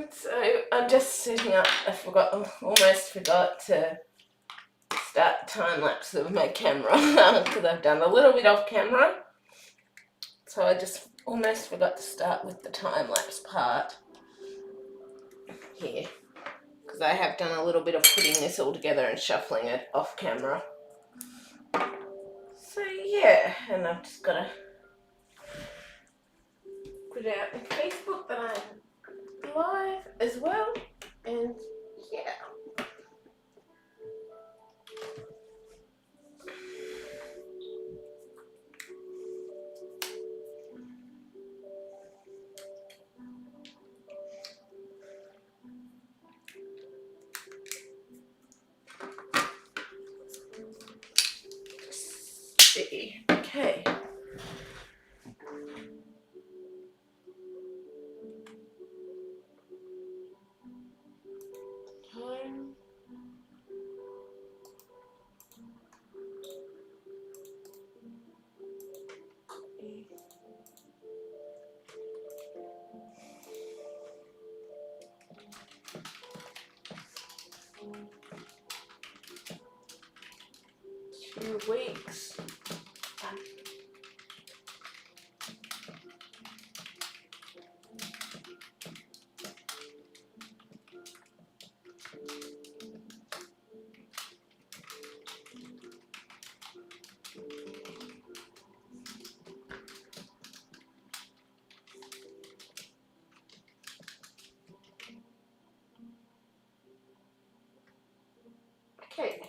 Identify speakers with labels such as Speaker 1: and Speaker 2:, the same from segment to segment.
Speaker 1: So I'm just setting up, almost forgot to start time lapse of my camera because I've done a little bit off camera. So I just almost forgot to start with the time lapse part here because I have done a little bit of putting this all together and shuffling it off camera. So yeah, and I've just got to put out on Facebook that I'm live as well, and yeah. Okay. Time. 2 weeks. Okay,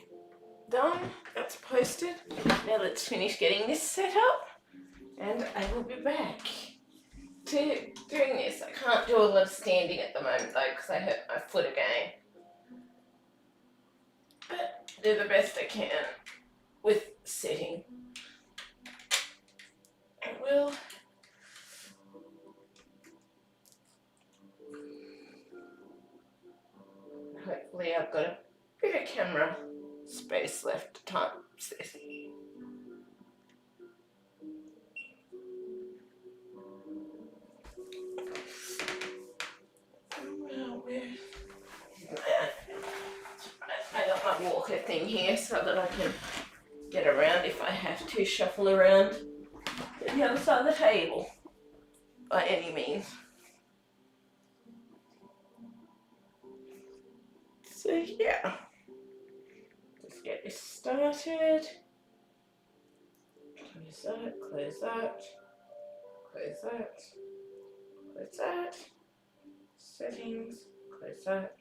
Speaker 1: done. That's posted. Now let's finish getting this set up, and I will be back to doing this. I can't do a lot of standing at the moment though because I hurt my foot again. But do the best I can with setting. I will. Hopefully I've got a bit of camera space left to time this. I got my walker thing here so that I can get around if I have to shuffle around to the other side of the table by any means. So yeah, let's get this started. Close that, close that, close that, close that. Settings, close that.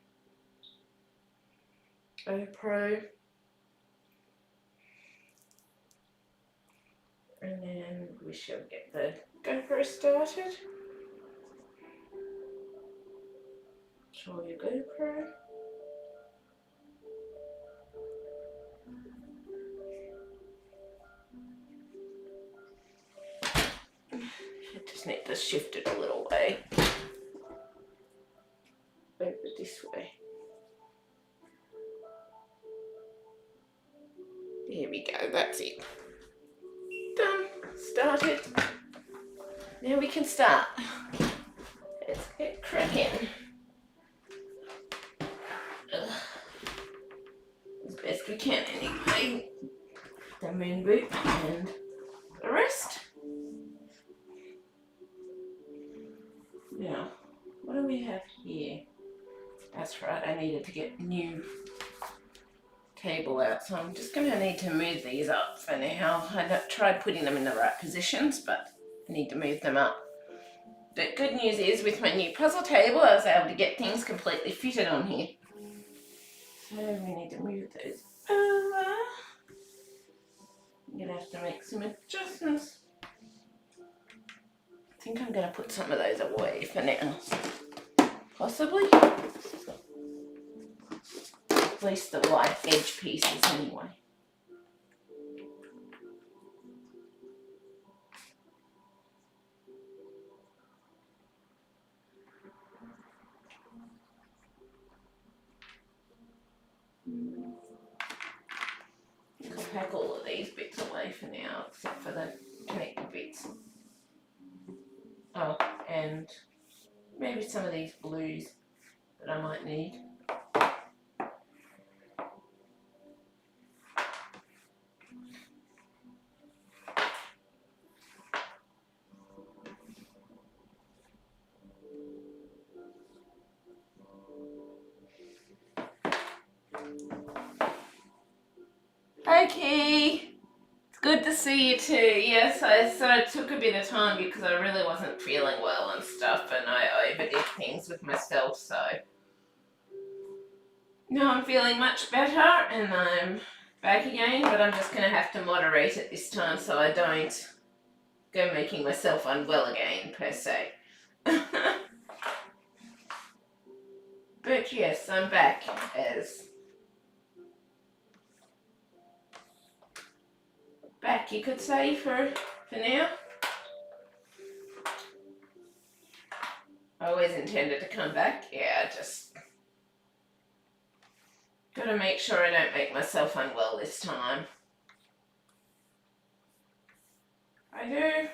Speaker 1: GoPro. And then we shall get the GoPro started. Show your GoPro. I just need to shift it a little way. Over this way. There we go, that's it. Done, started. Now we can start. Let's get cracking. As best we can anyway. The moon boot and the rest. Now, what do we have here? That's right, I needed to get new table out, so I'm just going to need to move these up for now. I tried putting them in the right positions, but I need to move them up. But good news is, with my new puzzle table, I was able to get things completely fitted on here. So we need to move those over. I'm going to have to make some adjustments. I think I'm going to put some of those away for now. Possibly. At least the white edge pieces anyway. I'll pack all of these bits away for now, except for the connected bits. Oh, and maybe some of these blues that I might need. Okay. Good to see you too. Yes, I sort of took a bit of time because I really wasn't feeling well and stuff, and I overdid things with myself, so now I'm feeling much better and I'm back again, but I'm just going to have to moderate it this time so I don't go making myself unwell again, per se. But yes, I'm back as back, you could say, for now. I always intended to come back. Yeah, just gotta make sure I don't make myself unwell this time. I do.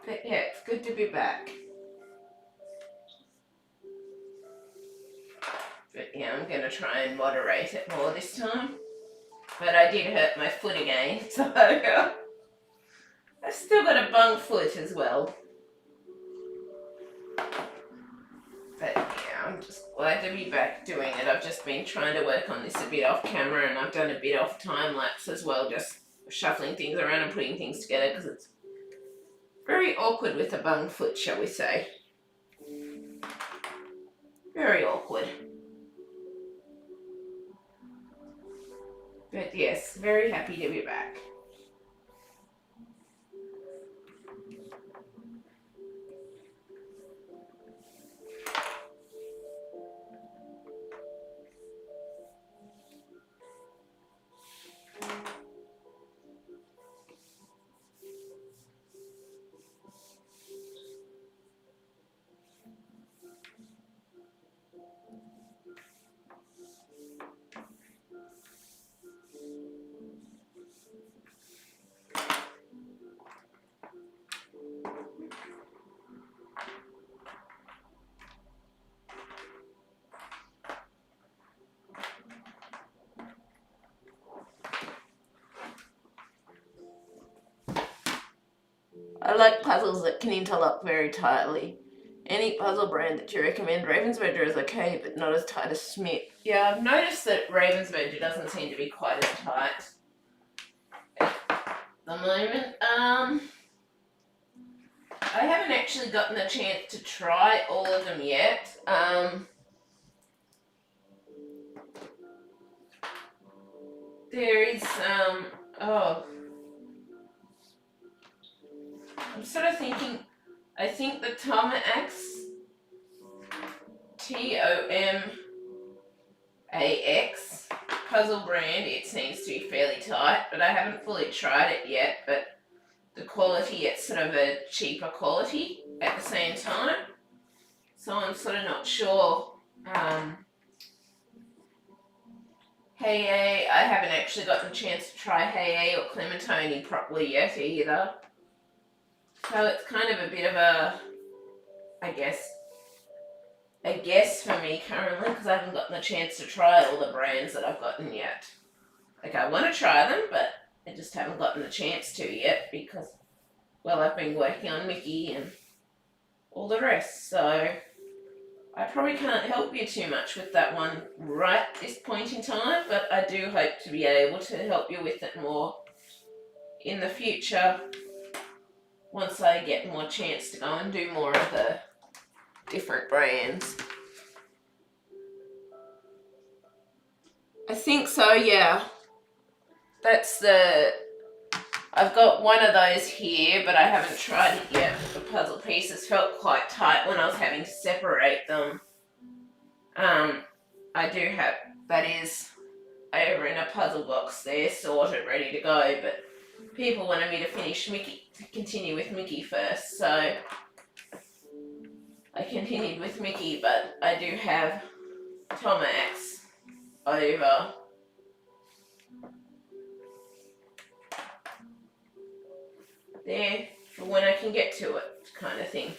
Speaker 1: But yeah, it's good to be back. But yeah, I'm gonna try and moderate it more this time. But I did hurt my foot again, so I've still got a bung foot as well. But yeah, I'm just glad to be back doing it. I've just been trying to work on this a bit off camera, and I've done a bit off time lapse as well, just shuffling things around and putting things together because it's very awkward with a bung foot, shall we say. Very awkward. But yes, very happy to be back. I like puzzles that can interlock very tightly. Any puzzle brand that you recommend? Ravensburger is okay, but not as tight as Smith. Yeah, I've noticed that Ravensburger doesn't seem to be quite as tight at the moment. I haven't actually gotten a chance to try all of them yet. There is I'm sort of thinking, I think the Tomax, Tomax puzzle brand, it seems to be fairly tight, but I haven't fully tried it yet, but the quality, it's sort of a cheaper quality at the same time, so I'm sort of not sure. Hey A, I haven't actually gotten a chance to try Hey A or Clementine properly yet either. So it's kind of a bit of a, I guess for me currently, because I haven't gotten the chance to try all the brands that I've gotten yet. Like, I want to try them, but I just haven't gotten the chance to yet because, well, I've been working on Mickey and all the rest, so I probably can't help you too much with that one right at this point in time, but I do hope to be able to help you with it more in the future once I get more chance to go and do more of the different brands. I think so, yeah. I've got one of those here, but I haven't tried it yet. The puzzle pieces felt quite tight when I was having to separate them. I do have, that is over in a puzzle box there, sorted, ready to go, but people wanted me to continue with Mickey first, so I continued with Mickey, but I do have Tomax over there for when I can get to it, kind of thing.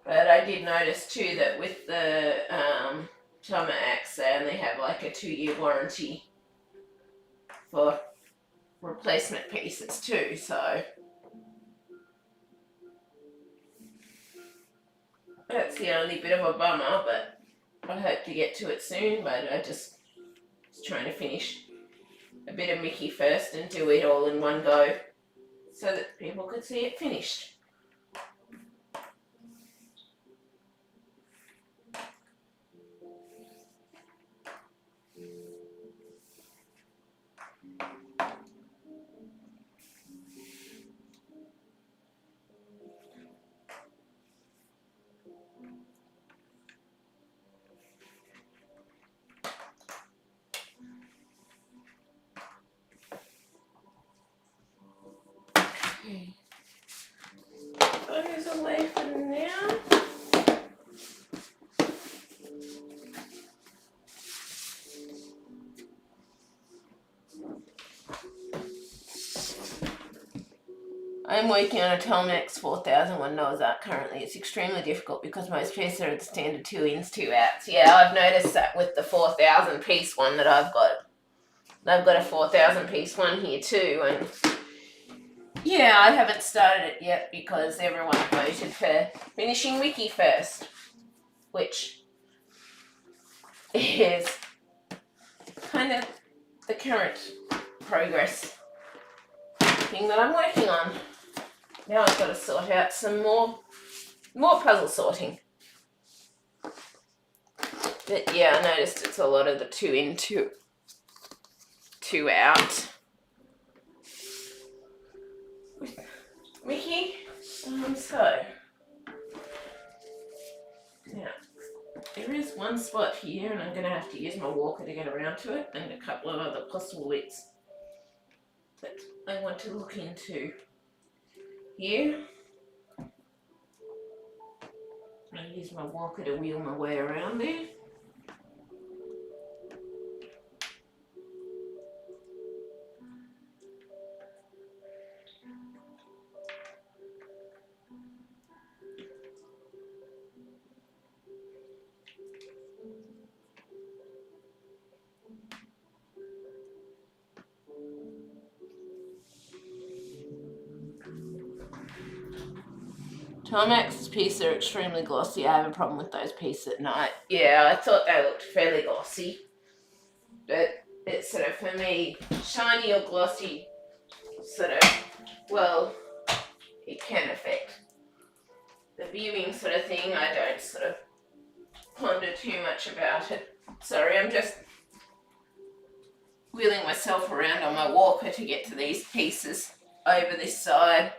Speaker 1: But I did notice too that with the Tomax, they only have like a 2-year warranty for replacement pieces too, so that's the only bit of a bummer, but I hope to get to it soon. But I just was trying to finish a bit of Mickey first and do it all in one go so that people could see it finished. Okay. Those away for now. I'm working on a Telmex 4000 one Noah's Ark currently. It's extremely difficult because most pieces are the standard 2 ins, 2 outs. Yeah, I've noticed that with the 4000 piece one that I've got. I've got a 4000 piece one here too, and yeah, I haven't started it yet because everyone voted for finishing Mickey first, which is kind of the current progress thing that I'm working on. Now I've got to sort out some more puzzle sorting. But yeah, I noticed it's a lot of the 2 in, 2 out with Mickey. So now there is one spot here, and I'm going to have to use my walker to get around to it, and a couple of other possible bits that I want to look into here. I use my walker to wheel my way around there. Tomax pieces are extremely glossy. I have a problem with those pieces at night. Yeah, I thought they looked fairly glossy. But it's sort of, for me, shiny or glossy, sort of, well, it can affect the viewing sort of thing. I don't sort of ponder too much about it. Sorry, I'm just wheeling myself around on my walker to get to these pieces over this side,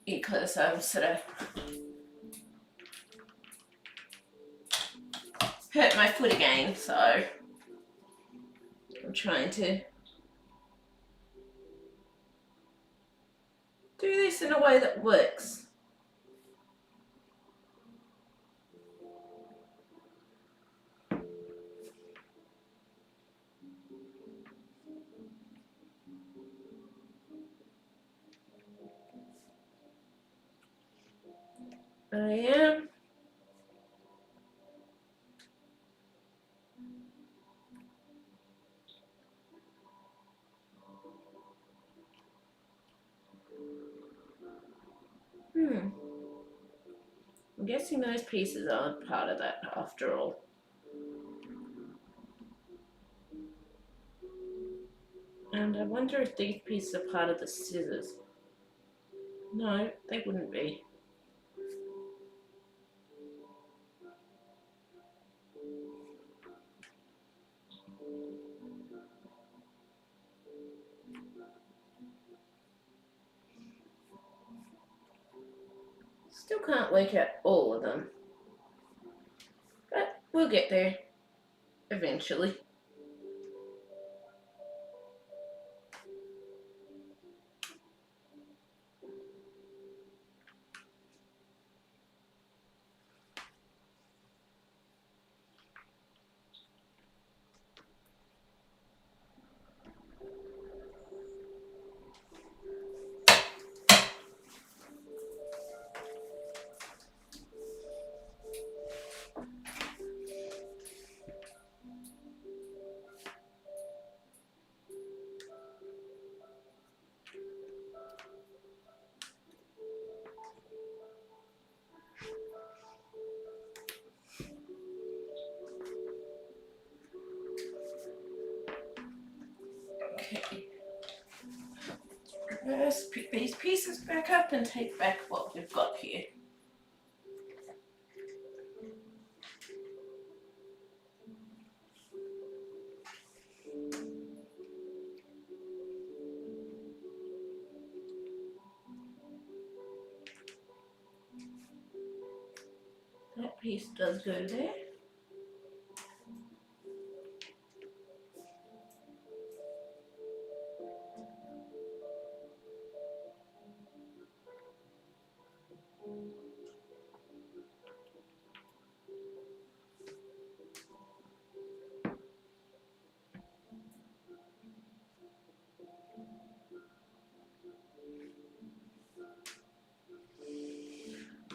Speaker 1: because I'm sort of hurt my foot again, so I'm trying to do this in a way that works. I am. I'm guessing those pieces aren't part of that after all. And I wonder if these pieces are part of the scissors. No, they wouldn't be. Still can't work out all of them. But we'll get there eventually. first pick these pieces back up and take back what we've got here. That piece does go there.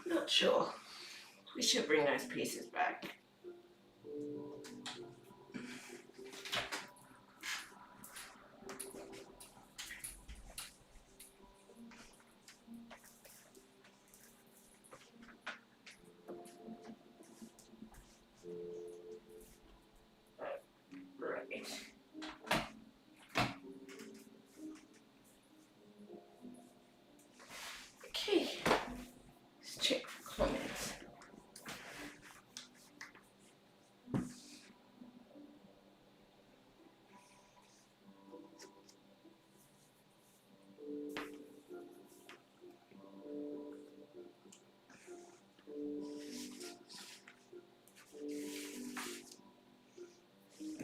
Speaker 1: Not sure. We should bring those pieces back. Right. Okay. Let's check for comments.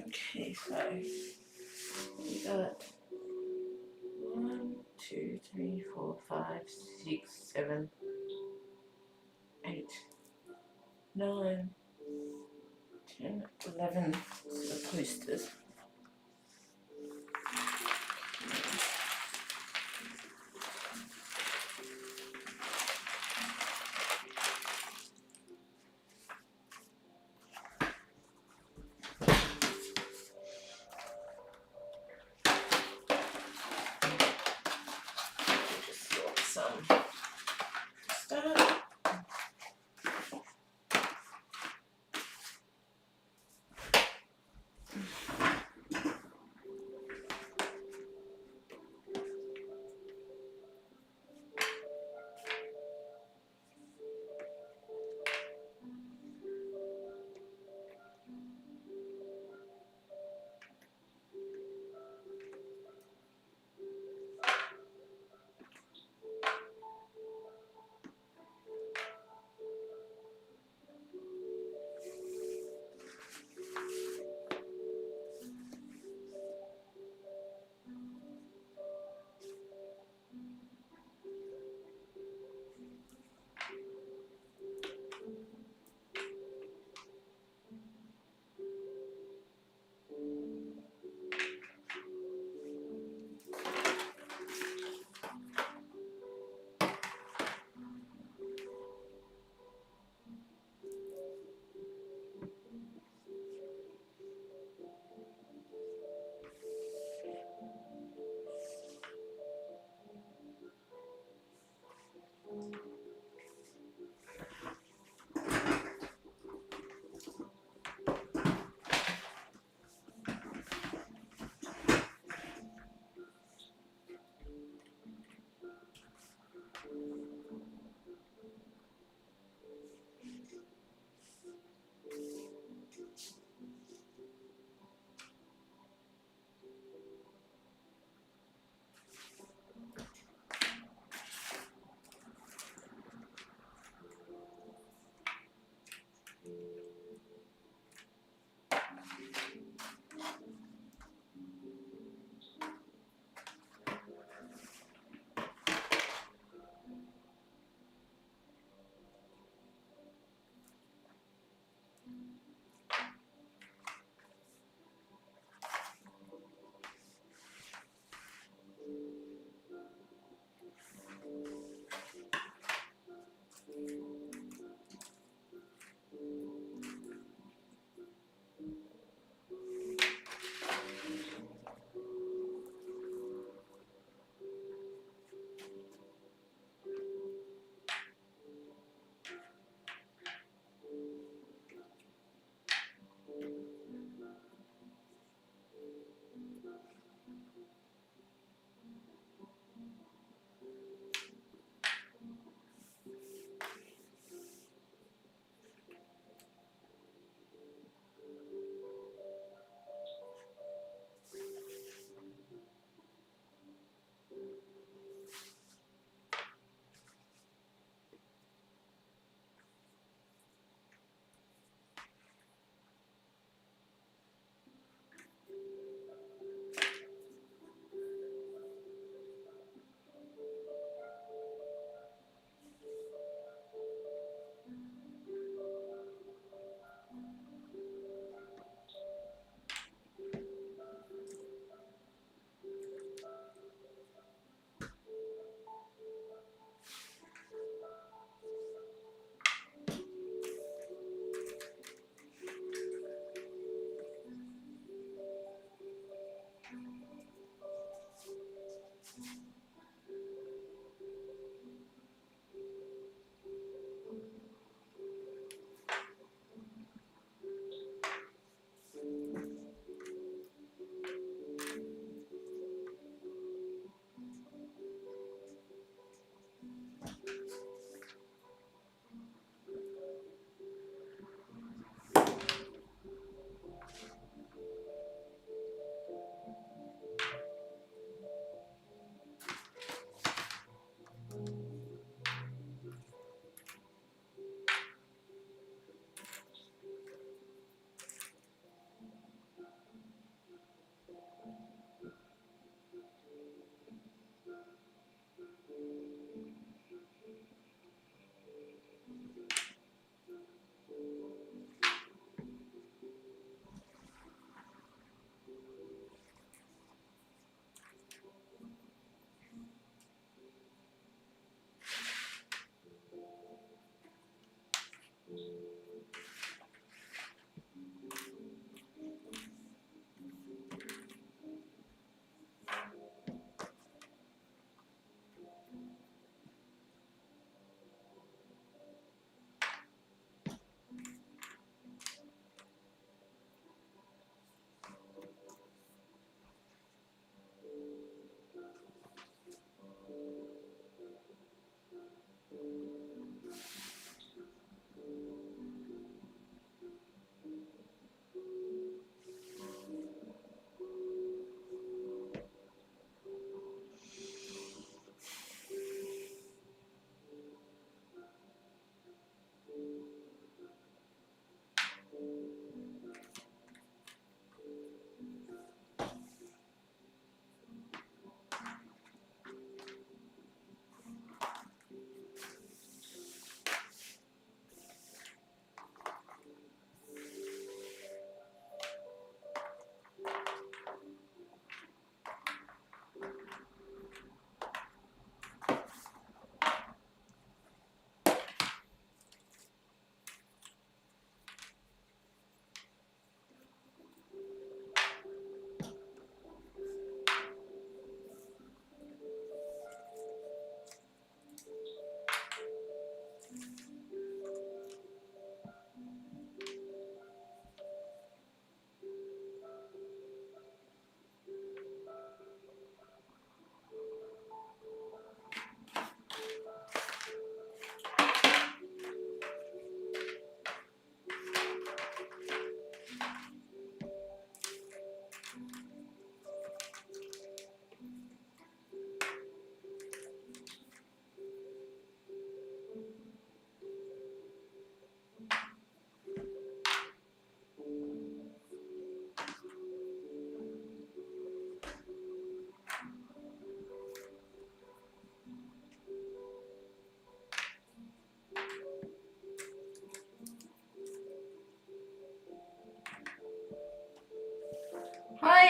Speaker 1: Okay, so we got 1, 2, 3, 4, 5, 6, 7, 8, 9, 10, 11 sort of posters. Just sort some to start.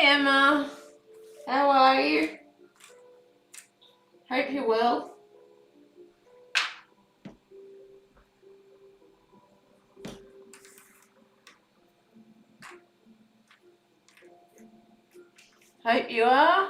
Speaker 1: Hi Emma, how are you? Hope you're well. Hope you are.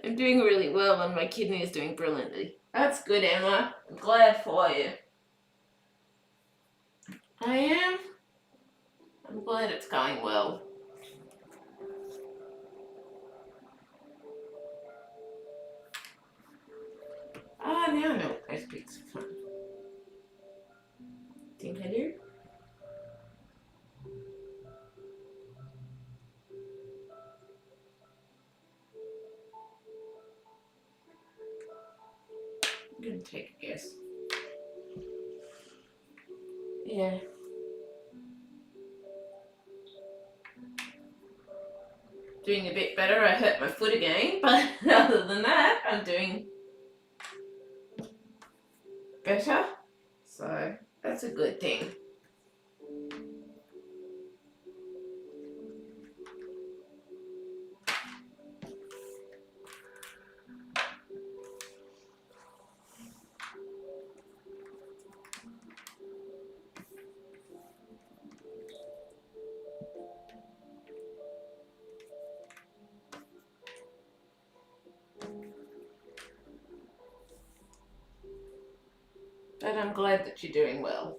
Speaker 1: I'm doing really well and my kidney is doing brilliantly. That's good, Emma. I'm glad for you. I am. I'm glad it's going well. Ah, now I know what those bits are from. Think I do? I'm gonna take a guess. Yeah. Doing a bit better. I hurt my foot again, but other than that, I'm doing better. So that's a good thing. But I'm glad that you're doing well.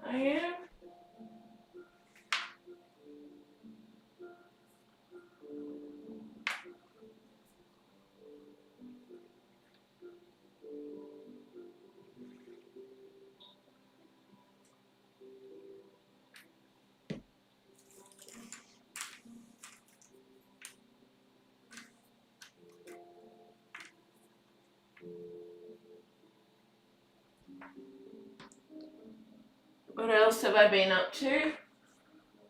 Speaker 1: I am. What else have I been up to?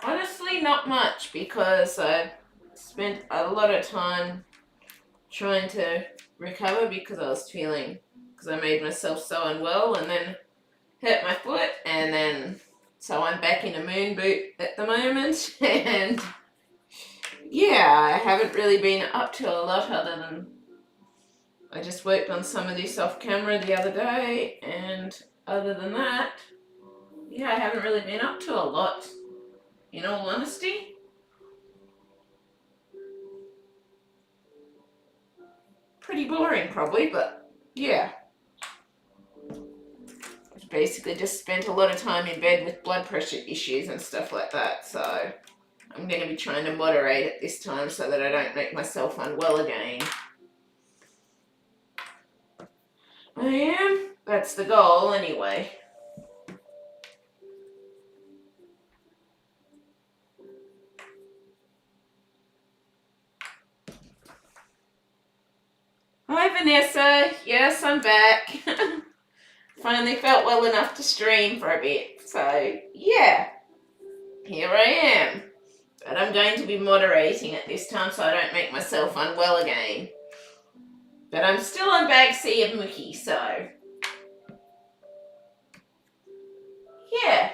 Speaker 1: Honestly, not much because I spent a lot of time trying to recover because I made myself so unwell and then hurt my foot and then so I'm back in a moon boot at the moment and yeah, I haven't really been up to a lot other than I just worked on some of this off camera the other day and other than that, yeah, I haven't really been up to a lot, in all honesty. Pretty boring probably, but yeah. Basically just spent a lot of time in bed with blood pressure issues and stuff like that, so I'm going to be trying to moderate it this time so that I don't make myself unwell again. I am. That's the goal anyway. Hi Vanessa, yes I'm back. Finally felt well enough to stream for a bit, so yeah. here I am. But I'm going to be moderating at this time so I don't make myself unwell again. But I'm still on bag C of Mickey, so yeah.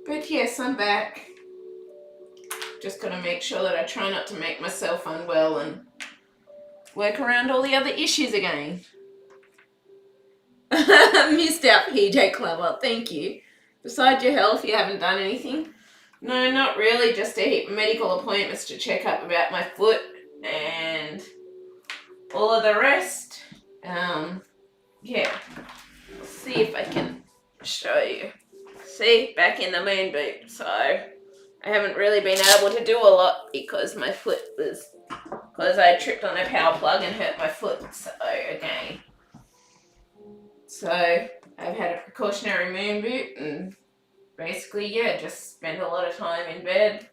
Speaker 1: But yes, I'm back. Just gotta make sure that I try not to make myself unwell and work around all the other issues again. Missed out, PJ Clever, thank you. Besides your health, you haven't done anything? No, not really, just a heap of medical appointments to check up about my foot and all of the rest. Yeah, let's see if I can show you. See, back in the moon boot, so I haven't really been able to do a lot because my foot was, because I tripped on a power plug and hurt my foot, so again. So I've had a precautionary moon boot and basically, yeah, just spent a lot of time in bed.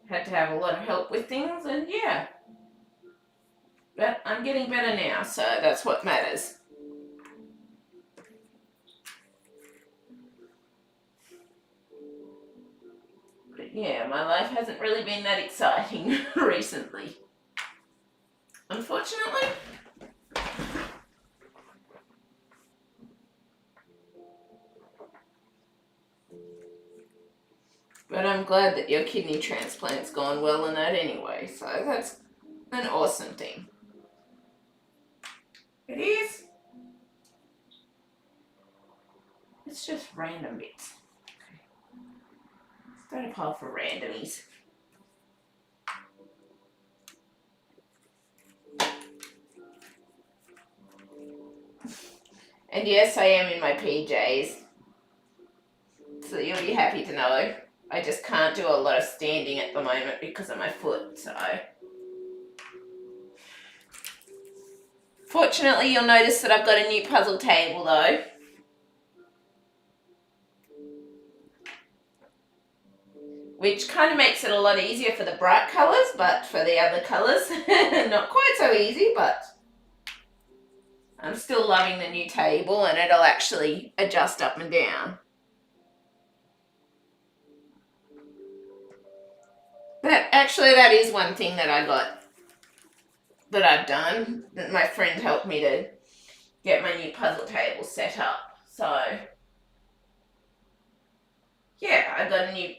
Speaker 1: Had to have a lot of help with things and yeah. But I'm getting better now, so that's what matters. But yeah, my life hasn't really been that exciting recently. Unfortunately. But I'm glad that your kidney transplant's gone well and that anyway, so that's an awesome thing. It is. It's just random bits. Okay. Start a pile for randomies. And yes, I am in my PJs. So you'll be happy to know. I just can't do a lot of standing at the moment because of my foot, so. Fortunately, you'll notice that I've got a new puzzle table though. Which kind of makes it a lot easier for the bright colours, but for the other colours, not quite so easy, but I'm still loving the new table and it'll actually adjust up and down. That is one thing that I got, that I've done, that my friend helped me to get my new puzzle table set up. So, yeah, I got a new,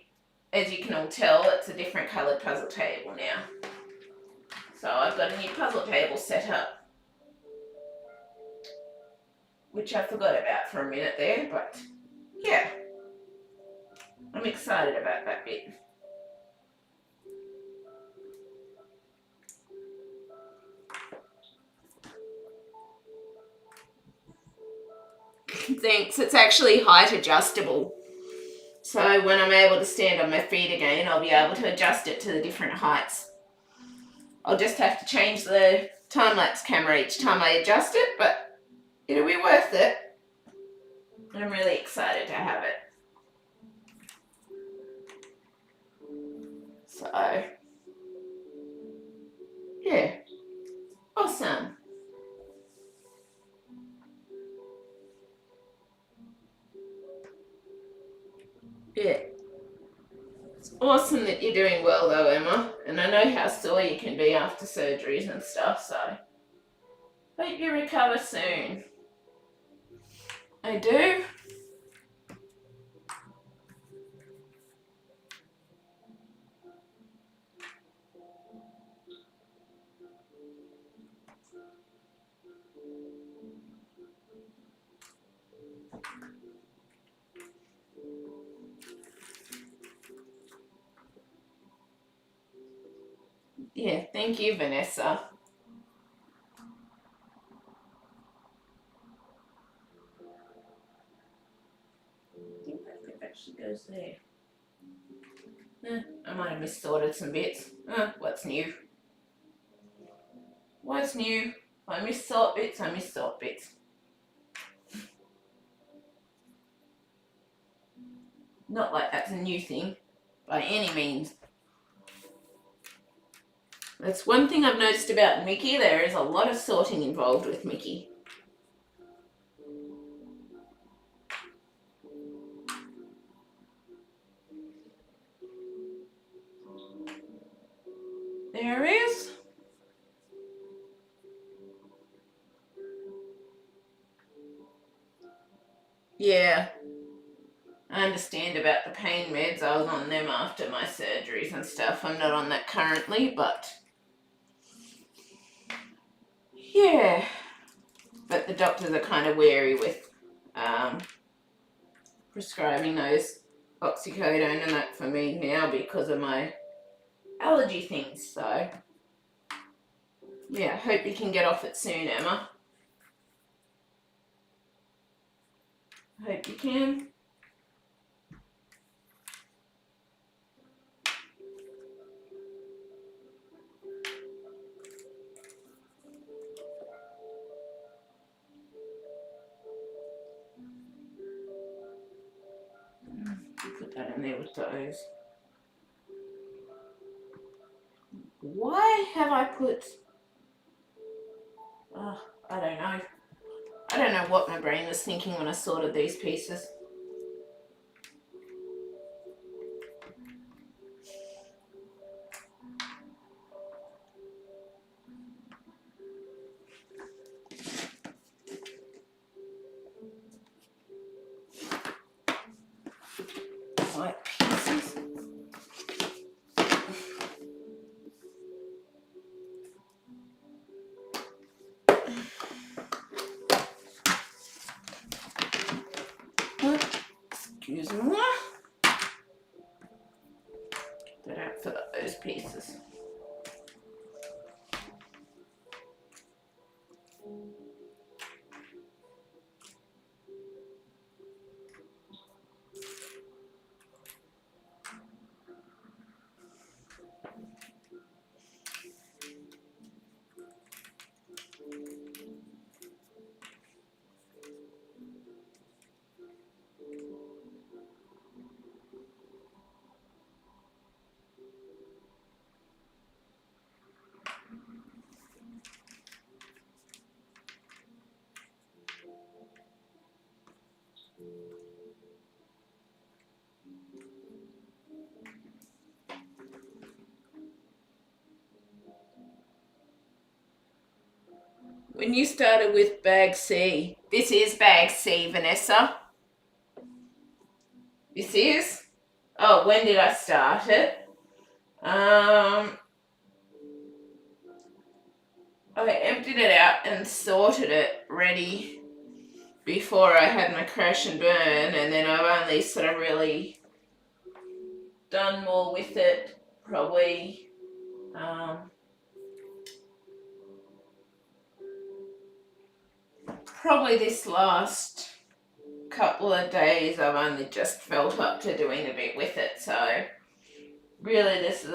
Speaker 1: as you can all tell, it's a different coloured puzzle table now. So I've got a new puzzle table set up, which I forgot about for a minute there, but yeah, I'm excited about that bit. Thanks, it's actually height adjustable. So when I'm able to stand on my feet again, I'll be able to adjust it to the different heights. I'll just have to change the time-lapse camera each time I adjust it, but it'll be worth it. I'm really excited to have it. So, yeah, awesome. Yeah. It's awesome that you're doing well though, Emma. And I know how sore you can be after surgeries and stuff, so hope you recover soon. I do. Yeah, thank you, Vanessa. I think that actually goes there. I might have missorted some bits. What's new? What's new? If I missort bits, I missort bits. Not like that's a new thing, by any means. That's one thing I've noticed about Mickey. There is a lot of sorting involved with Mickey. There is. Yeah, I understand about the pain meds. I was on them after my surgeries and stuff. I'm not on that currently, but yeah. But the doctors are kind of wary with prescribing those oxycodone and that for me now because of my allergy things. So yeah, hope you can get off it soon, Emma. Hope you can. Put that in there with those. Why have I put... I don't know. I don't know what my brain was thinking when I sorted these pieces. White pieces. Excuse me. Get that out for those pieces. When you started with bag C, this is bag C, Vanessa. This is? Oh, when did I start it? I emptied it out and sorted it ready before I had my crash and burn, and then I've only sort of really done more with it probably this last couple of days. I've only just felt up to doing a bit with it, so really this is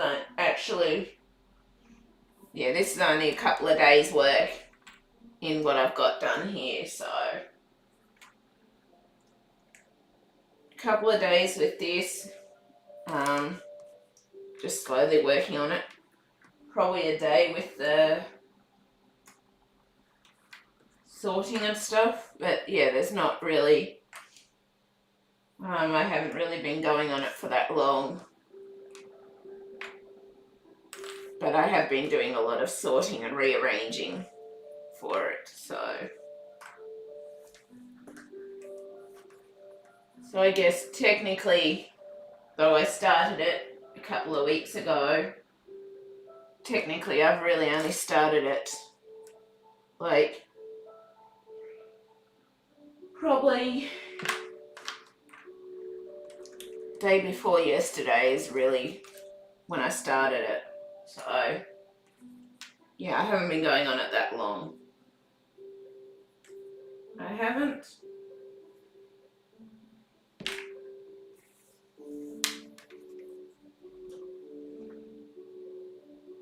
Speaker 1: this is only a couple of days work in what I've got done here. So a couple of days with this, just slowly working on it. Probably a day with the sorting and stuff, but yeah, there's not really, I haven't really been going on it for that long, but I have been doing a lot of sorting and rearranging for it. So I guess technically, though I started it a couple of weeks ago, technically I've really only started it like probably day before yesterday is really when I started it. So yeah, I haven't been going on it that long. I haven't.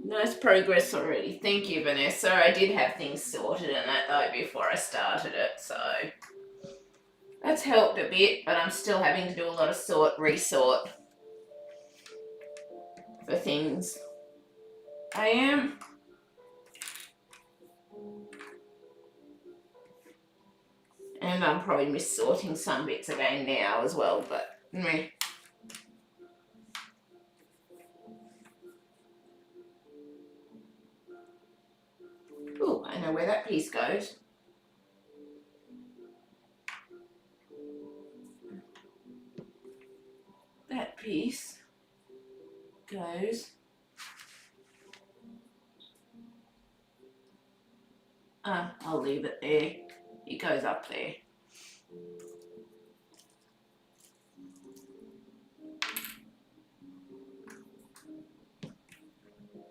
Speaker 1: Nice progress already. Thank you, Vanessa. I did have things sorted and that though before I started it, so that's helped a bit, but I'm still having to do a lot of resort for things. I am. And I'm probably mis-sorting some bits again now as well, but meh. Ooh, I know where that piece goes. That piece goes I'll leave it there. It goes up there.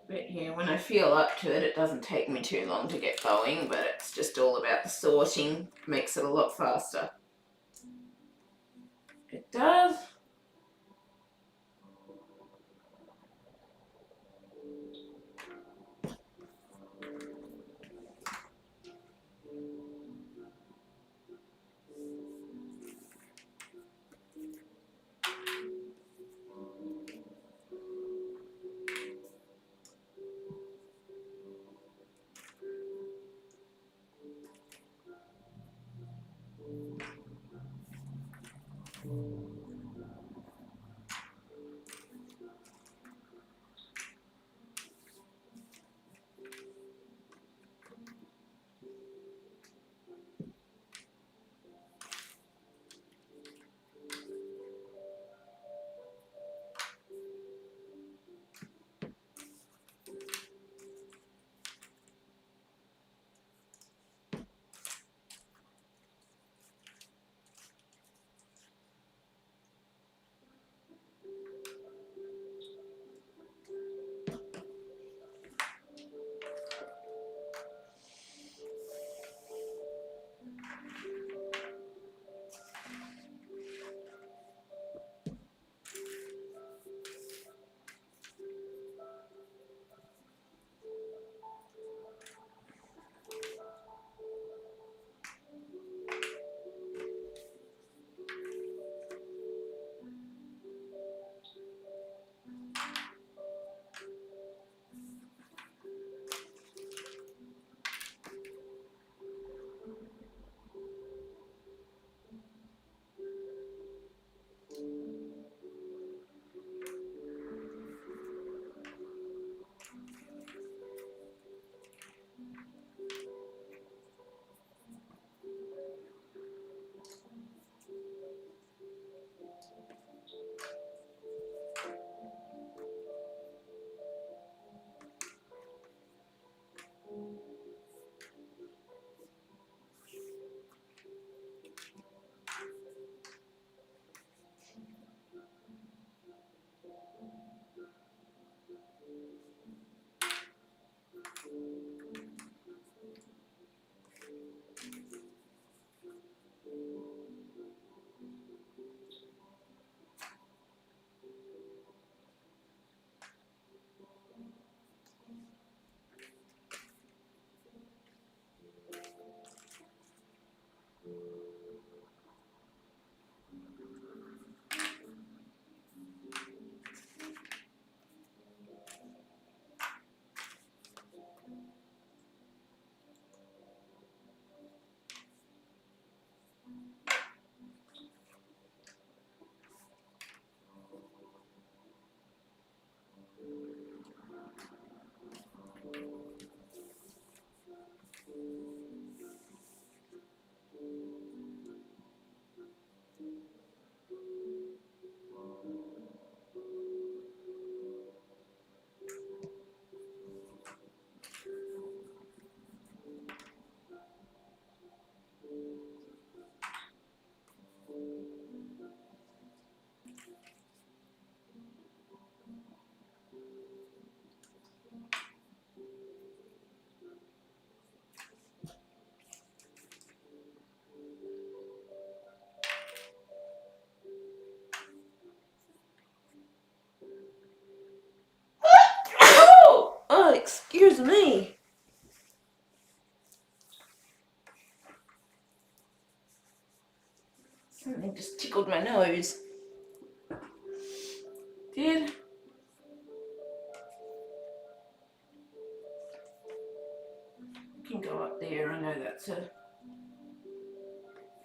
Speaker 1: But yeah, when I feel up to it, it doesn't take me too long to get going, but it's just all about the sorting. Makes it a lot faster. It does. Oh, excuse me. Something just tickled my nose. Did can go up there. I know that's a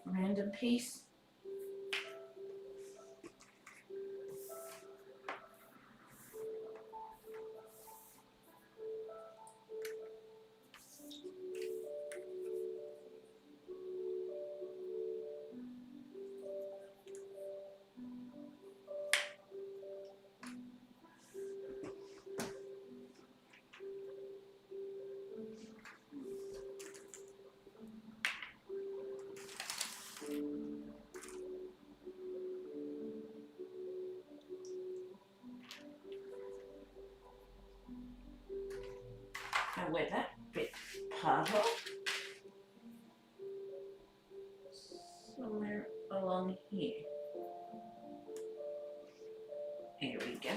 Speaker 1: random piece. And where that bit part off, somewhere along here. Here we go.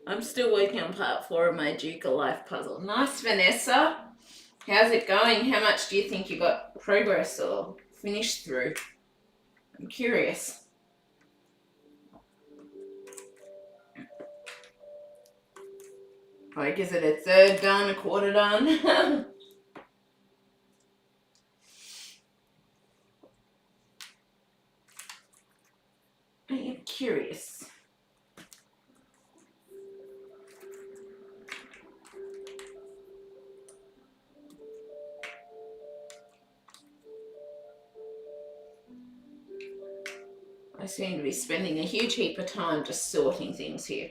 Speaker 1: I'm still working on part 4 of my Duke of Life puzzle. Nice, Vanessa. How's it going? How much do you think you got progress or finished through? I'm curious. Like, is it a third done, a quarter done? I am curious. I seem to be spending a huge heap of time just sorting things here.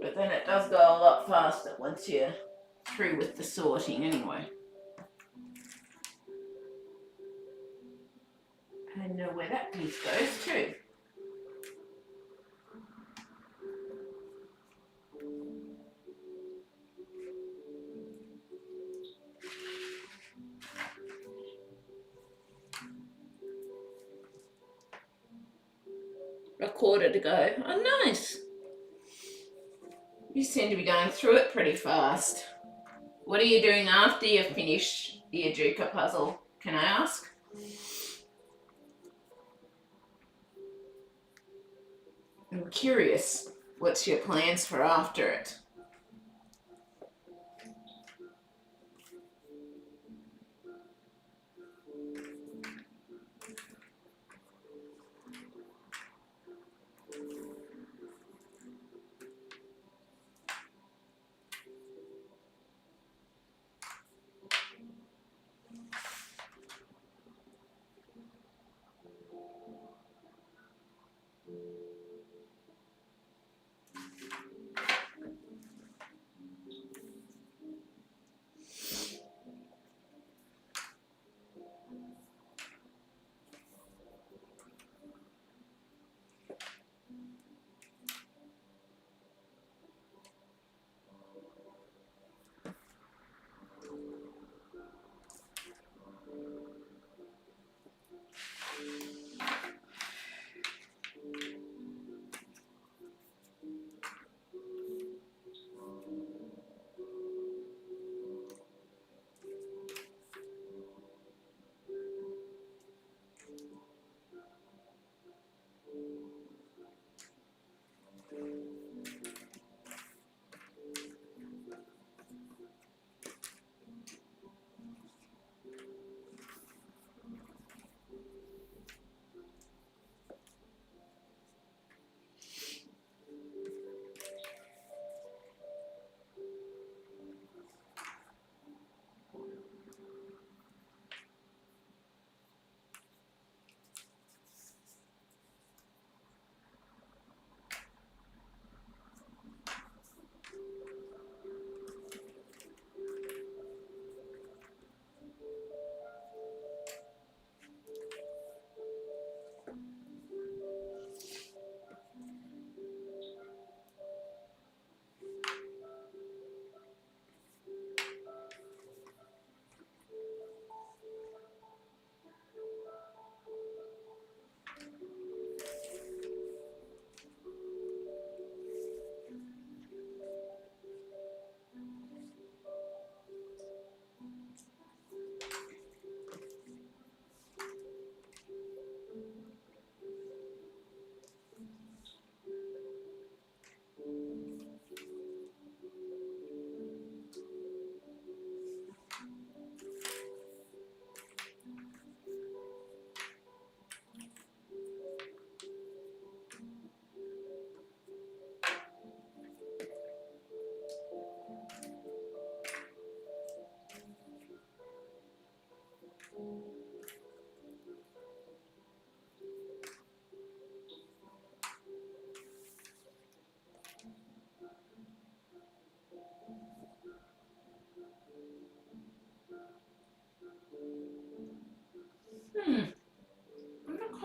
Speaker 1: But then it does go a lot faster once you're through with the sorting anyway. I know where that piece goes too. A quarter to go. Oh, nice. You seem to be going through it pretty fast. What are you doing after you finish the Ajuka puzzle? Can I ask? I'm curious. What's your plans for after it?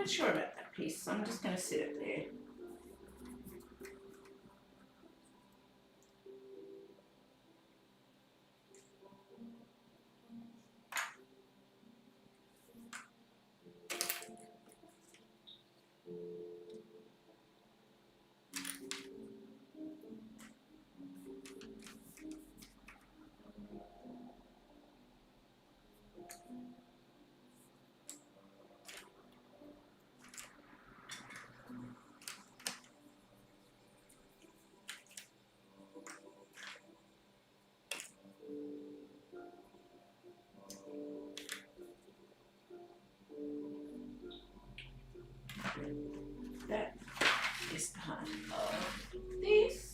Speaker 1: quite sure about that piece, so I'm just going to sit it there. That is part of this.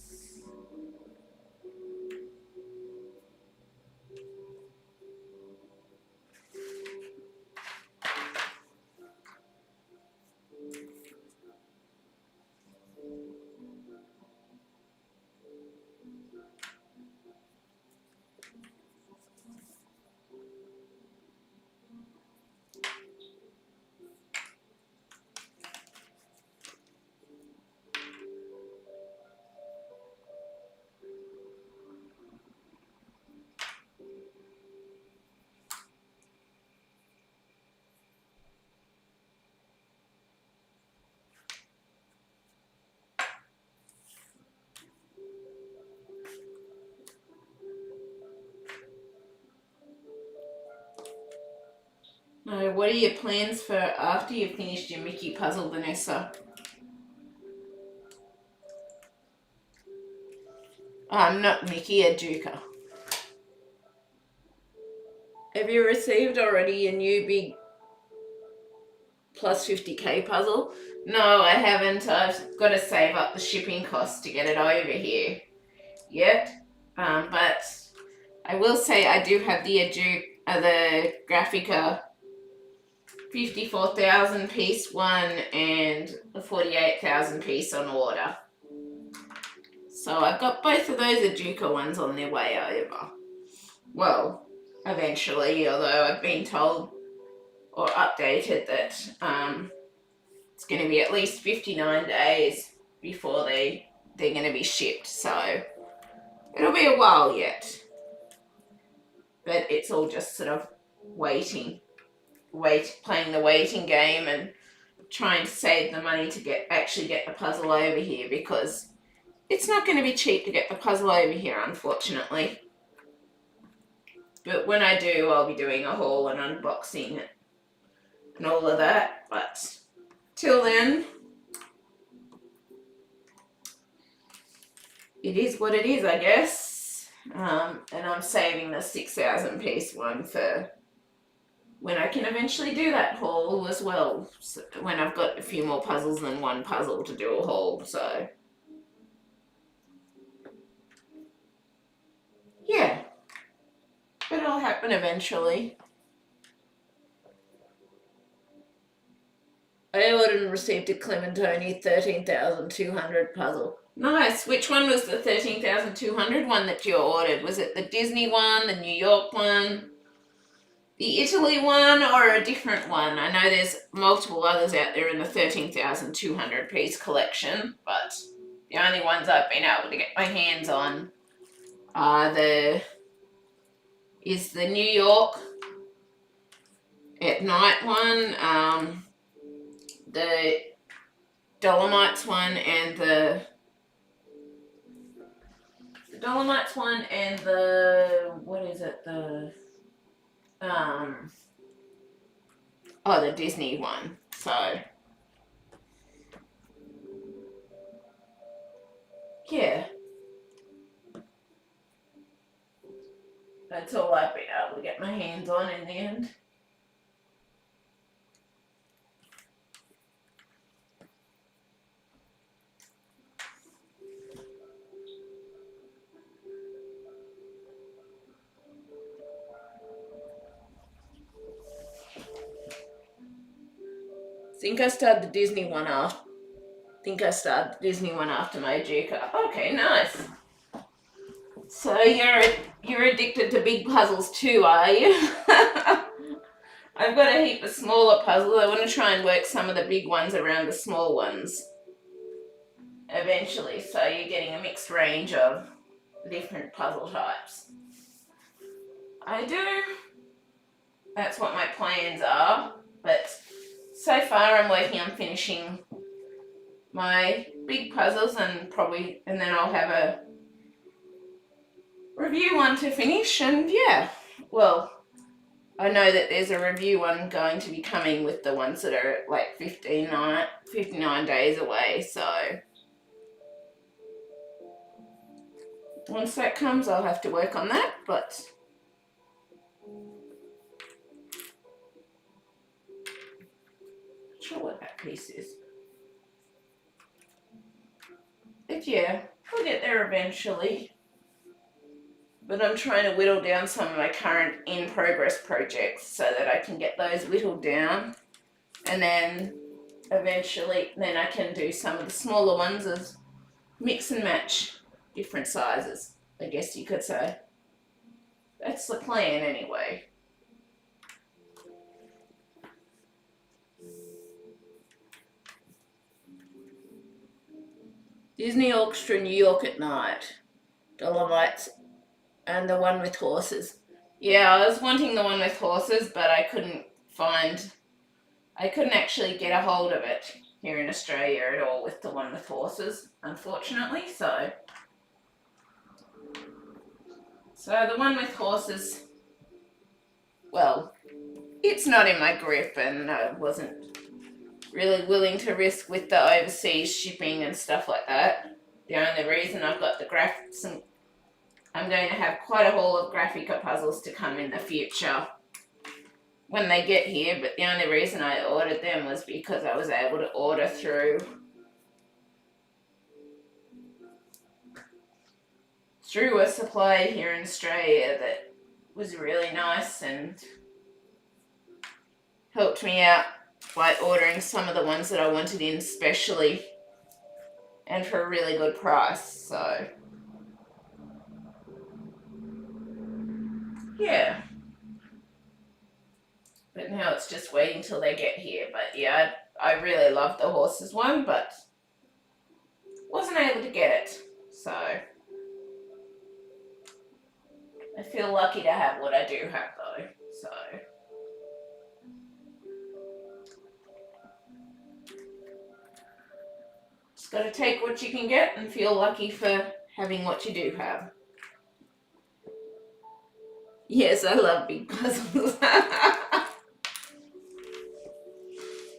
Speaker 1: No, what are your plans for after you've finished your Mickey puzzle, Vanessa? Not Mickey, a Duca. Have you received already a new big plus 50k puzzle? No, I haven't. I've got to save up the shipping costs to get it over here yet. But I will say I do have the Graphica 54,000 piece one and the 48,000 piece on order. So I've got both of those Aduca ones on their way over. Well, eventually, although I've been told or updated that it's going to be at least 59 days before they're going to be shipped. So it'll be a while yet. But it's all just sort of playing the waiting game and trying to save the money to actually get the puzzle over here, because it's not going to be cheap to get the puzzle over here, unfortunately. But when I do, I'll be doing a haul and unboxing it and all of that. But till then, it is what it is, I guess. And I'm saving the 6,000 piece one for when I can eventually do that haul as well. So when I've got a few more puzzles than one puzzle to do a haul, so yeah. But it'll happen eventually. I ordered and received a Clementoni 13,200 puzzle. Nice. Which one was the 13,200 one that you ordered? Was it the Disney one, the New York one, the Italy one, or a different one? I know there's multiple others out there in the 13,200 piece collection, but the only ones I've been able to get my hands on are the New York at night one, the Dolomites one, and the Dolomites one, and the Disney one. So yeah, that's all I've been able to get my hands on in the end. I think I started the Disney one after my Duca. Okay, nice. So you're addicted to big puzzles too, are you? I've got a heap of smaller puzzles. I want to try and work some of the big ones around the small ones eventually, so you're getting a mixed range of different puzzle types. I do. That's what my plans are, but so far I'm working on finishing my big puzzles and then I'll have a review one to finish, and yeah, well, I know that there's a review one going to be coming with the ones that are like 59 days away, so once that comes I'll have to work on that, but not sure what that piece is. But yeah, we'll get there eventually. But I'm trying to whittle down some of my current in-progress projects so that I can get those whittled down, and then eventually I can do some of the smaller ones as mix and match different sizes, I guess you could say. That's the plan anyway. Disney Orchestra New York at Night, Dolomites, and the one with horses. Yeah, I was wanting the one with horses, but I couldn't actually get a hold of it here in Australia at all with the one with horses, unfortunately, so the one with horses, well, it's not in my grip, and I wasn't really willing to risk with the overseas shipping and stuff like that. The only reason I've got the graphics, and I'm going to have quite a haul of Graphica puzzles to come in the future when they get here, but the only reason I ordered them was because I was able to order through a supplier here in Australia that was really nice and helped me out by ordering some of the ones that I wanted in specially and for a really good price, so yeah. But now it's just waiting till they get here. But yeah, I really love the horses one, but wasn't able to get it, so I feel lucky to have what I do have though, so just got to take what you can get and feel lucky for having what you do have. Yes, I love big puzzles.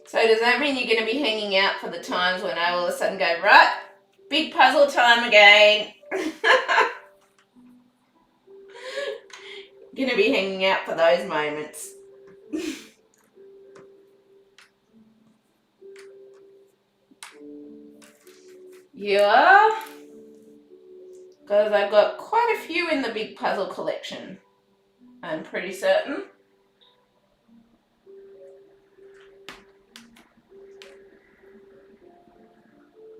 Speaker 1: So does that mean you're going to be hanging out for the times when I all of a sudden go, right, big puzzle time again? Going to be hanging out for those moments. Yeah, because I've got quite a few in the big puzzle collection, I'm pretty certain.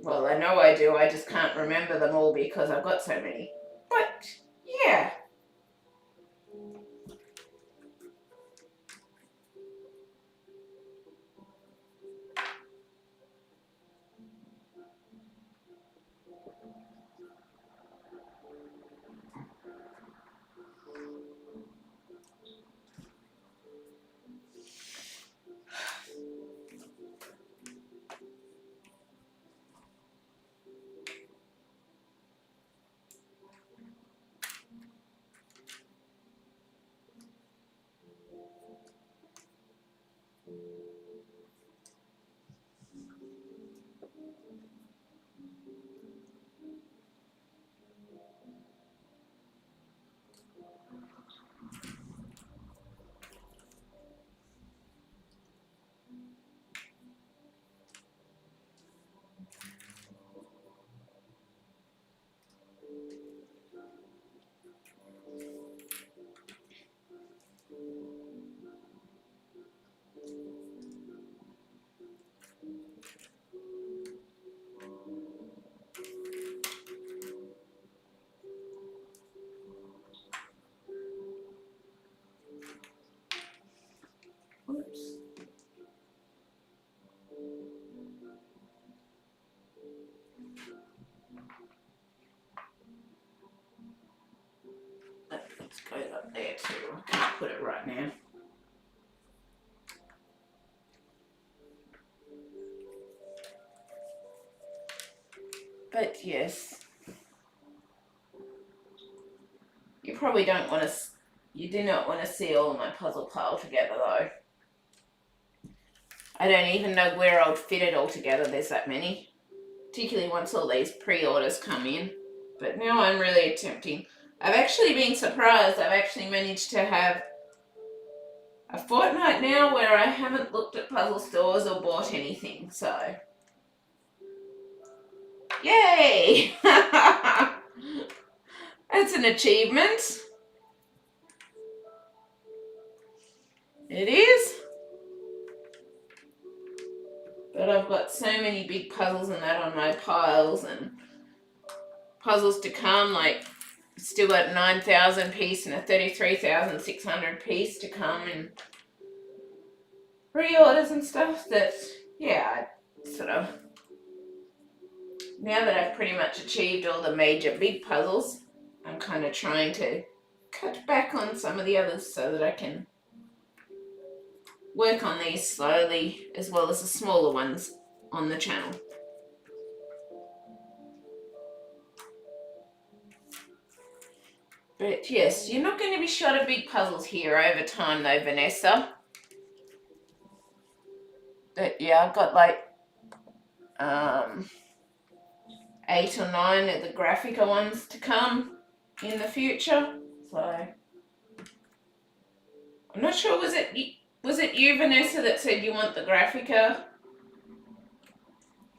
Speaker 1: Well, I know I do, I just can't remember them all because I've got so many. But, yeah. now. But yes, you probably don't want to, you do not want to see all of my puzzle pile together though. I don't even know where I'll fit it all together, there's that many. Particularly once all these pre-orders come in. But now I'm really attempting. I've actually been surprised. I've actually managed to have a fortnight now where I haven't looked at puzzle stores or bought anything, so yay! That's an achievement. It is. But I've got so many big puzzles and that on my piles, and puzzles to come, like still got 9,000 piece and a 33,600 piece to come in pre-orders and stuff. That, yeah, I sort of, now that I've pretty much achieved all the major big puzzles, I'm kind of trying to cut back on some of the others so that I can work on these slowly, as well as the smaller ones on the channel. But yes, you're not going to be short of big puzzles here over time though, Vanessa. But yeah, I've got like 8 or 9 of the Graphica ones to come in the future. So I'm not sure, was it you, Vanessa, that said you want the Graphica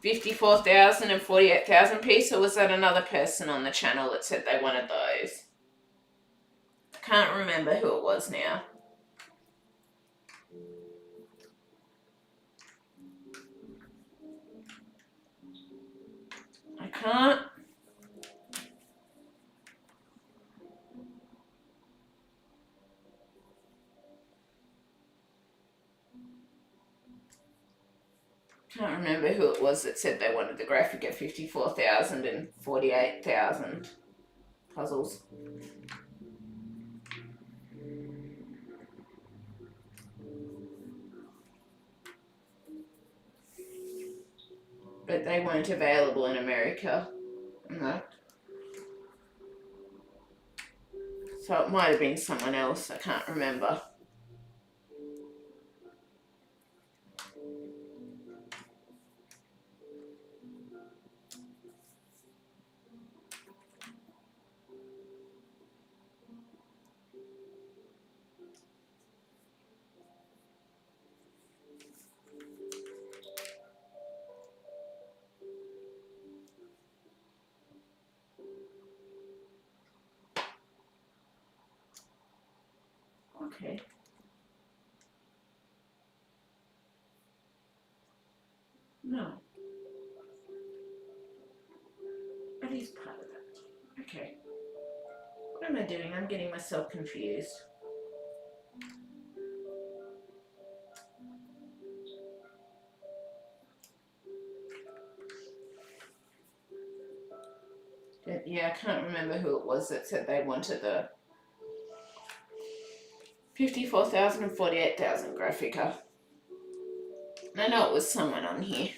Speaker 1: 54,000 and 48,000 piece, or was that another person on the channel that said they wanted those? I can't remember who it was now. I can't. Can't remember who it was that said they wanted the Graphica 54,000 and 48,000 puzzles. But they weren't available in America. No. So it might have been someone else, I can't remember. Okay. No. That is part of that. Okay. What am I doing? I'm getting myself confused. But yeah, I can't remember who it was that said they wanted the 54,000 and 48,000 Graphica. I know it was someone on here.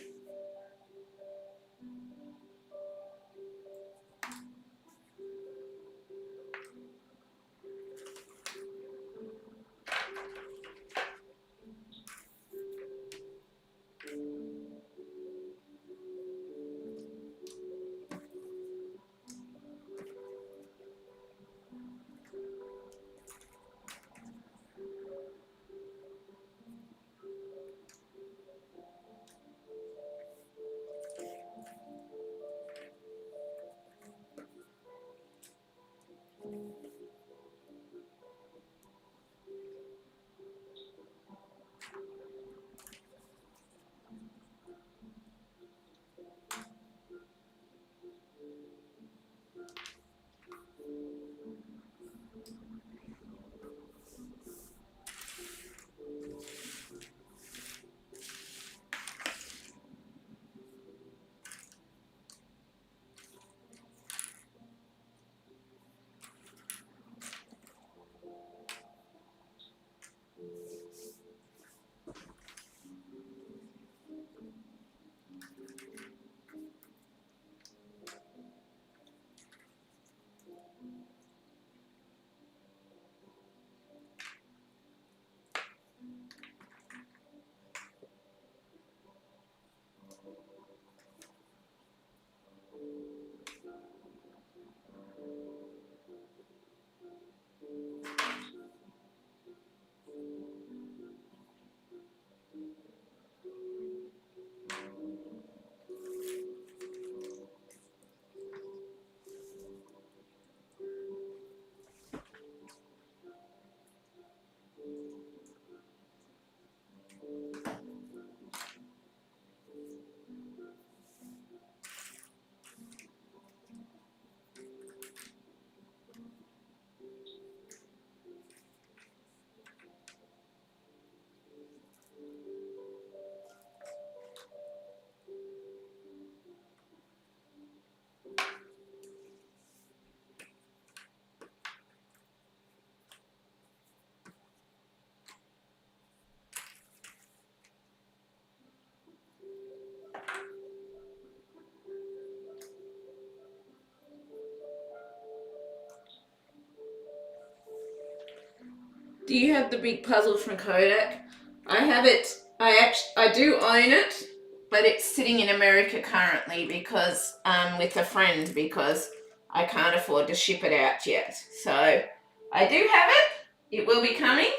Speaker 1: Do you have the big puzzle from Kodak? I have it. I do own it, but it's sitting in America currently because with a friend because I can't afford to ship it out yet. So I do have it. It will be coming.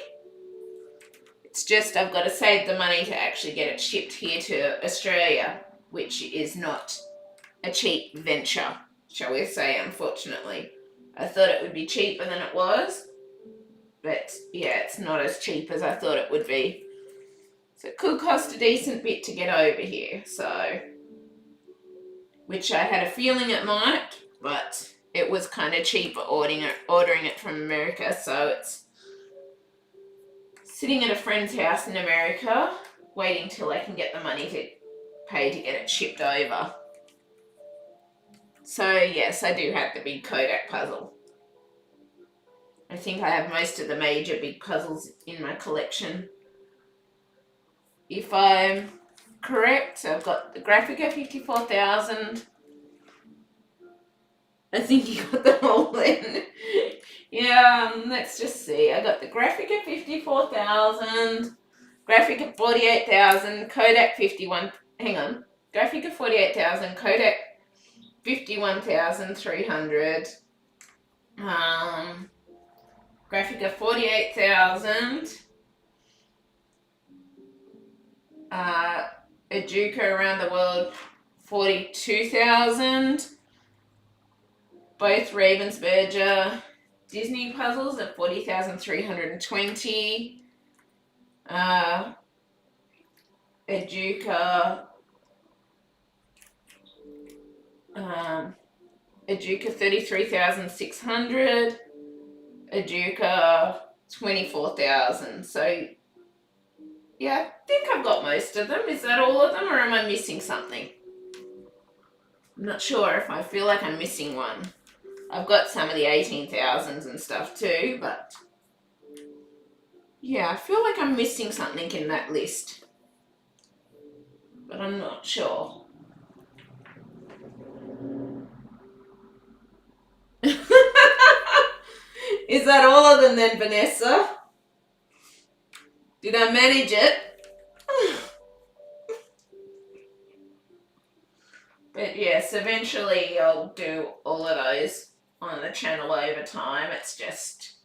Speaker 1: It's just I've got to save the money to actually get it shipped here to Australia, which is not a cheap venture, shall we say, unfortunately. I thought it would be cheaper than it was, but yeah, it's not as cheap as I thought it would be. So it could cost a decent bit to get over here, so, which I had a feeling it might, but it was kind of cheaper ordering it from America, so it's sitting at a friend's house in America, waiting till I can get the money to pay to get it shipped over. So yes, I do have the big Kodak puzzle. I think I have most of the major big puzzles in my collection. If I'm correct, I've got the Graphica 54,000. I think you got them all then. Yeah, let's just see. I got the Graphica 54,000, Graphica 48,000, Kodak 51. Hang on. Graphica 48,000, Kodak 51,300. Graphica 48,000. Ejuka Around the World 42,000. Both Ravensburger Disney puzzles at 40,320. Ejuka 33,600. Ejuka 24,000. So yeah, I think I've got most of them. Is that all of them, or am I missing something? I'm not sure if I feel like I'm missing one. I've got some of the 18,000s and stuff too, but yeah, I feel like I'm missing something in that list, but I'm not sure. Is that all of them then, Vanessa? Did I manage it? But yes, eventually I'll do all of those on the channel over time. It's just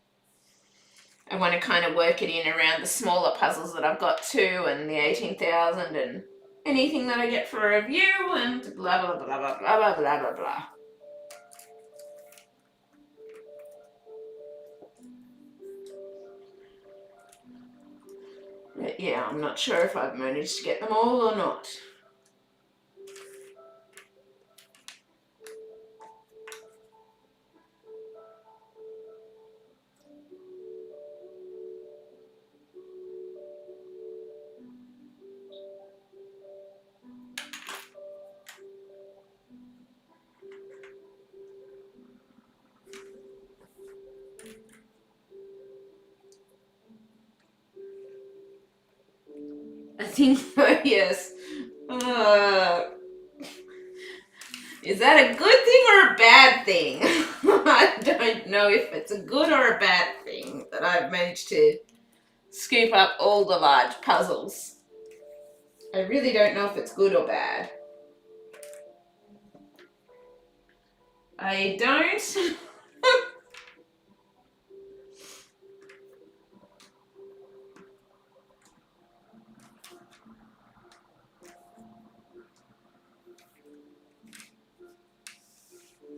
Speaker 1: I want to kind of work it in around the smaller puzzles that I've got too, and the 18,000 and anything that I get for review and blah blah blah blah blah blah blah blah blah. But yeah, I'm not sure if I've managed to get them all or not. I think so, yes. Is that a good thing or a bad thing? I don't know if it's a good or a bad thing that I've managed to scoop up all the large puzzles. I really don't know if it's good or bad. I don't.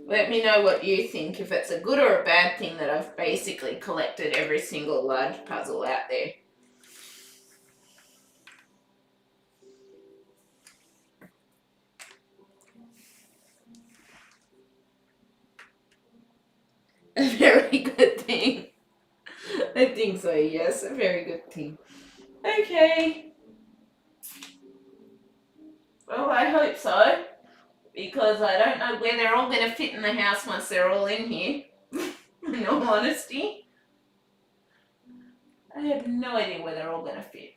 Speaker 1: Let me know what you think, if it's a good or a bad thing that I've basically collected every single large puzzle out there. A very good thing. I think so, yes, a very good thing. Okay. Well, I hope so, because I don't know where they're all going to fit in the house once they're all in here, in all honesty. I have no idea where they're all going to fit.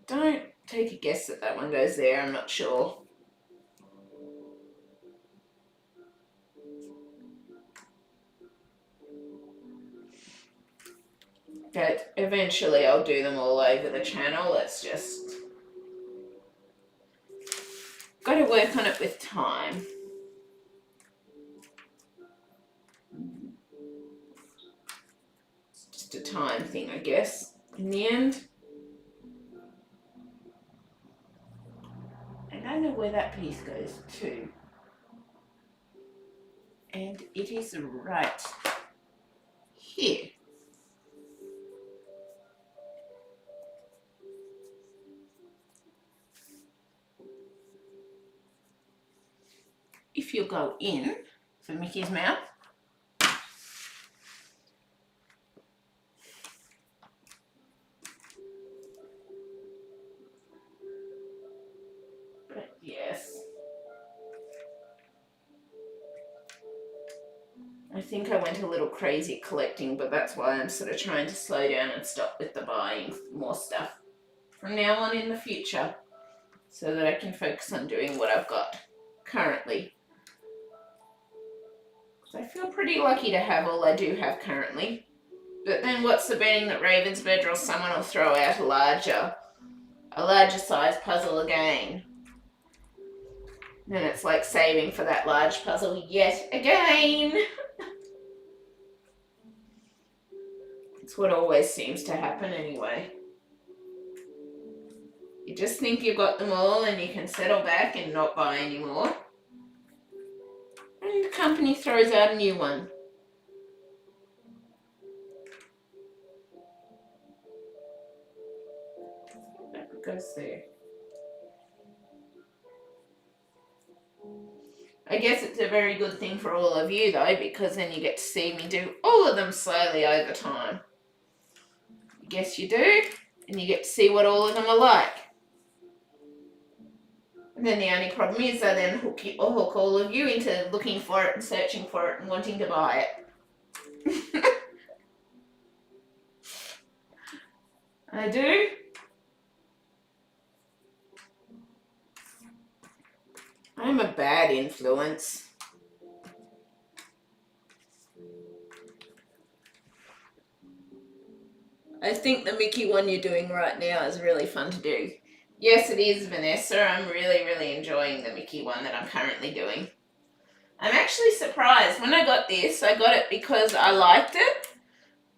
Speaker 1: Don't take a guess that that one goes there, I'm not sure. But eventually I'll do them all over the channel. It's just got to work on it with time. It's just a time thing, I guess, in the end. I don't know where that piece goes to. And it is right here. If you go in for Mickey's mouth, but yes, I think I went a little crazy collecting, but that's why I'm sort of trying to slow down and stop with the buying more stuff from now on in the future, so that I can focus on doing what I've got currently. I feel pretty lucky to have all I do have currently. But then what's the betting that Ravensburger or someone will throw out a larger size puzzle again? Then it's like saving for that large puzzle yet again. It's what always seems to happen anyway. You just think you've got them all and you can settle back and not buy anymore. And the company throws out a new one. That goes there. I guess it's a very good thing for all of you though, because then you get to see me do all of them slowly over time. I guess you do, and you get to see what all of them are like. And then the only problem is I then hook all of you into looking for it and searching for it and wanting to buy it. I do. I'm a bad influence. I think the Mickey one you're doing right now is really fun to do. Yes, it is, Vanessa. I'm really, really enjoying the Mickey one that I'm currently doing. I'm actually surprised. When I got this, I got it because I liked it,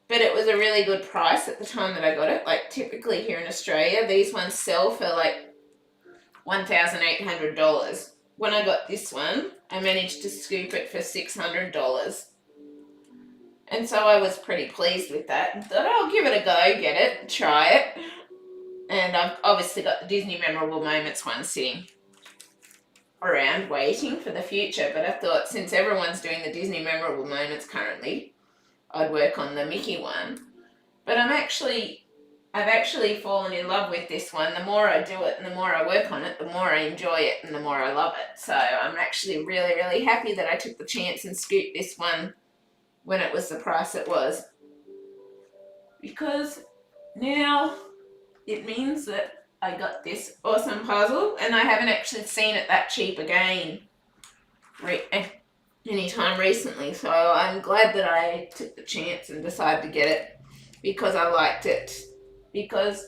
Speaker 1: but it was a really good price at the time that I got it. Like, typically here in Australia, these ones sell for like $1,800. When I got this one, I managed to scoop it for $600. And so I was pretty pleased with that and thought, I'll give it a go, get it, try it. And I've obviously got the Disney Memorable Moments one sitting around waiting for the future. But I thought since everyone's doing the Disney Memorable Moments currently, I'd work on the Mickey one. But I've actually fallen in love with this one. The more I do it and the more I work on it, the more I enjoy it and the more I love it. So I'm actually really, really happy that I took the chance and scooped this one when it was the price it was. Because now it means that I got this awesome puzzle and I haven't actually seen it that cheap again anytime recently. So I'm glad that I took the chance and decided to get it because I liked it. Because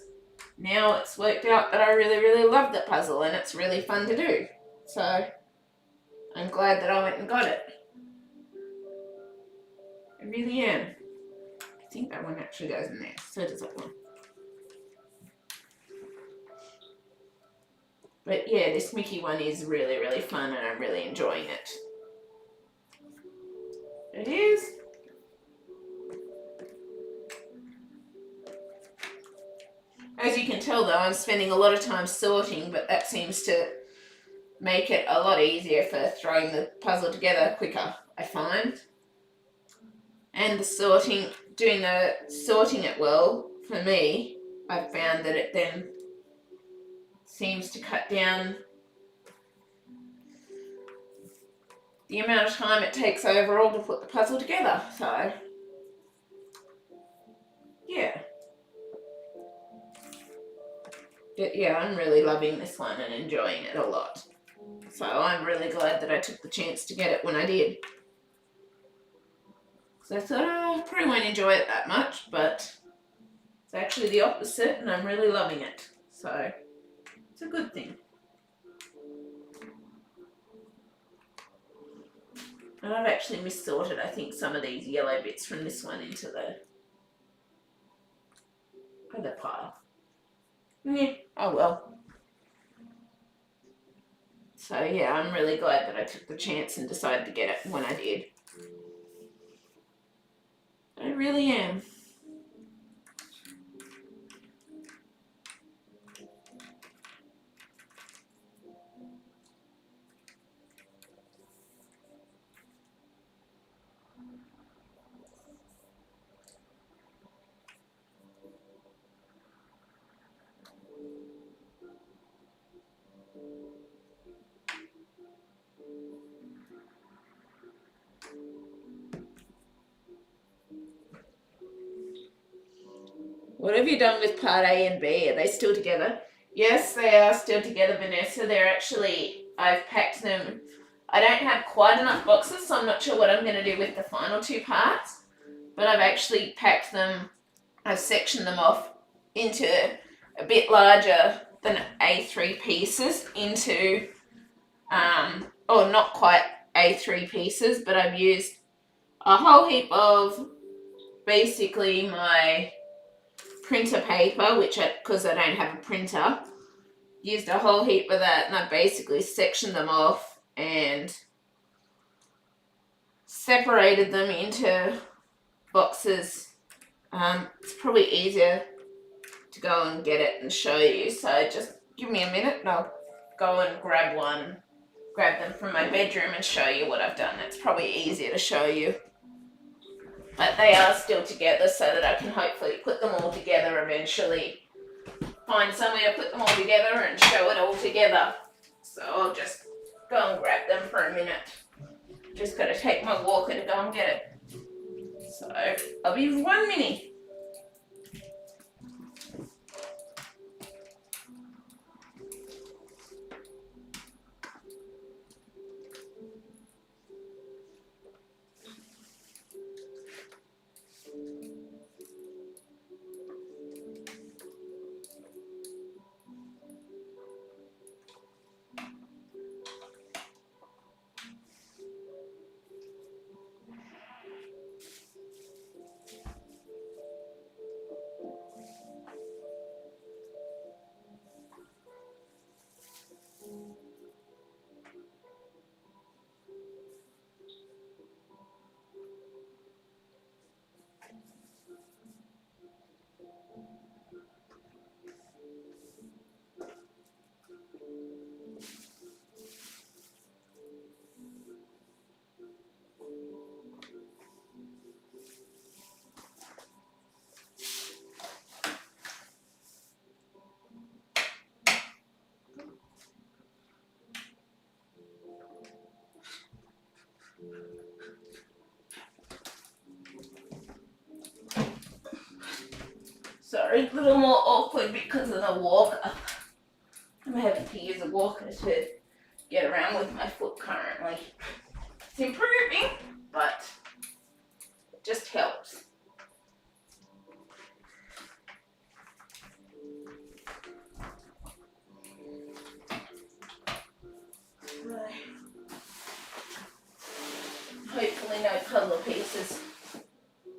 Speaker 1: now it's worked out that I really, really love the puzzle and it's really fun to do. So I'm glad that I went and got it. I really am. I think that one actually goes in there. So does that one. But yeah, this Mickey one is really, really fun and I'm really enjoying it. It is. As you can tell though, I'm spending a lot of time sorting, but that seems to make it a lot easier for throwing the puzzle together quicker, I find. And the sorting, doing the sorting it well, for me, I've found that it then seems to cut down the amount of time it takes overall to put the puzzle together. So, yeah. But yeah, I'm really loving this one and enjoying it a lot. So I'm really glad that I took the chance to get it when I did. So I thought, I probably won't enjoy it that much, but It's actually the opposite, and I'm really loving it. So it's a good thing. And I've actually mis-sorted, I think, some of these yellow bits from this one into the other pile. Yeah, oh well. So yeah, I'm really glad that I took the chance and decided to get it when I did. I really am. What have you done with part A and B? Are they still together? Yes, they are still together, Vanessa. They're actually, I've packed them. I don't have quite enough boxes, so I'm not sure what I'm going to do with the final two parts. But I've actually packed them, I've sectioned them off into a bit larger than A3 pieces into, or not quite A3 pieces, but I've used a whole heap of basically my printer paper, which because I don't have a printer, used a whole heap of that, and I basically sectioned them off and separated them into boxes. It's probably easier to go and get it and show you, so just give me a minute and I'll go and grab them from my bedroom and show you what I've done. It's probably easier to show you. But they are still together, so that I can hopefully put them all together eventually. Find somewhere to put them all together and show it all together. So I'll just go and grab them for a minute. Just got to take my walker to go and get it. So I'll be 1 minute. Sorry, a little more awkward because of the walker. I'm having to use a walker to get around with my foot currently. It's improving, but it just helps. Hopefully no puzzle pieces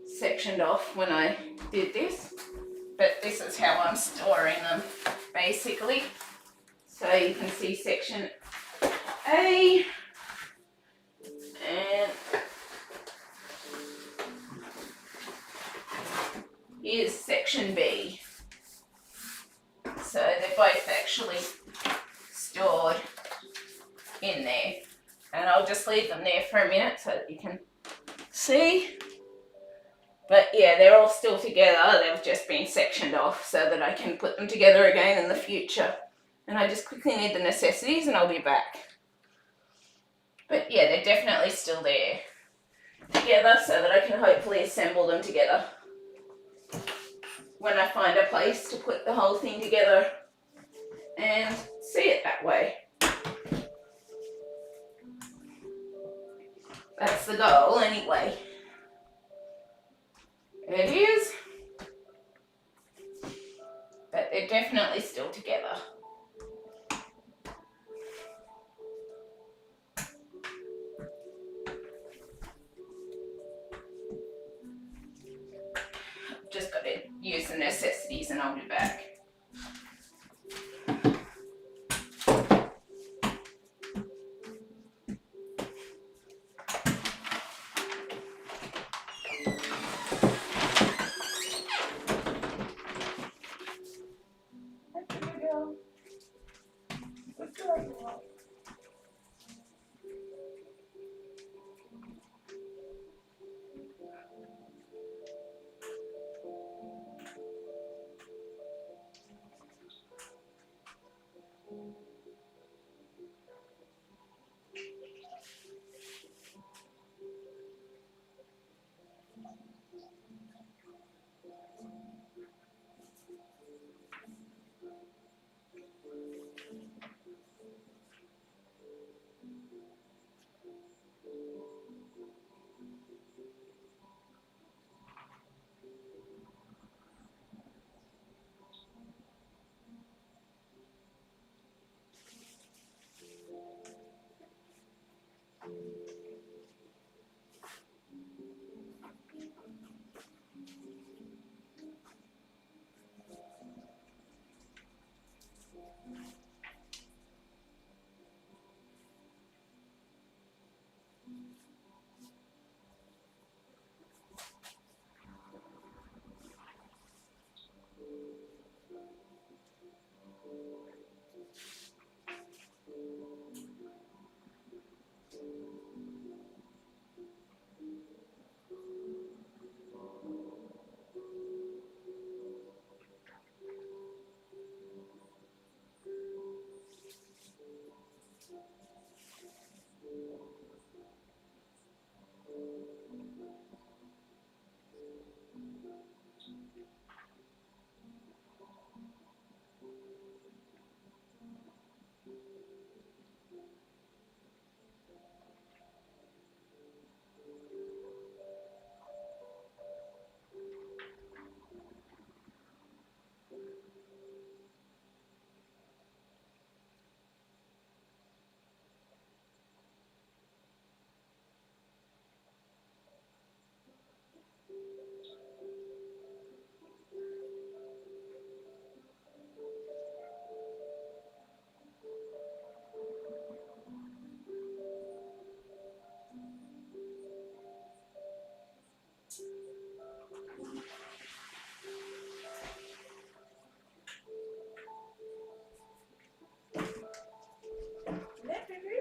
Speaker 1: sectioned off when I did this, but this is how I'm storing them basically. So you can see section A, and here's section B. So they're both actually stored in there, and I'll just leave them there for a minute so that you can see. But yeah, they're all still together. They've just been sectioned off so that I can put them together again in the future. And I just quickly need the necessities and I'll be back. But yeah, they're definitely still there together so that I can hopefully assemble them together when I find a place to put the whole thing together and see it that way. That's the goal anyway. It is.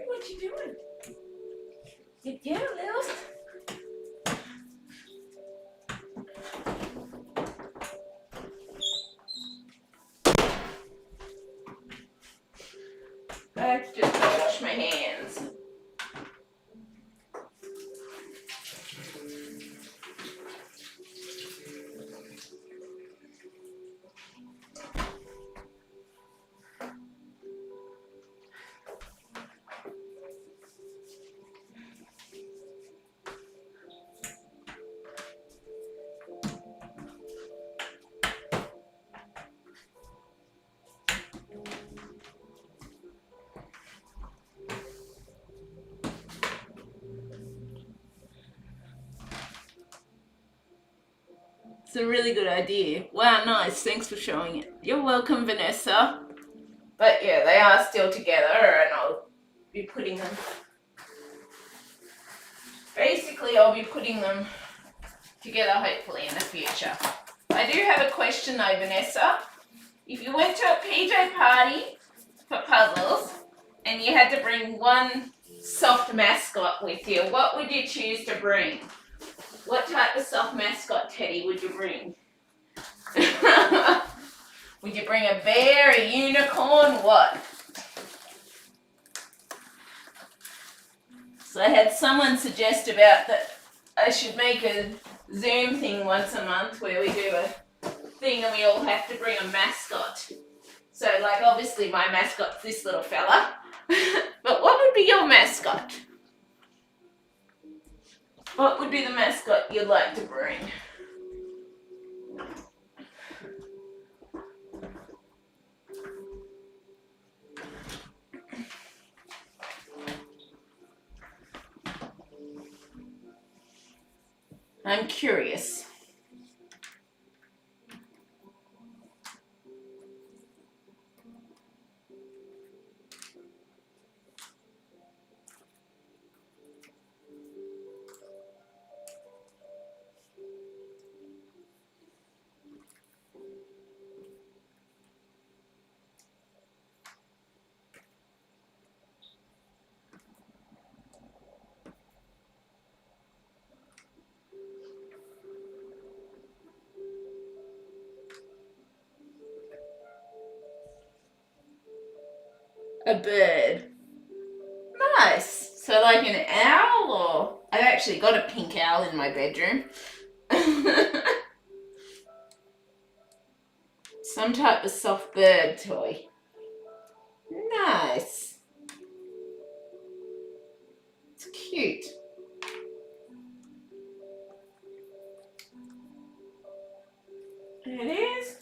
Speaker 1: What you doing? Get down, Lils. I just gotta wash my hands. It's a really good idea. Wow, nice. Thanks for showing it. You're welcome, Vanessa. But yeah, they are still together, and I'll be putting them. Basically, I'll be putting them together hopefully in the future. I do have a question though, Vanessa. If you went to a PJ party for puzzles and you had to bring one soft mascot with you, what would you choose to bring? What type of soft mascot teddy would you bring? Would you bring a bear, a unicorn, what? So I had someone suggest about that I should make a Zoom thing once a month where we do a thing and we all have to bring a mascot. So like obviously my mascot's this little fella, but what would be your mascot? What would be the mascot you'd like to bring? I'm curious. A bird. Nice. So like an owl, or I've actually got a pink owl in my bedroom. Some type of soft bird toy. Nice. It's cute. It is.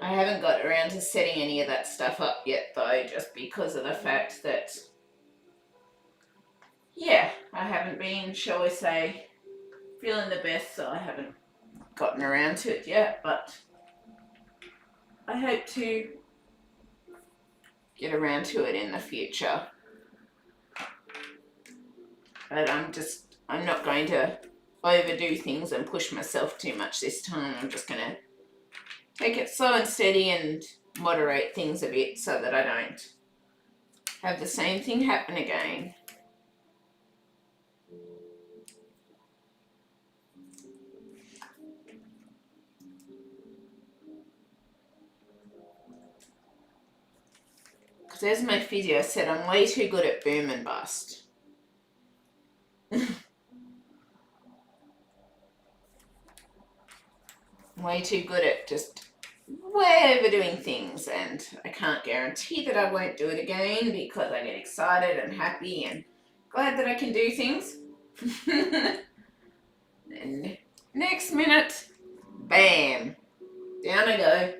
Speaker 1: I haven't got around to setting any of that stuff up yet though, just because of the fact that, yeah, I haven't been, shall we say, feeling the best, so I haven't gotten around to it yet, but I hope to get around to it in the future. But I'm not going to overdo things and push myself too much this time. I'm just going to take it slow and steady and moderate things a bit so that I don't have the same thing happen again. Because as my physio said, I'm way too good at boom and bust. Way too good at just way overdoing things, and I can't guarantee that I won't do it again because I get excited and happy and glad that I can do things. And next minute, bam, down I go.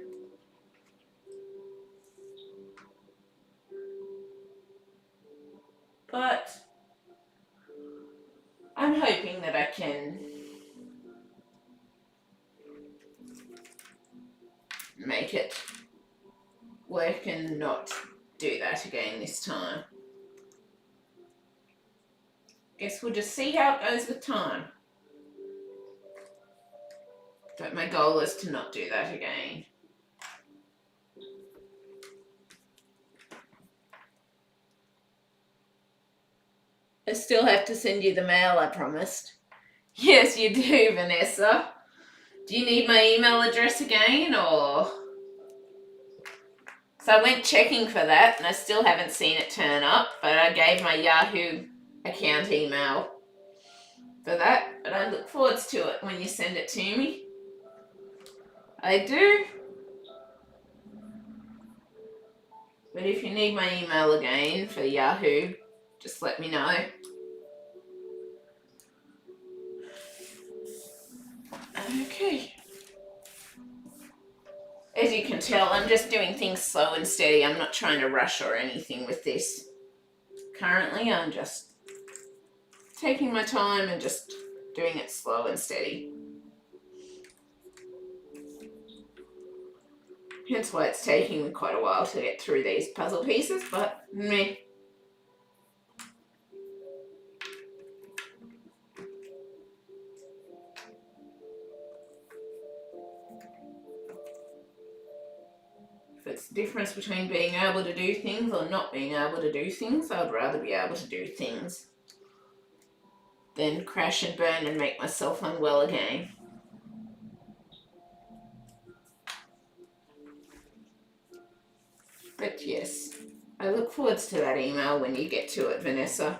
Speaker 1: But I'm hoping that I can make it work and not do that again this time. Guess we'll just see how it goes with time. But my goal is to not do that again. I still have to send you the mail I promised. Yes, you do, Vanessa. Do you need my email address again, or? So I went checking for that and I still haven't seen it turn up, but I gave my Yahoo account email for that. But I look forward to it when you send it to me. I do. But if you need my email again for Yahoo, just let me know. Okay. As you can tell, I'm just doing things slow and steady. I'm not trying to rush or anything with this. Currently, I'm just taking my time and just doing it slow and steady. Hence why it's taking me quite a while to get through these puzzle pieces, but meh. If it's the difference between being able to do things or not being able to do things, I'd rather be able to do things than crash and burn and make myself unwell again. But yes, I look forward to that email when you get to it, Vanessa.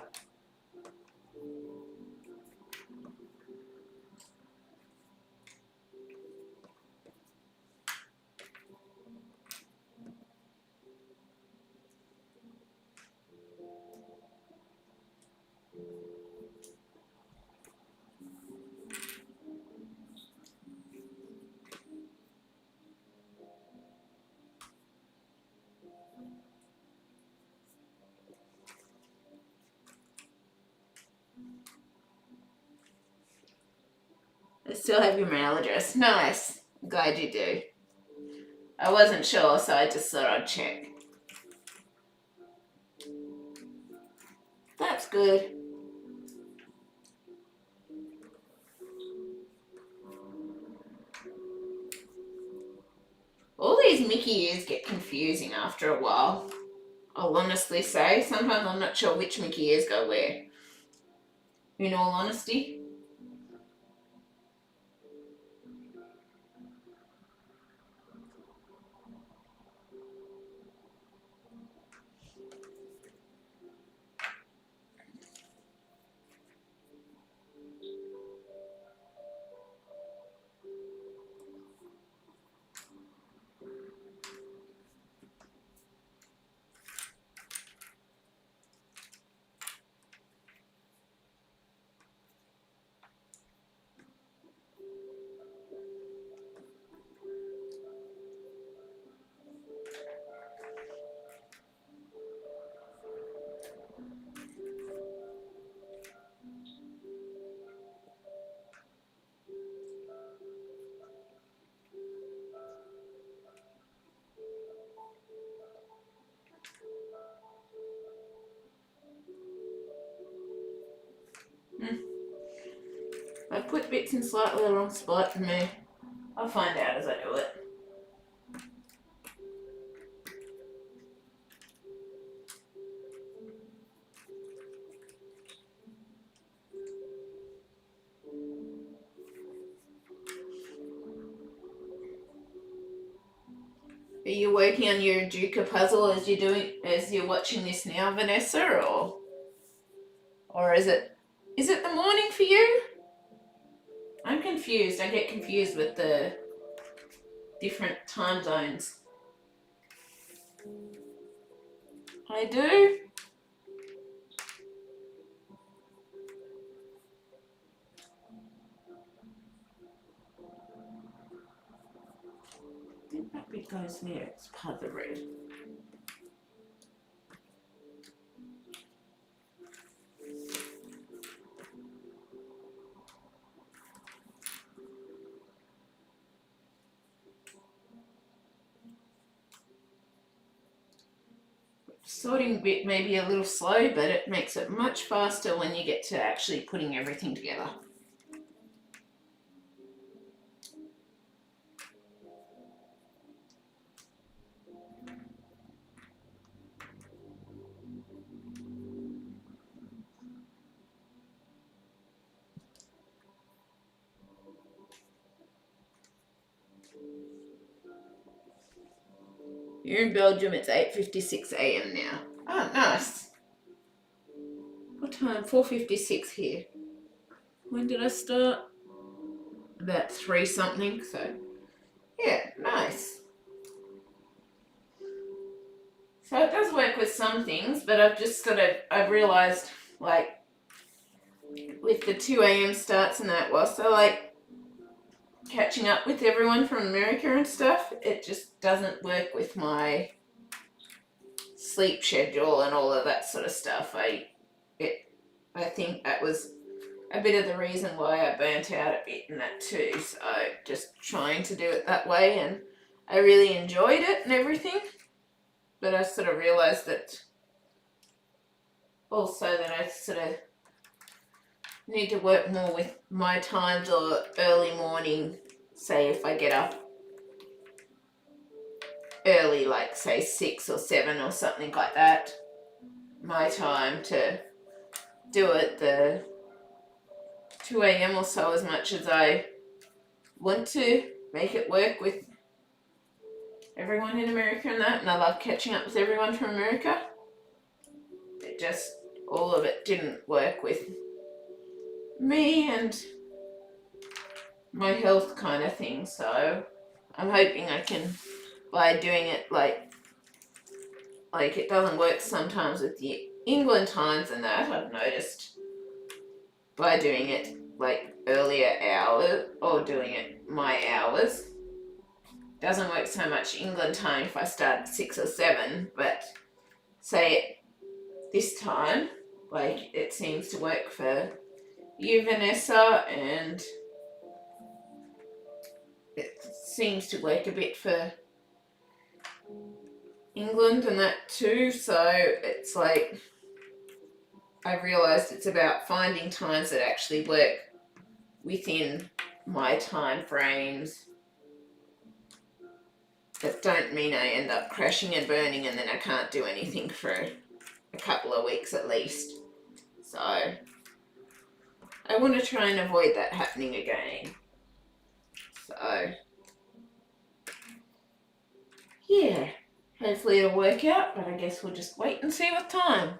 Speaker 1: I still have your mail address. Nice. Glad you do. I wasn't sure, so I just thought I'd check. That's good. All these Mickey ears get confusing after a while, I'll honestly say. Sometimes I'm not sure which Mickey ears go where, in all honesty. I put bits in slightly the wrong spot for me. I'll find out as I do it. Are you working on your Duca puzzle as you're watching this now, Vanessa, or is it the morning for you? I'm confused. I get confused with the different time zones. I do. I think that bit goes there. It's part of the red. Sorting bit may be a little slow, but it makes it much faster when you get to actually putting everything together. You're in Belgium, it's 8:56 a.m. now. Oh, nice. What time? 4:56 here. When did I start? About 3 something, so yeah, nice. So it does work with some things, but I've realised, like, with the 2 a.m. starts and that, whilst I like catching up with everyone from America and stuff, it just doesn't work with my sleep schedule and all of that sort of stuff. I think that was a bit of the reason why I burnt out a bit in that too. So just trying to do it that way, and I really enjoyed it and everything, but I sort of realised that also that I sort of need to work more with my times or early morning. Say if I get up early, like say 6 or 7 or something like that, my time to do it the 2 a.m. or so, as much as I want to make it work with everyone in America and that, and I love catching up with everyone from America. It just, all of it didn't work with me and my health kind of thing. So I'm hoping I can, by doing it like it doesn't work sometimes with the England times and that, I've noticed, by doing it like earlier hours or doing it my hours. Doesn't work so much England time if I start at 6 or 7, but say this time, like it seems to work for you, Vanessa, and it seems to work a bit for England and that too. So it's like I've realised it's about finding times that actually work within my time frames that don't mean I end up crashing and burning and then I can't do anything for a couple of weeks at least. So I want to try and avoid that happening again. So yeah, hopefully it'll work out, but I guess we'll just wait and see with time.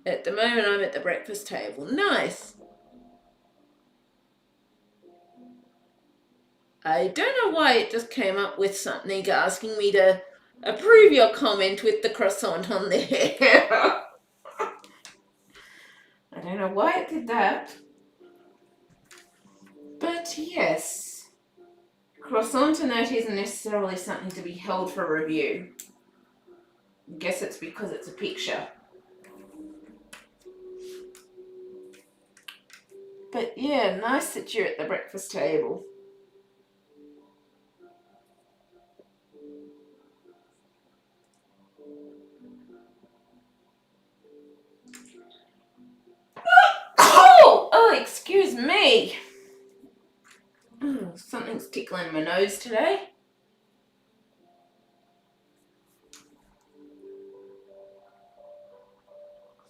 Speaker 1: At the moment I'm at the breakfast table. Nice! I don't know why it just came up with something asking me to approve your comment with the croissant on there. I don't know why it did that. But yes, croissant and that isn't necessarily something to be held for review. I guess it's because it's a picture. But yeah, nice that you're at the breakfast table. Oh, excuse me. Oh, something's tickling my nose today.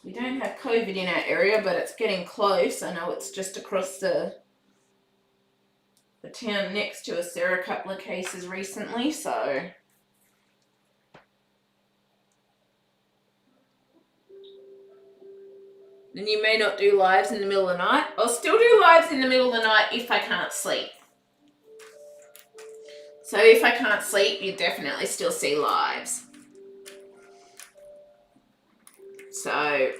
Speaker 1: We don't have COVID in our area, but it's getting close. I know it's just across the town next to us. There are a couple of cases recently, so then you may not do lives in the middle of the night. I'll still do lives in the middle of the night if I can't sleep. So if I can't sleep, you definitely still see lives. So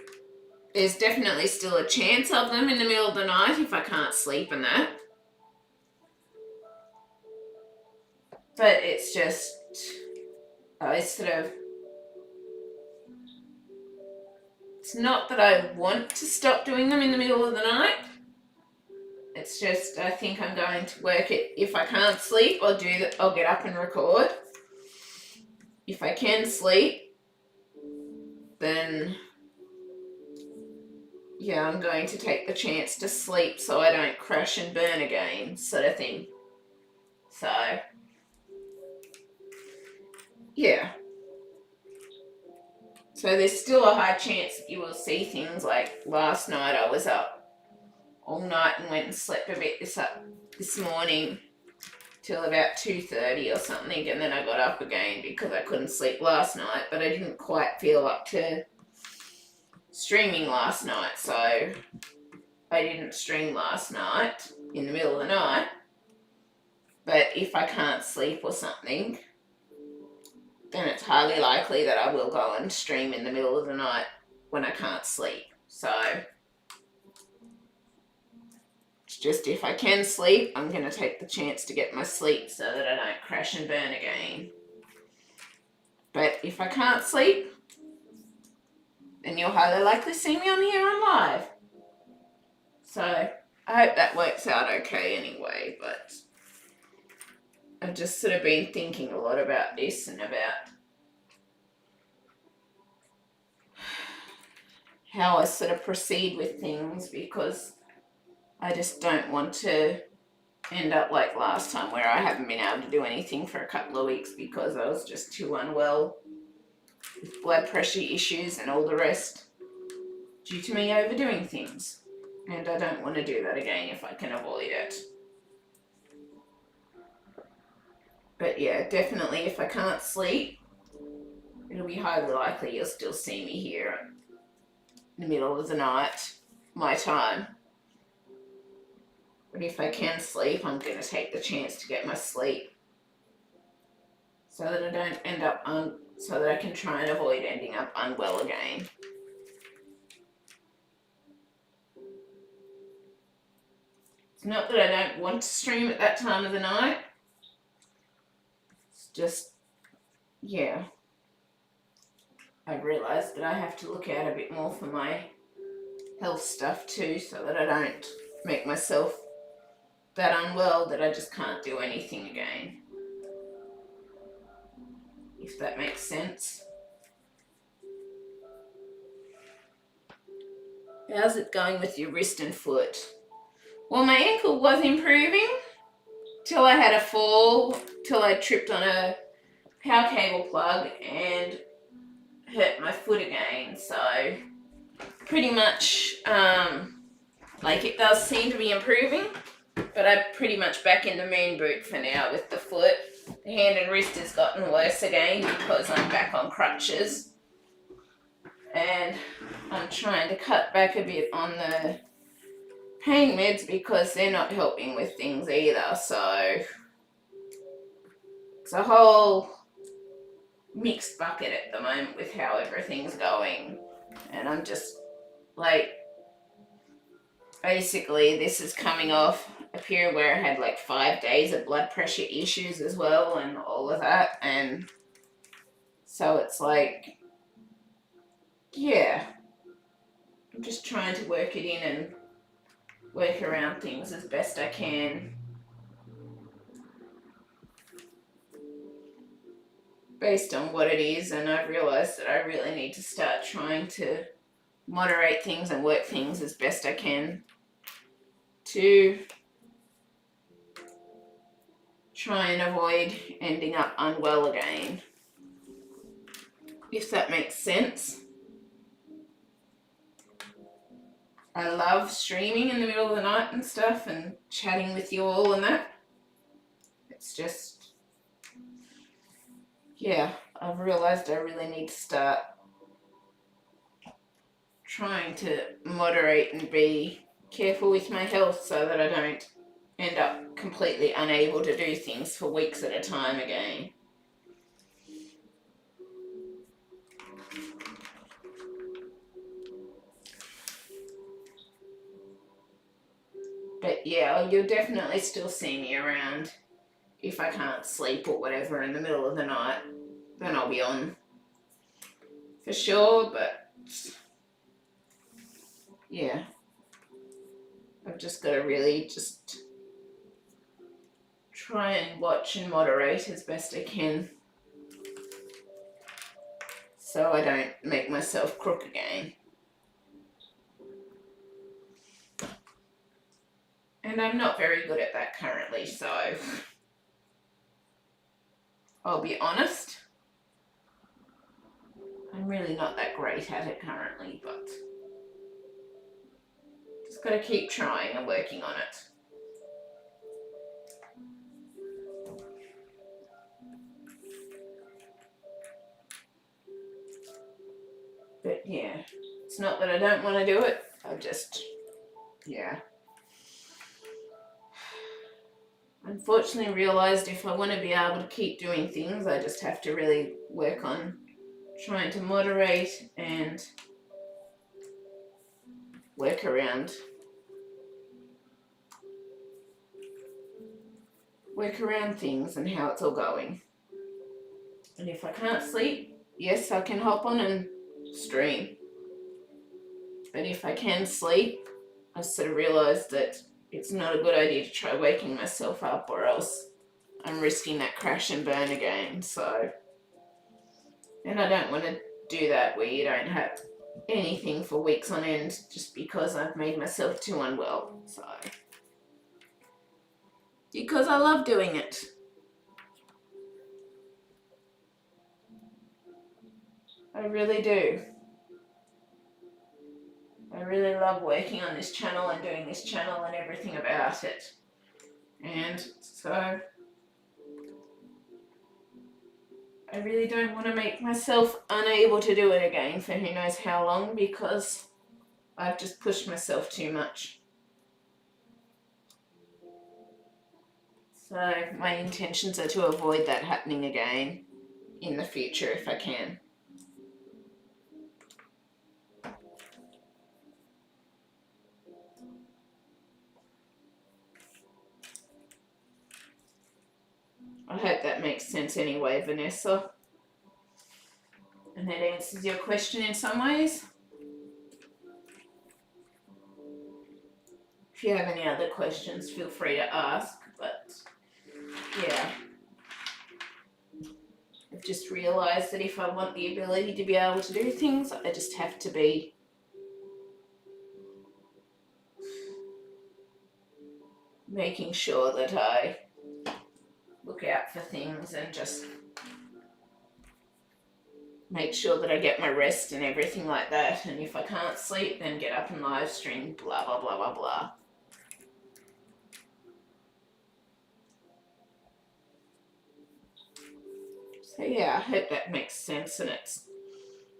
Speaker 1: there's definitely still a chance of them in the middle of the night if I can't sleep and that. But it's just, it's not that I want to stop doing them in the middle of the night. It's just I think I'm going to work it. If I can't sleep, I'll get up and record. If I can sleep, then yeah, I'm going to take the chance to sleep so I don't crash and burn again, sort of thing. So yeah. So there's still a high chance that you will see things like last night I was up all night and went and slept a bit this morning till about 2:30 or something, and then I got up again because I couldn't sleep last night, but I didn't quite feel up to streaming last night, so I didn't stream last night in the middle of the night. But if I can't sleep or something, then it's highly likely that I will go and stream in the middle of the night when I can't sleep. So it's just if I can sleep, I'm going to take the chance to get my sleep so that I don't crash and burn again. But if I can't sleep, then you'll highly likely see me on here on live. So I hope that works out okay anyway, but I've just sort of been thinking a lot about this and about how I sort of proceed with things, because I just don't want to end up like last time where I haven't been able to do anything for a couple of weeks because I was just too unwell with blood pressure issues and all the rest due to me overdoing things. And I don't want to do that again if I can avoid it. But yeah, definitely if I can't sleep, it'll be highly likely you'll still see me here in the middle of the night, my time. But if I can sleep, I'm going to take the chance to get my sleep so that I don't end up so that I can try and avoid ending up unwell again. It's not that I don't want to stream at that time of the night. It's just, yeah, I've realised that I have to look out a bit more for my health stuff too, so that I don't make myself that unwell that I just can't do anything again. if that makes sense. How's it going with your wrist and foot? Well, my ankle was improving till I had a fall, till I tripped on a power cable plug and hurt my foot again. So pretty much, like, it does seem to be improving, but I'm pretty much back in the moon boot for now with the foot. The hand and wrist has gotten worse again because I'm back on crutches. And I'm trying to cut back a bit on the pain meds because they're not helping with things either. So it's a whole mixed bucket at the moment with how everything's going. And I'm just like, basically this is coming off a period where I had like 5 days of blood pressure issues as well and all of that. And so it's like, yeah, I'm just trying to work it in and work around things as best I can based on what it is. And I've realised that I really need to start trying to moderate things and work things as best I can to try and avoid ending up unwell again, if that makes sense. I love streaming in the middle of the night and stuff and chatting with you all and that. It's just, yeah, I've realised I really need to start trying to moderate and be careful with my health so that I don't end up completely unable to do things for weeks at a time again. But yeah, you'll definitely still see me around. If I can't sleep or whatever in the middle of the night, then I'll be on for sure. But yeah, I've just got to really just try and watch and moderate as best I can so I don't make myself crook again. And I'm not very good at that currently, so I'll be honest. I'm really not that great at it currently, but just got to keep trying and working on it. But yeah, it's not that I don't want to do it. I just, yeah. Unfortunately realised if I want to be able to keep doing things, I just have to really work on trying to moderate and work around things and how it's all going. And if I can't sleep, yes, I can hop on and stream. But if I can sleep, I sort of realised that it's not a good idea to try waking myself up, or else I'm risking that crash and burn again. So, and I don't want to do that where you don't have anything for weeks on end just because I've made myself too unwell. So, because I love doing it. I really do. I really love working on this channel and doing this channel and everything about it. And so I really don't want to make myself unable to do it again for who knows how long, because I've just pushed myself too much. So my intentions are to avoid that happening again in the future if I can. I hope that makes sense anyway, Vanessa. And that answers your question in some ways. If you have any other questions, feel free to ask. But yeah, I've just realised that if I want the ability to be able to do things, I just have to be making sure that I look out for things and just make sure that I get my rest and everything like that. And if I can't sleep, then get up and live stream, blah, blah, blah, blah, blah. So yeah, I hope that makes sense, and it's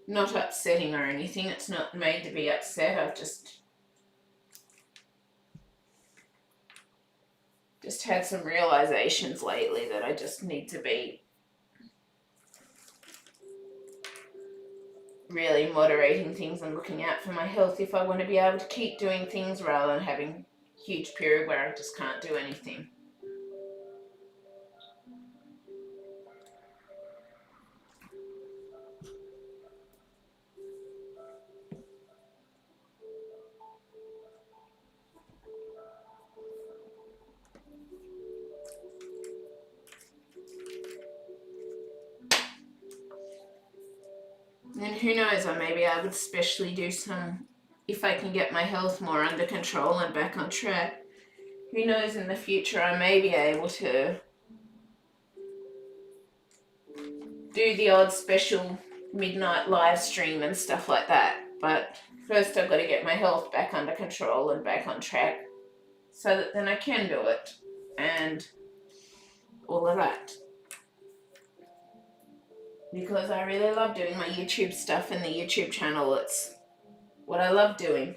Speaker 1: not upsetting or anything. It's not made to be upset. I've just had some realizations lately that I just need to be really moderating things and looking out for my health if I want to be able to keep doing things rather than having a huge period where I just can't do anything. And who knows, I may be able to specially do some, if I can get my health more under control and back on track, who knows, in the future I may be able to do the odd special midnight live stream and stuff like that. But first I've got to get my health back under control and back on track so that then I can do it and all of that. Because I really love doing my YouTube stuff in the YouTube channel. It's what I love doing.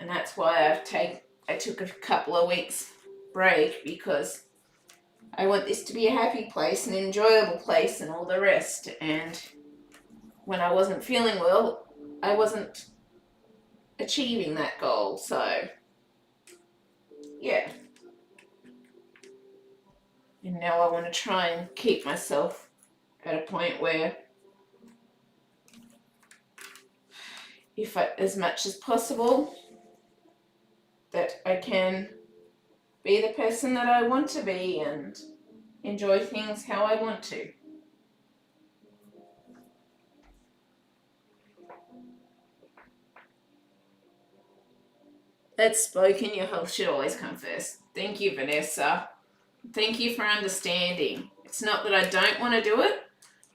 Speaker 1: And that's why I took a couple of weeks break, because I want this to be a happy place, an enjoyable place and all the rest. And when I wasn't feeling well, I wasn't achieving that goal. So, yeah. And now I want to try and keep myself at a point where, as much as possible, that I can be the person that I want to be and enjoy things how I want to. That's spoken, your health should always come first. Thank you, Vanessa. Thank you for understanding. It's not that I don't want to do it,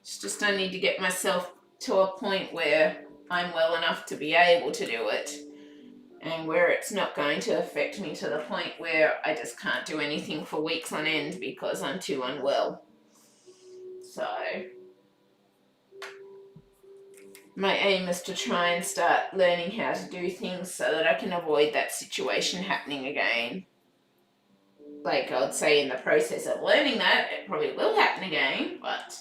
Speaker 1: it's just I need to get myself to a point where I'm well enough to be able to do it, and where it's not going to affect me to the point where I just can't do anything for weeks on end because I'm too unwell. So my aim is to try and start learning how to do things so that I can avoid that situation happening again. Like I would say, in the process of learning that, it probably will happen again, but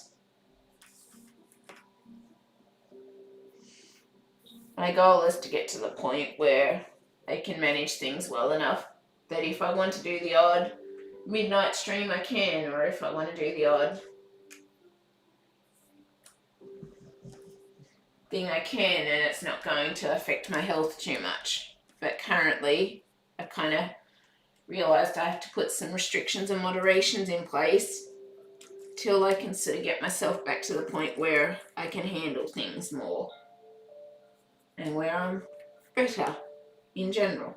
Speaker 1: my goal is to get to the point where I can manage things well enough that if I want to do the odd midnight stream, I can, or if I want to do the odd thing, I can, and it's not going to affect my health too much. But currently, I kind of realised I have to put some restrictions and moderations in place till I can sort of get myself back to the point where I can handle things more and where I'm better in general.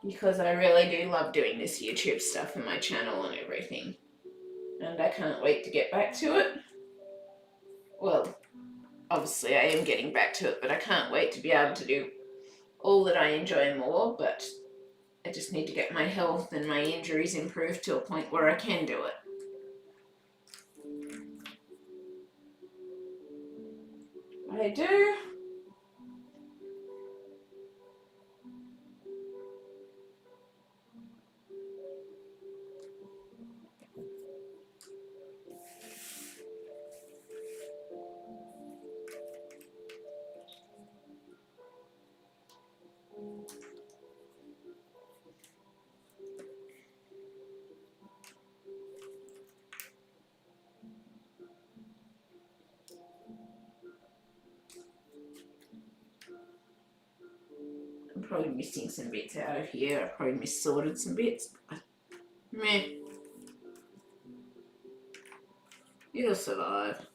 Speaker 1: Because I really do love doing this YouTube stuff in my channel and everything. And I can't wait to get back to it. Well, obviously I am getting back to it, but I can't wait to be able to do all that I enjoy more, but I just need to get my health and my injuries improved to a point where I can do it. I do. probably missing some bits out of here. I probably mis-sorted some bits. But meh. It'll survive.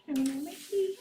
Speaker 1: Mickey.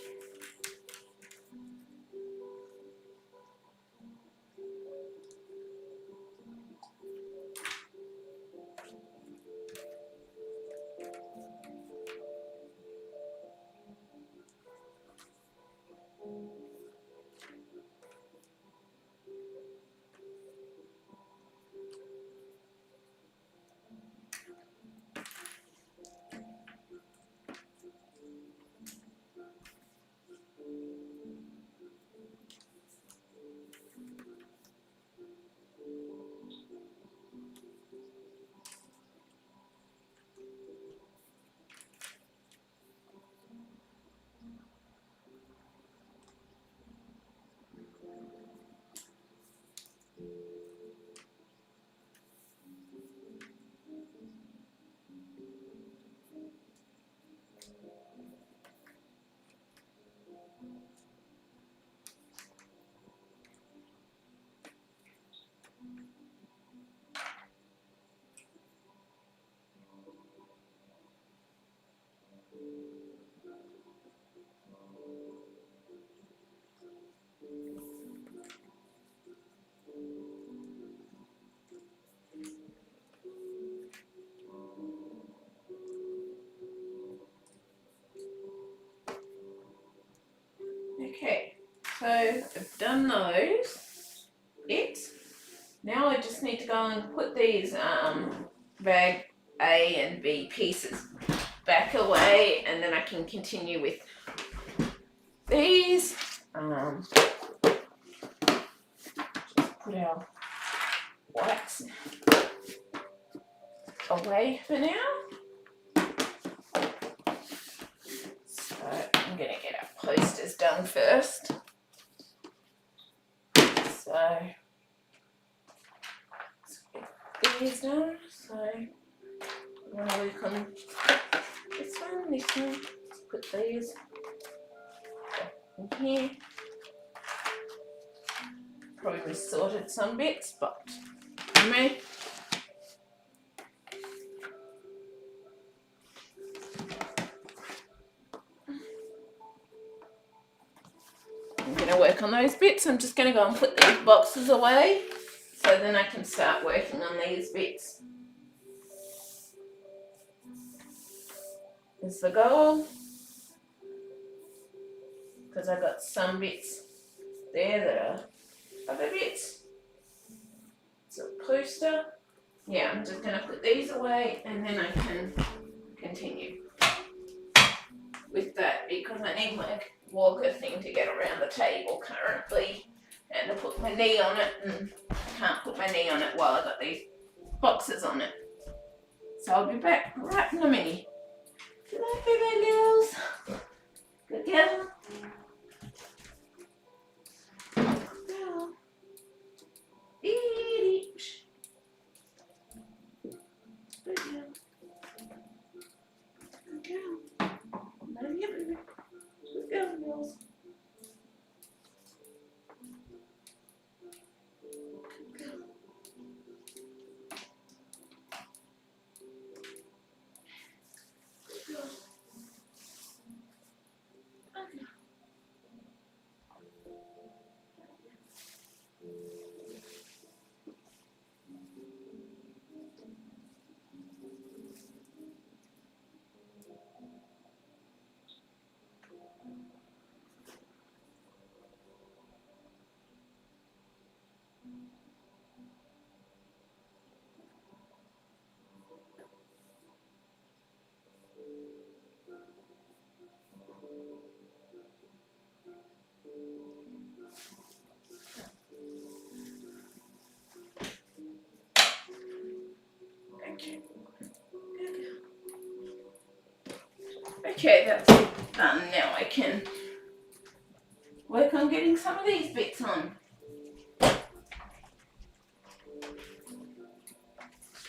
Speaker 1: Okay, so I've done those bits. Now I just need to go and put these bag A and B pieces back away, and then I can continue with these. Just put our whites away for now. So I'm going to get our posters done first. So let's get these done. So I'm going to work on this one. Let's put these in here. Probably mis-sorted some bits, but me. I'm going to work on those bits. I'm just going to go and put these boxes away so then I can start working on these bits. Is the goal, because I got some bits there that are other bits. It's a poster. Yeah, I'm just going to put these away and then I can continue with that because I need my walker thing to get around the table currently and to put my knee on it, and I can't put my knee on it while I've got these boxes on it. So I'll be back right in a minute. Good night, baby girls. Good girl. Good girl. Eat it. Good girl. Good girl. Love you, baby. Good girl, girls. Good girl. Good girl. Okay. Okay, that's done. Now I can work on getting some of these bits on.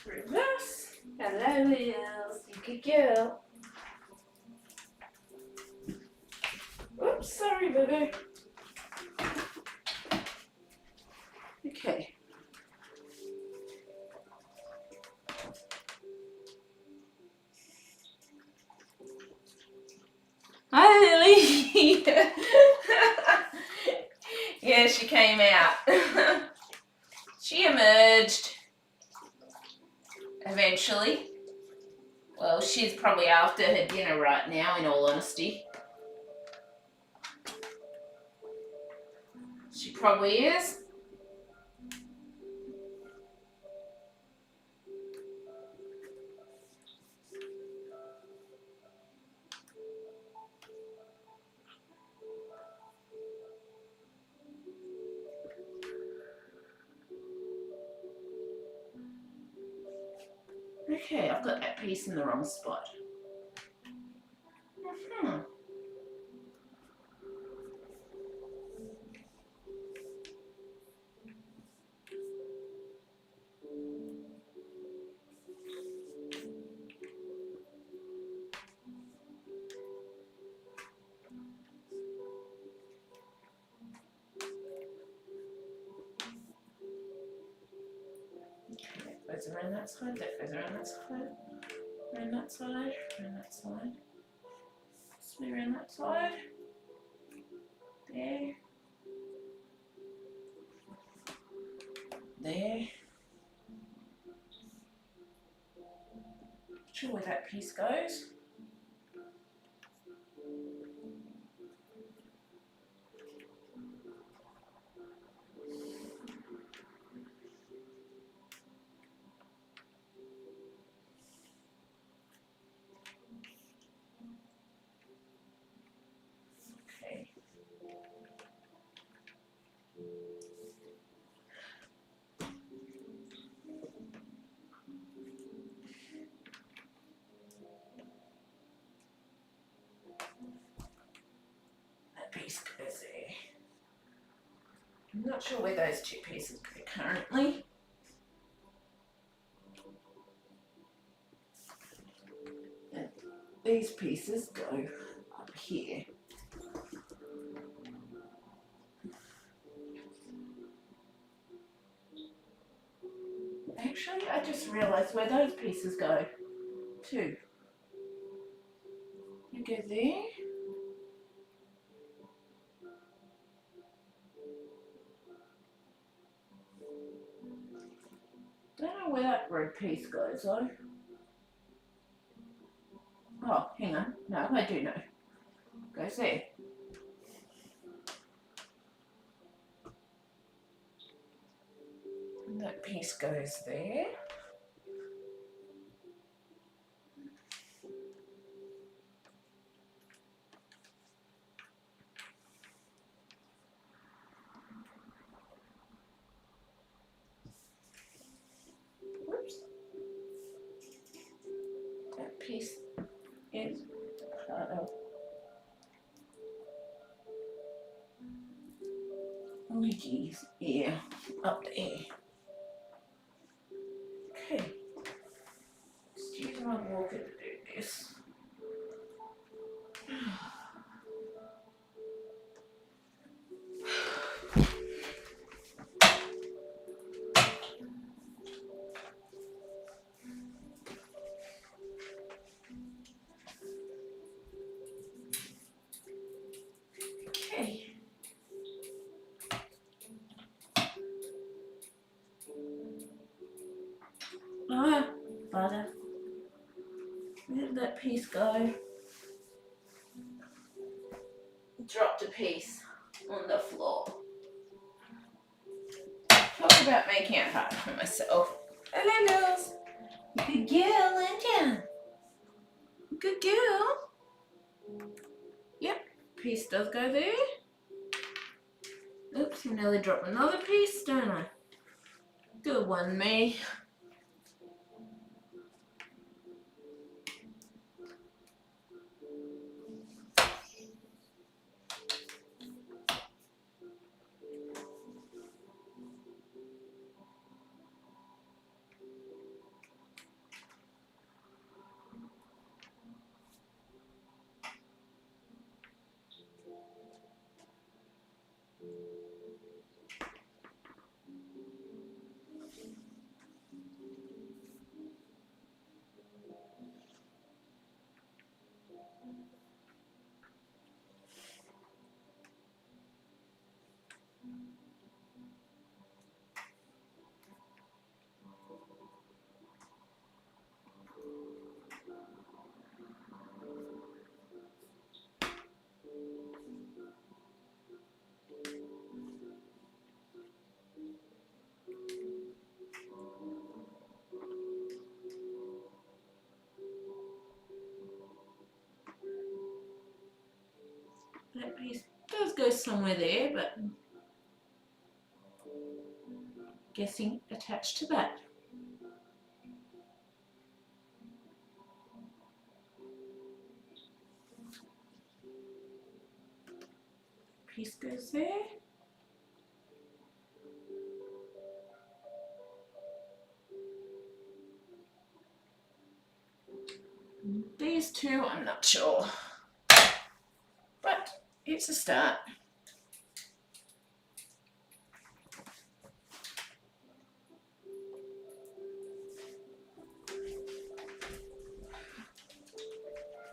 Speaker 1: Reverse. Hello, Wheels. You good girl. Oops, sorry, baby. Okay. Hi, Lily. Yeah, she came out. She emerged eventually. Well, she's probably after her dinner right now, in all honesty. She probably is. Okay, I've got that piece in the wrong spot. That goes around that side, that goes around that side, around that side, around that side, spin around that side, there, there. Not sure where that piece goes. Okay. That piece goes there. I'm not sure where those two pieces go currently. And these pieces go up here. Actually, I just realised where those pieces go too. You go there. where that red piece goes though. Oh, hang on. No, I do know. Goes there. And that piece goes there. Whoops. That piece is part of Mickey's ear up there. Okay. Just use my walker to do this. Okay. Ah, butter. Where did that piece go? Dropped a piece on the floor. Talk about making it hard for myself. Hello, girls. Good girl, aren't you? Good girl. Yep, piece does go there. Oops, I nearly dropped another piece, don't I? Good one, me. That piece does go somewhere there, but I'm guessing attached to that. Piece goes there. These two, I'm not sure, but it's a start.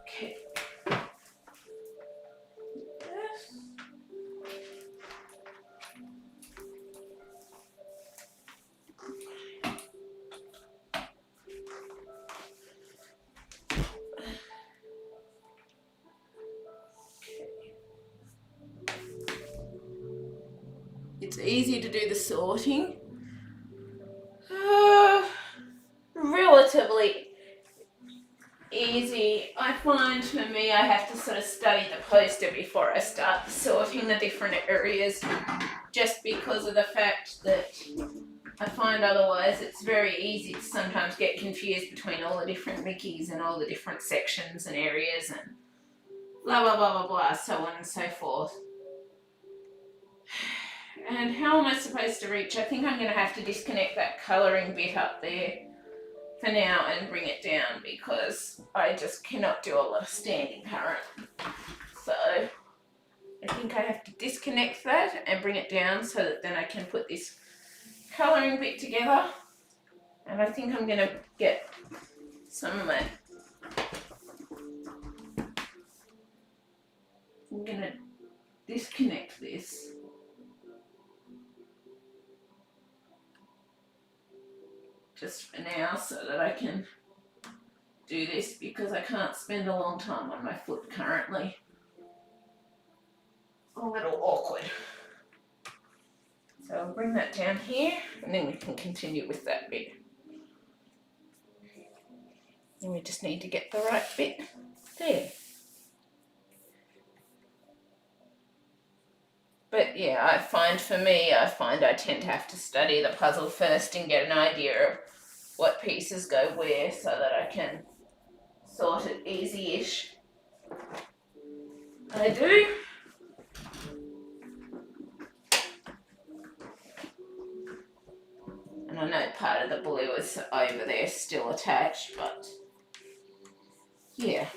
Speaker 1: Okay. Yes. It's easy to do the sorting. Relatively easy. I find for me I have to sort of study the poster before I start sorting the different areas, just because of the fact that I find otherwise it's very easy to sometimes get confused between all the different Mickeys and all the different sections and areas and blah blah blah blah blah, so on and so forth. And how am I supposed to reach? I think I'm going to have to disconnect that colouring bit up there for now and bring it down, because I just cannot do a lot of standing current. So I think I have to disconnect that and bring it down so that then I can put this colouring bit together. And I think I'm going to get some of my... I'm going to disconnect this. just for now so that I can do this, because I can't spend a long time on my foot currently. A little awkward. So I'll bring that down here and then we can continue with that bit. And we just need to get the right bit there. But yeah, I find I tend to have to study the puzzle first and get an idea of what pieces go where so that I can sort it easy-ish. I do. And I know part of the blue is over there still attached, but yeah.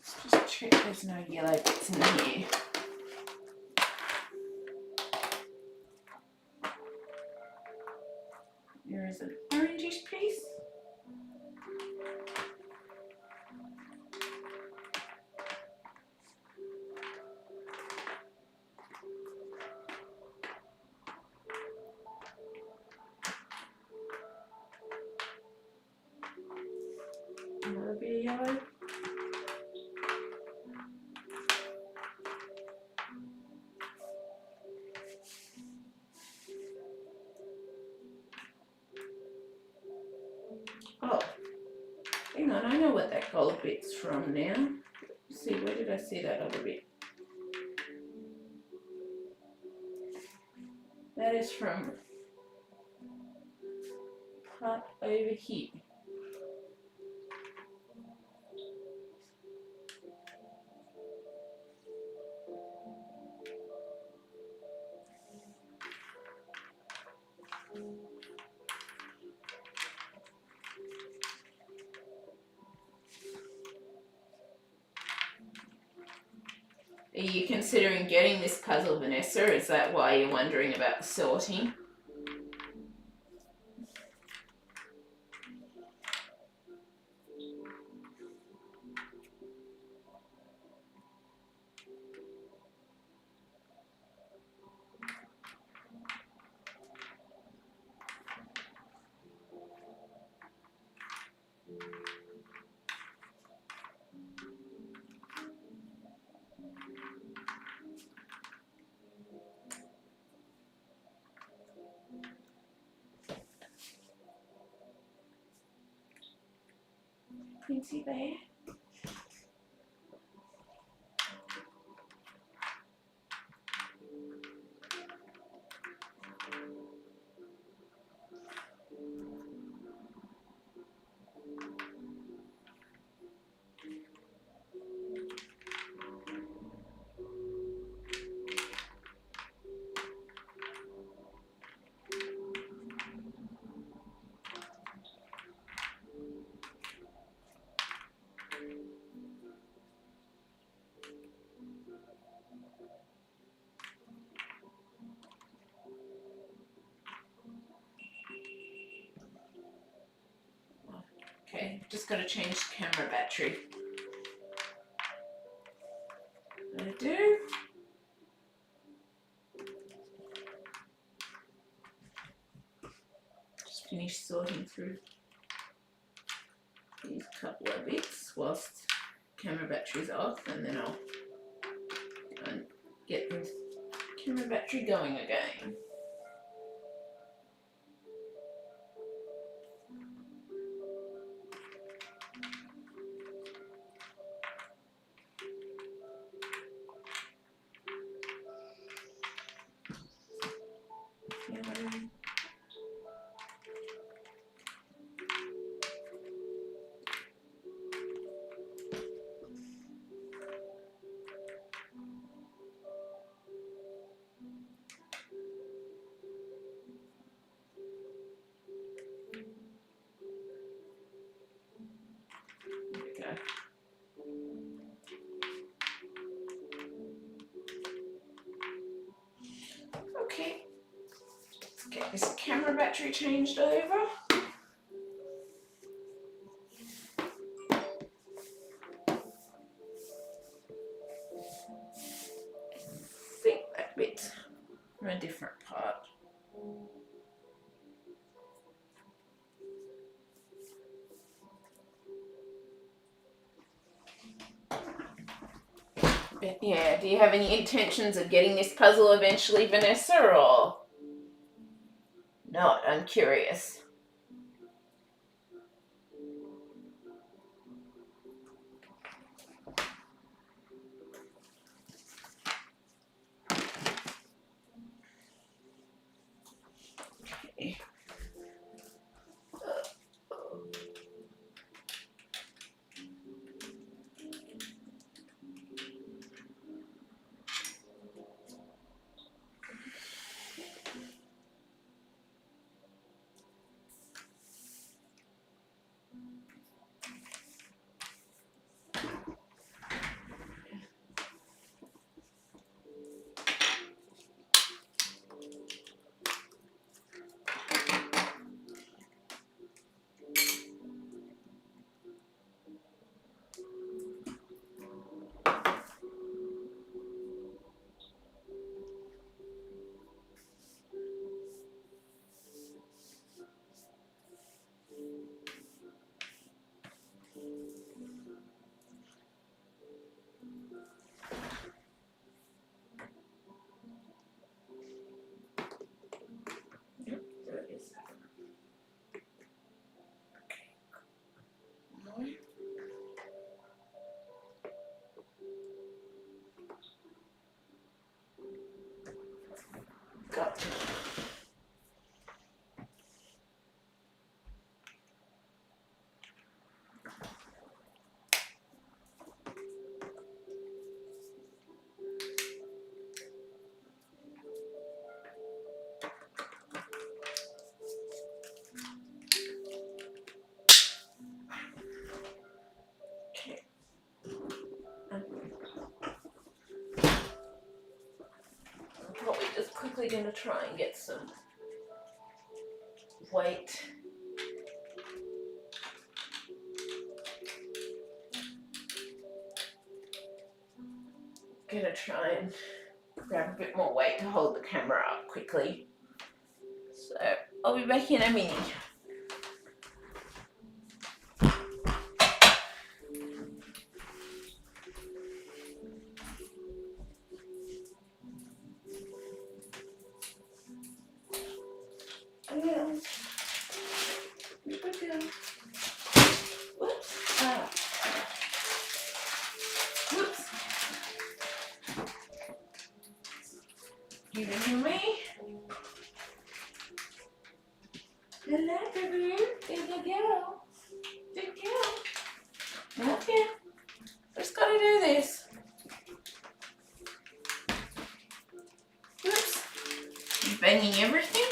Speaker 1: Let's just check there's no yellow bits in here. There is an orangish piece. Another bit of yellow. Oh, hang on, I know what that gold bit's from now. Let's see, where did I see that other bit? That is from part over here. Are you considering getting this puzzle, Vanessa? Is that why you're wondering about the sorting? Quincy Bear. Okay, just got to change the camera battery. I do. Just finish sorting through these couple of bits whilst camera battery's off, and then I'll go and get the camera battery going again. Okay, let's get this camera battery changed over. I think that bit's from a different part. But yeah, do you have any intentions of getting this puzzle eventually, Vanessa, or not? I'm curious. Okay. There it is. Okay. Gotcha. Okay. I'm probably just quickly going to try and get some weight. Gonna try and grab a bit more weight to hold the camera up quickly. So I'll be back in a minute. Whoops. Whoops. Give it to me. Hello, baby. There you go. Good girl. Okay. Just gotta do this. Whoops. You banging everything?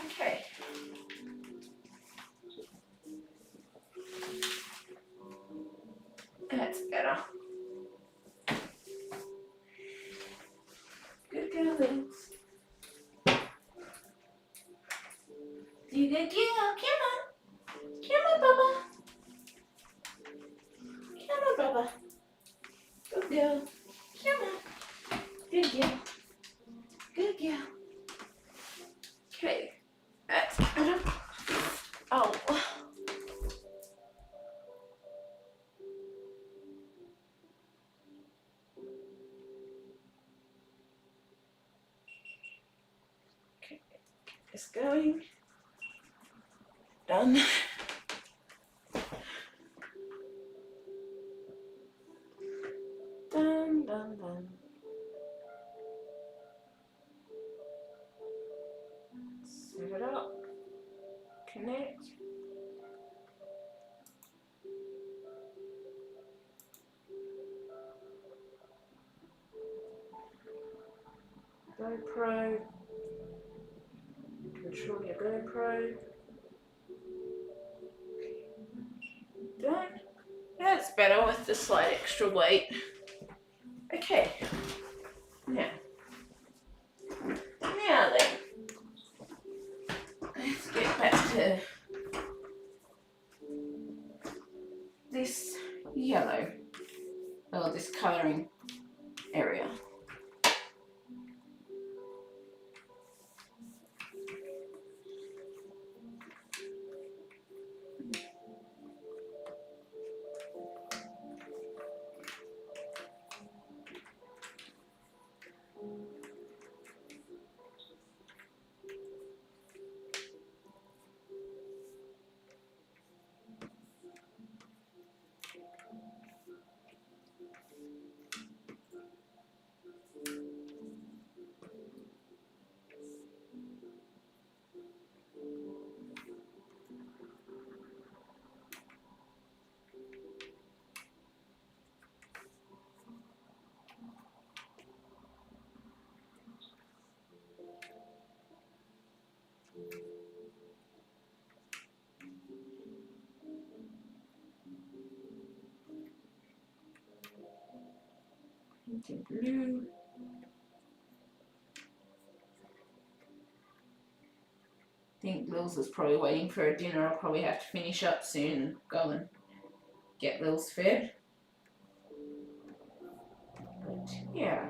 Speaker 1: Okay. That's better. Good girl. You good girl. Come on. Come on, Bubba. Come on, Bubba. Good girl. Come on. Good girl. Good girl. Okay. That's better. Oh. this going. Done. Done, done, done. Set it up. Connect. GoPro. Control your GoPro. Done. That's better with the slight extra weight. Okay. Now then, let's get back to this yellow, or this colouring area. Into blue. I think Lils is probably waiting for a dinner. I'll probably have to finish up soon and go and get Lils fed. But yeah.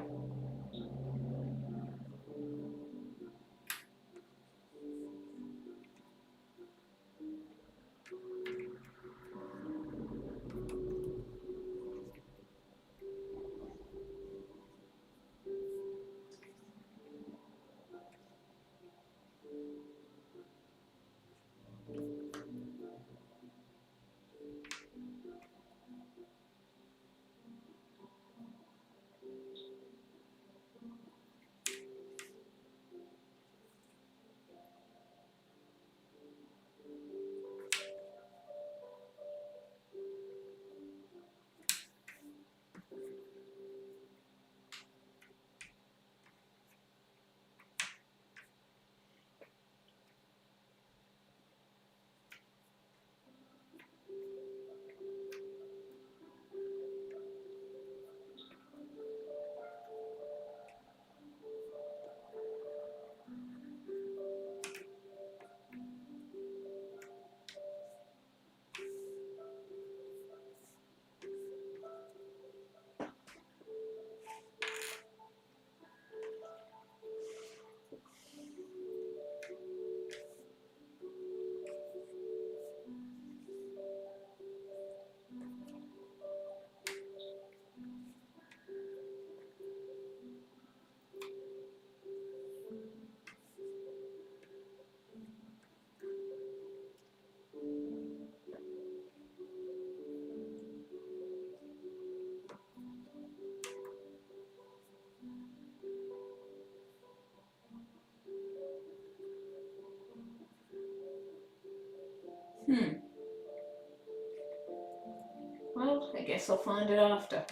Speaker 1: Well, I guess I'll find it after.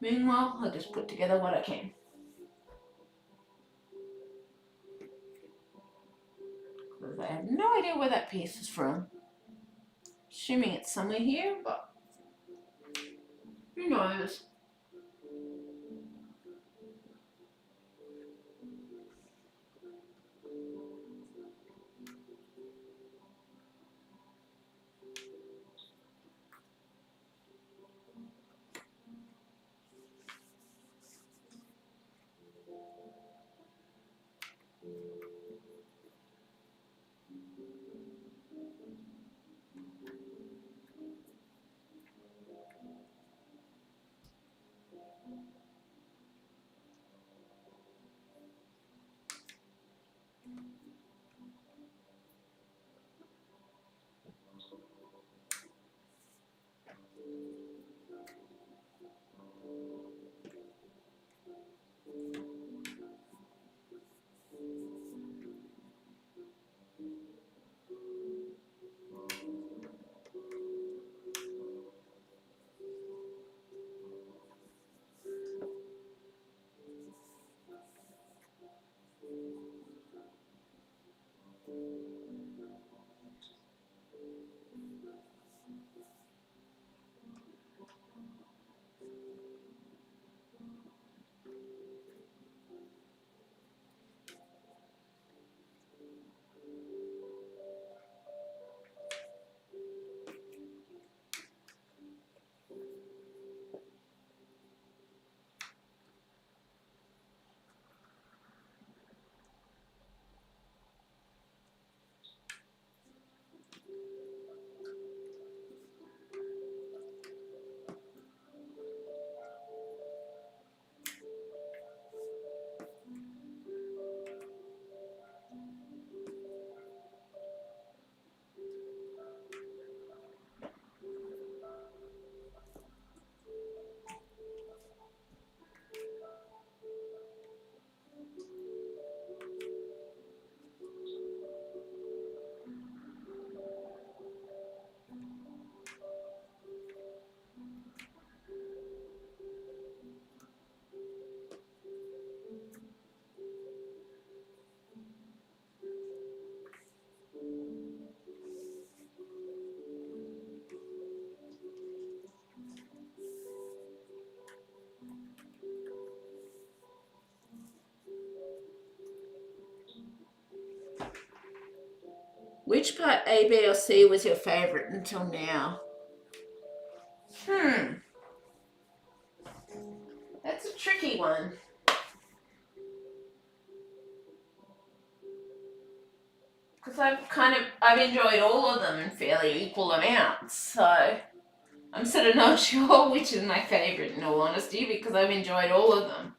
Speaker 1: Meanwhile, I'll just put together what I can. Because I have no idea where that piece is from. Assuming it's somewhere here, but who knows? Which part A, B or C was your favourite until now? That's a tricky one. Because I've enjoyed all of them in fairly equal amounts, so I'm sort of not sure which is my favourite in all honesty, because I've enjoyed all of them.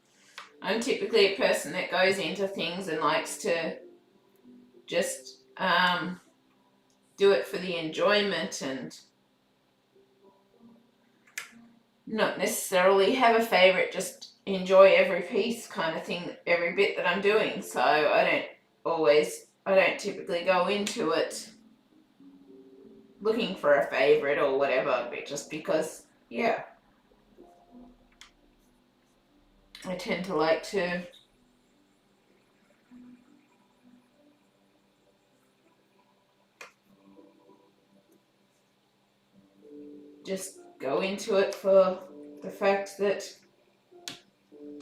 Speaker 1: I'm typically a person that goes into things and likes to just do it for the enjoyment and not necessarily have a favourite, just enjoy every piece kind of thing, every bit that I'm doing. So I don't typically go into it looking for a favourite or whatever, but just because, yeah, I tend to like to just go into it for the fact that,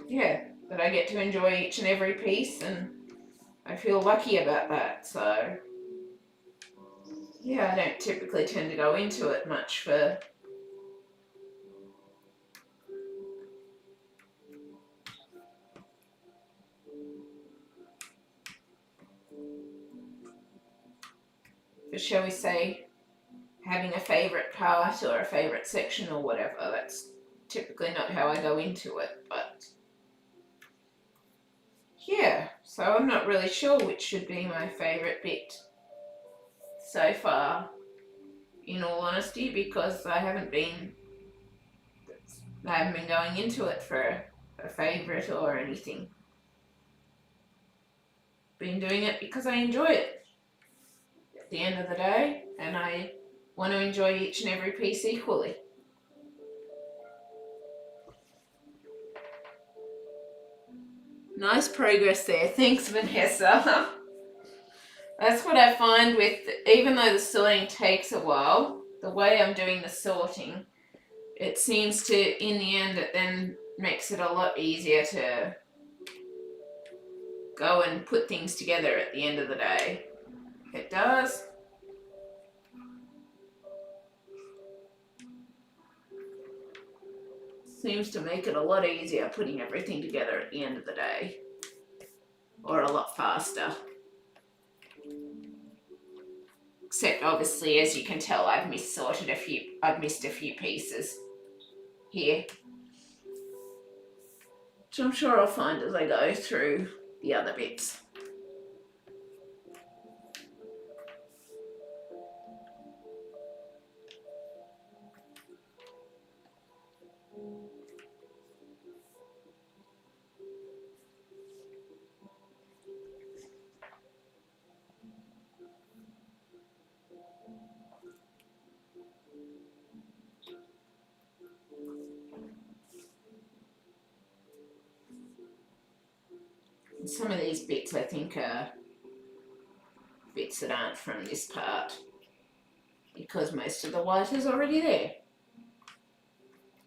Speaker 1: yeah, that I get to enjoy each and every piece, and I feel lucky about that. So yeah, I don't typically tend to go into it much for shall we say, having a favourite part or a favourite section or whatever. That's typically not how I go into it, but yeah, so I'm not really sure which should be my favourite bit so far, in all honesty, because I haven't been going into it for a favourite or anything. Been doing it because I enjoy it at the end of the day, and I want to enjoy each and every piece equally. Nice progress there. Thanks, Vanessa. That's what I find with, even though the sorting takes a while, the way I'm doing the sorting, it seems to, in the end, it then makes it a lot easier to go and put things together at the end of the day. It does. Seems to make it a lot easier putting everything together at the end of the day. Or a lot faster. Except obviously, as you can tell, I've missed a few pieces here, which I'm sure I'll find as I go through the other bits. And some of these bits I think are bits that aren't from this part, because most of the white is already there.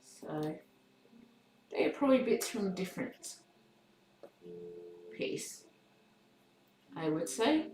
Speaker 1: So they're probably bits from a different piece, I would say.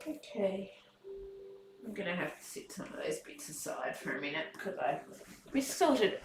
Speaker 1: Okay, I'm gonna have to set some of those bits aside for a minute because I resorted it.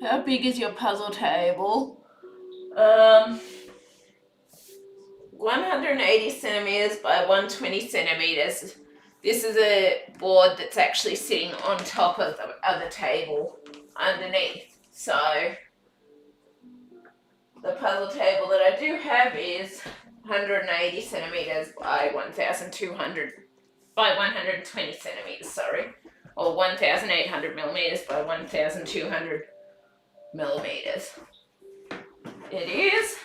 Speaker 1: How big is your puzzle table? 180 centimeters by 120 centimeters. This is a board that's actually sitting on top of the other table underneath. So the puzzle table that I do have is 180 centimeters by 1,200 by 120 centimeters, sorry, or 1,800 millimeters by 1,200 millimeters. It is.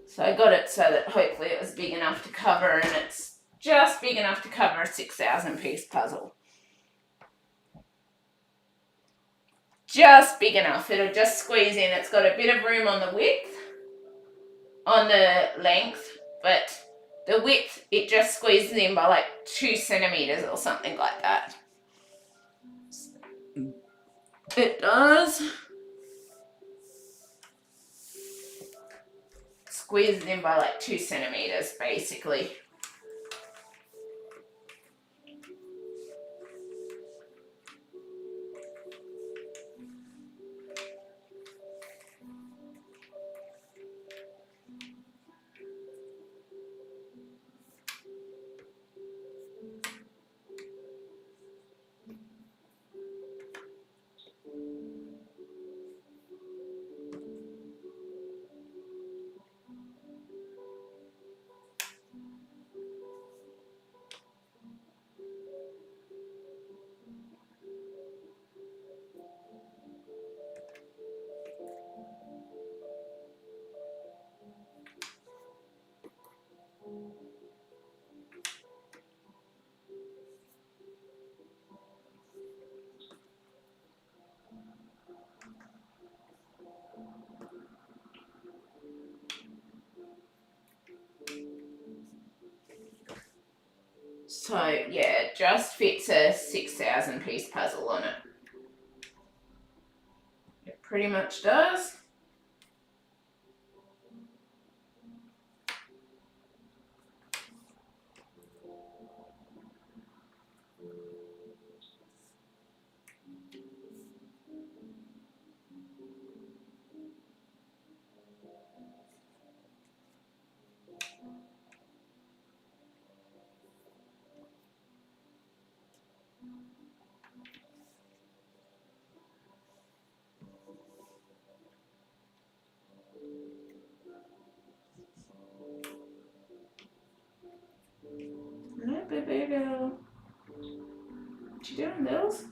Speaker 1: So I got it so that hopefully it was big enough to cover, and it's just big enough to cover a 6,000 piece puzzle. Just big enough. It'll just squeeze in. It's got a bit of room on the width, on the length, but the width, it just squeezes in by like 2 centimeters or something like that. It does. Squeezes in by like 2 centimeters basically. So yeah, it just fits a 6,000 piece puzzle on it. It pretty much does. No, baby girl. What you doing, Bills?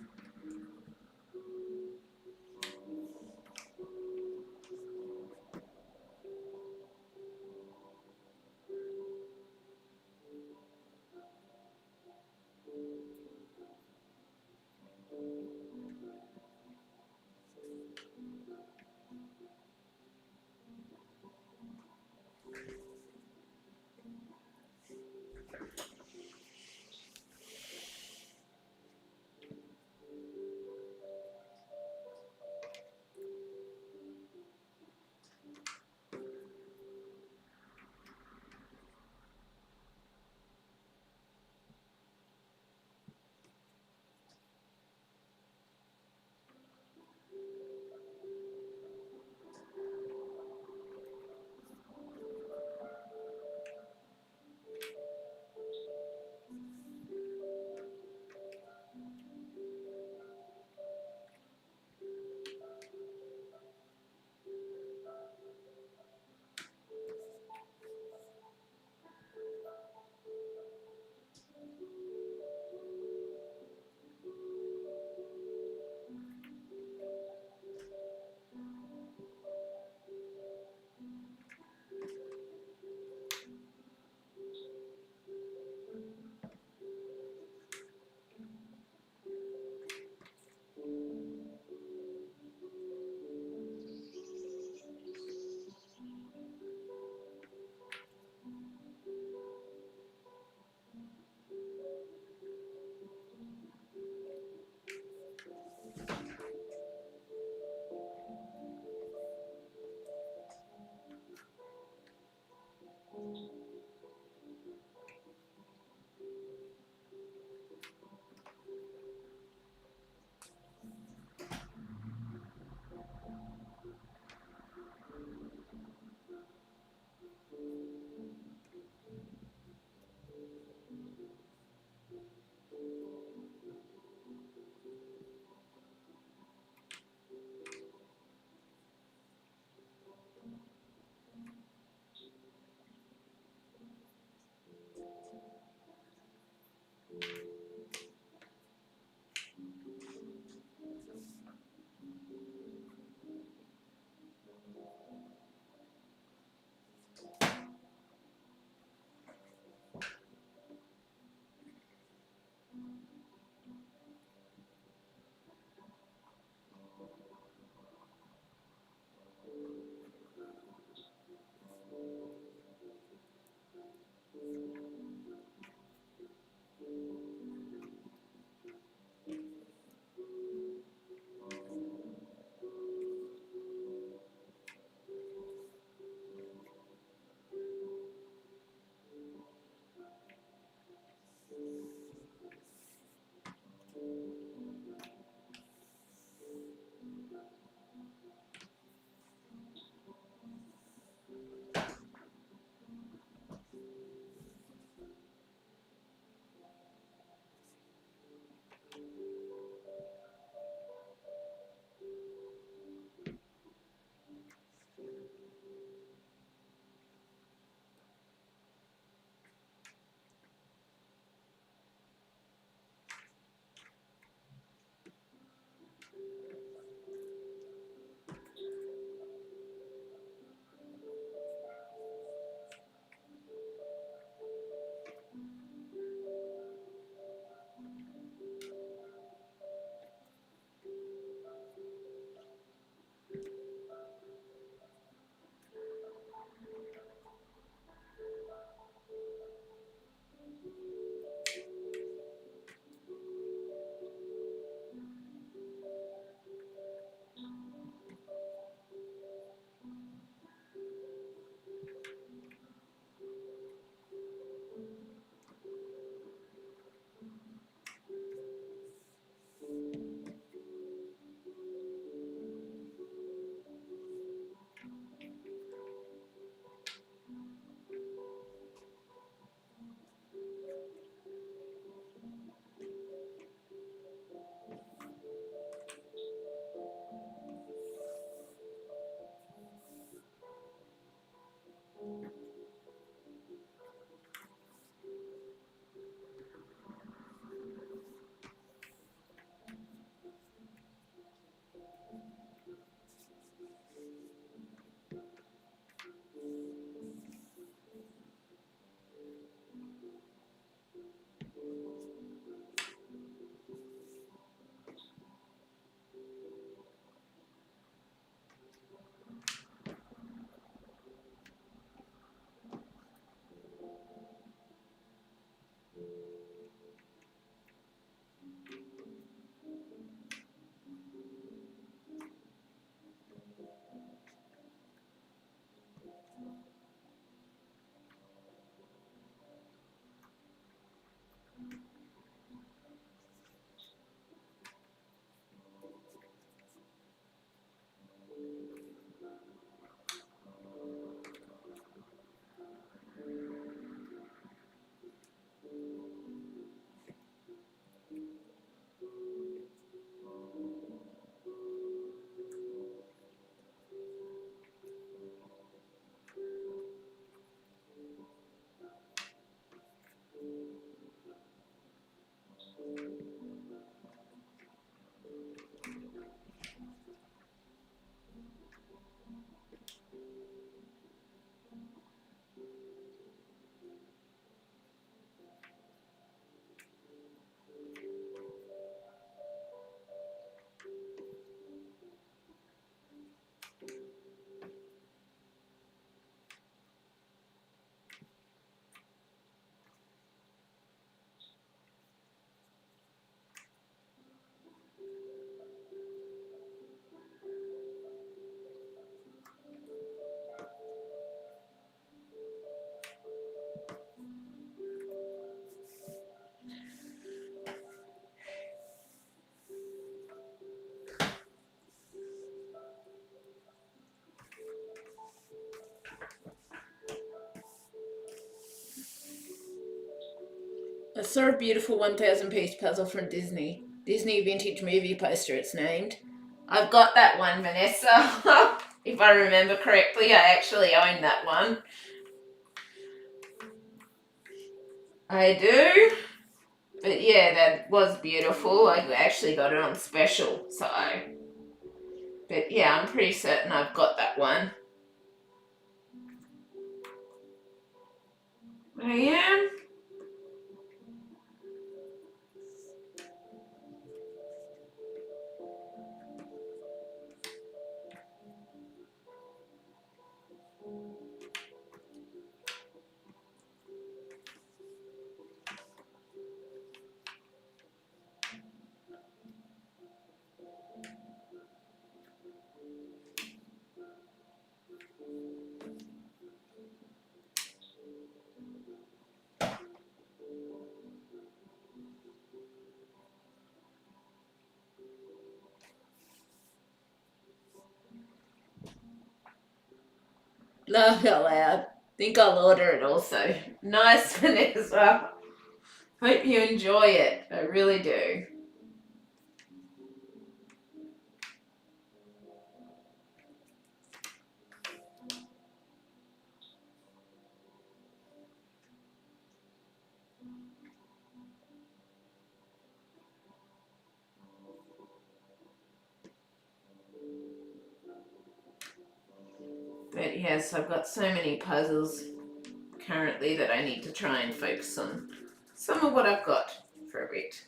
Speaker 1: I saw a beautiful 1,000-piece puzzle from Disney. Disney Vintage Movie Poster, it's named. I've got that one, Vanessa. If I remember correctly, I actually own that one. I do. But yeah, that was beautiful. I actually got it on special, so. But yeah, I'm pretty certain I've got that one. I am. Laugh out loud. Think I'll order it also. Nice, Vanessa. Hope you enjoy it. I really do. But yes, I've got so many puzzles currently that I need to try and focus on some of what I've got for a bit.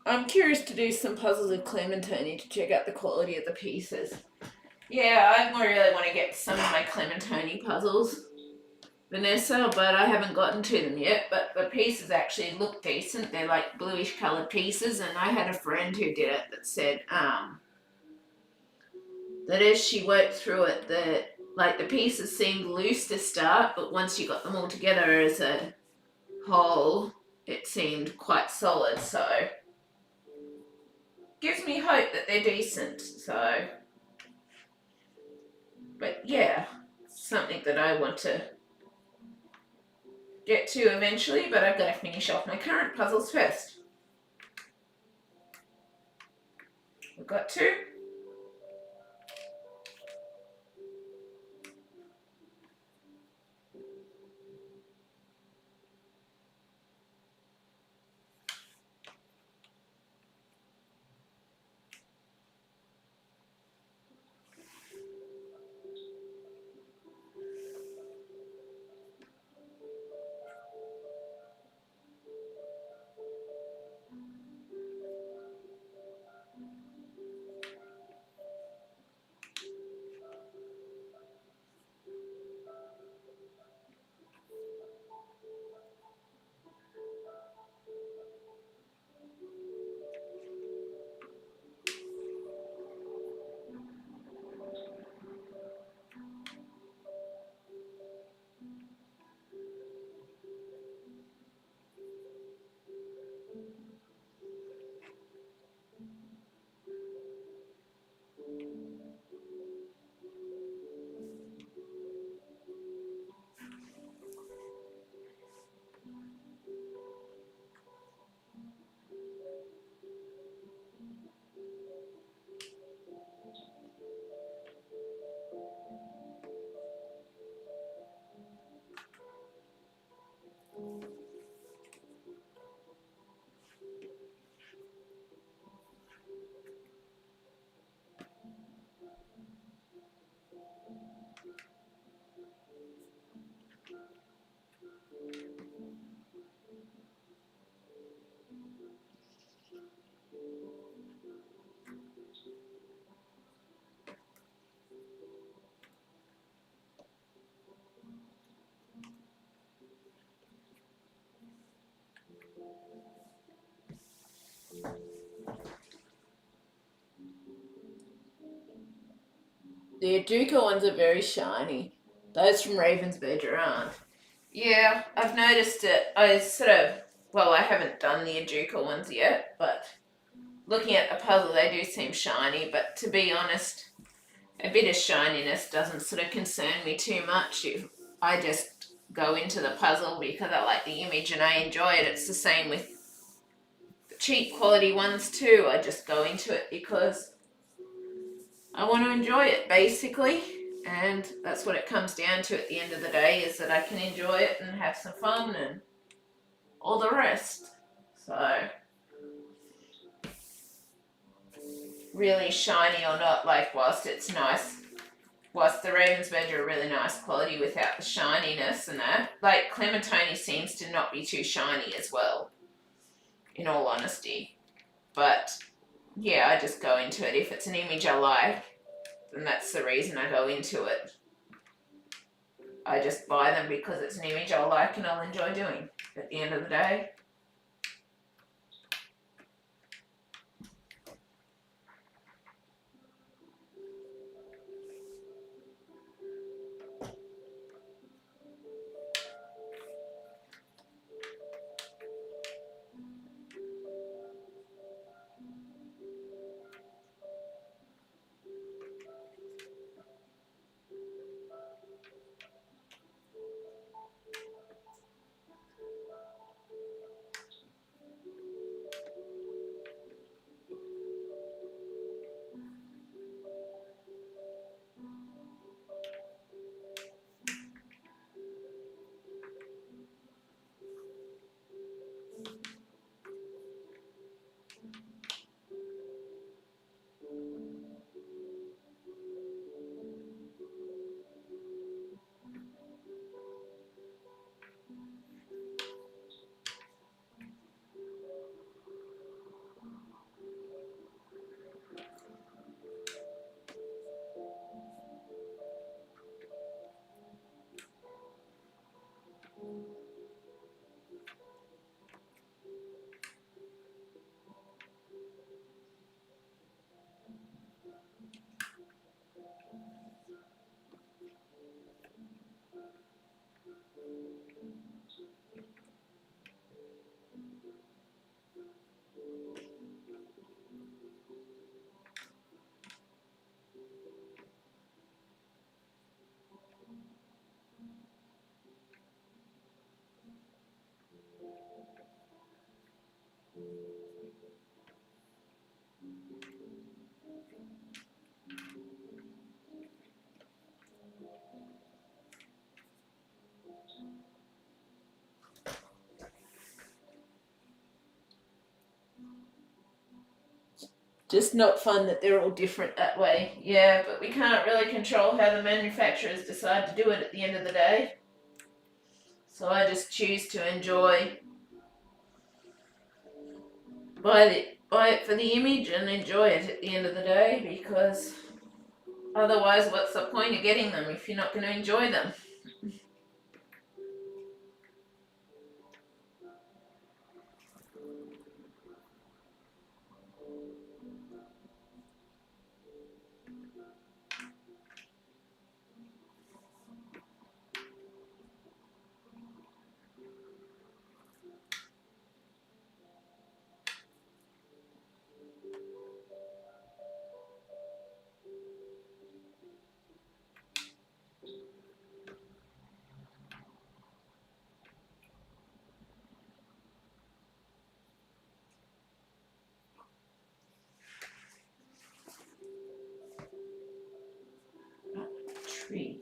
Speaker 1: I'm curious to do some puzzles with Clementine to check out the quality of the pieces. Yeah, I really want to get some of my Clementine puzzles, Vanessa, but I haven't gotten to them yet. But the pieces actually look decent. They're like bluish coloured pieces, and I had a friend who did it that said that as she worked through it, the pieces seemed loose to start, but once you got them all together as a whole, it seemed quite solid. So gives me hope that they're decent. So, but yeah, something that I want to get to eventually, but I've got to finish off my current puzzles first. We've got two. The Aduca ones are very shiny. Those from Ravensburger aren't. Yeah, I've noticed it. I haven't done the Aduca ones yet, but looking at the puzzle, they do seem shiny. But to be honest, a bit of shininess doesn't sort of concern me too much. I just go into the puzzle because I like the image and I enjoy it. It's the same with the cheap quality ones too. I just go into it because I want to enjoy it basically. And that's what it comes down to at the end of the day, is that I can enjoy it and have some fun and all the rest. So, really shiny or not, like whilst the Ravensburger are really nice quality without the shininess and that, like Clementine seems to not be too shiny as well, in all honesty. But yeah, I just go into it. If it's an image I like, then that's the reason I go into it. I just buy them because it's an image I like and I'll enjoy doing at the end of the day. Just not fun that they're all different that way. Yeah, but we can't really control how the manufacturers decide to do it at the end of the day. So I just choose to buy it for the image and enjoy it at the end of the day, because otherwise what's the point of getting them if you're not going to enjoy them? Tree.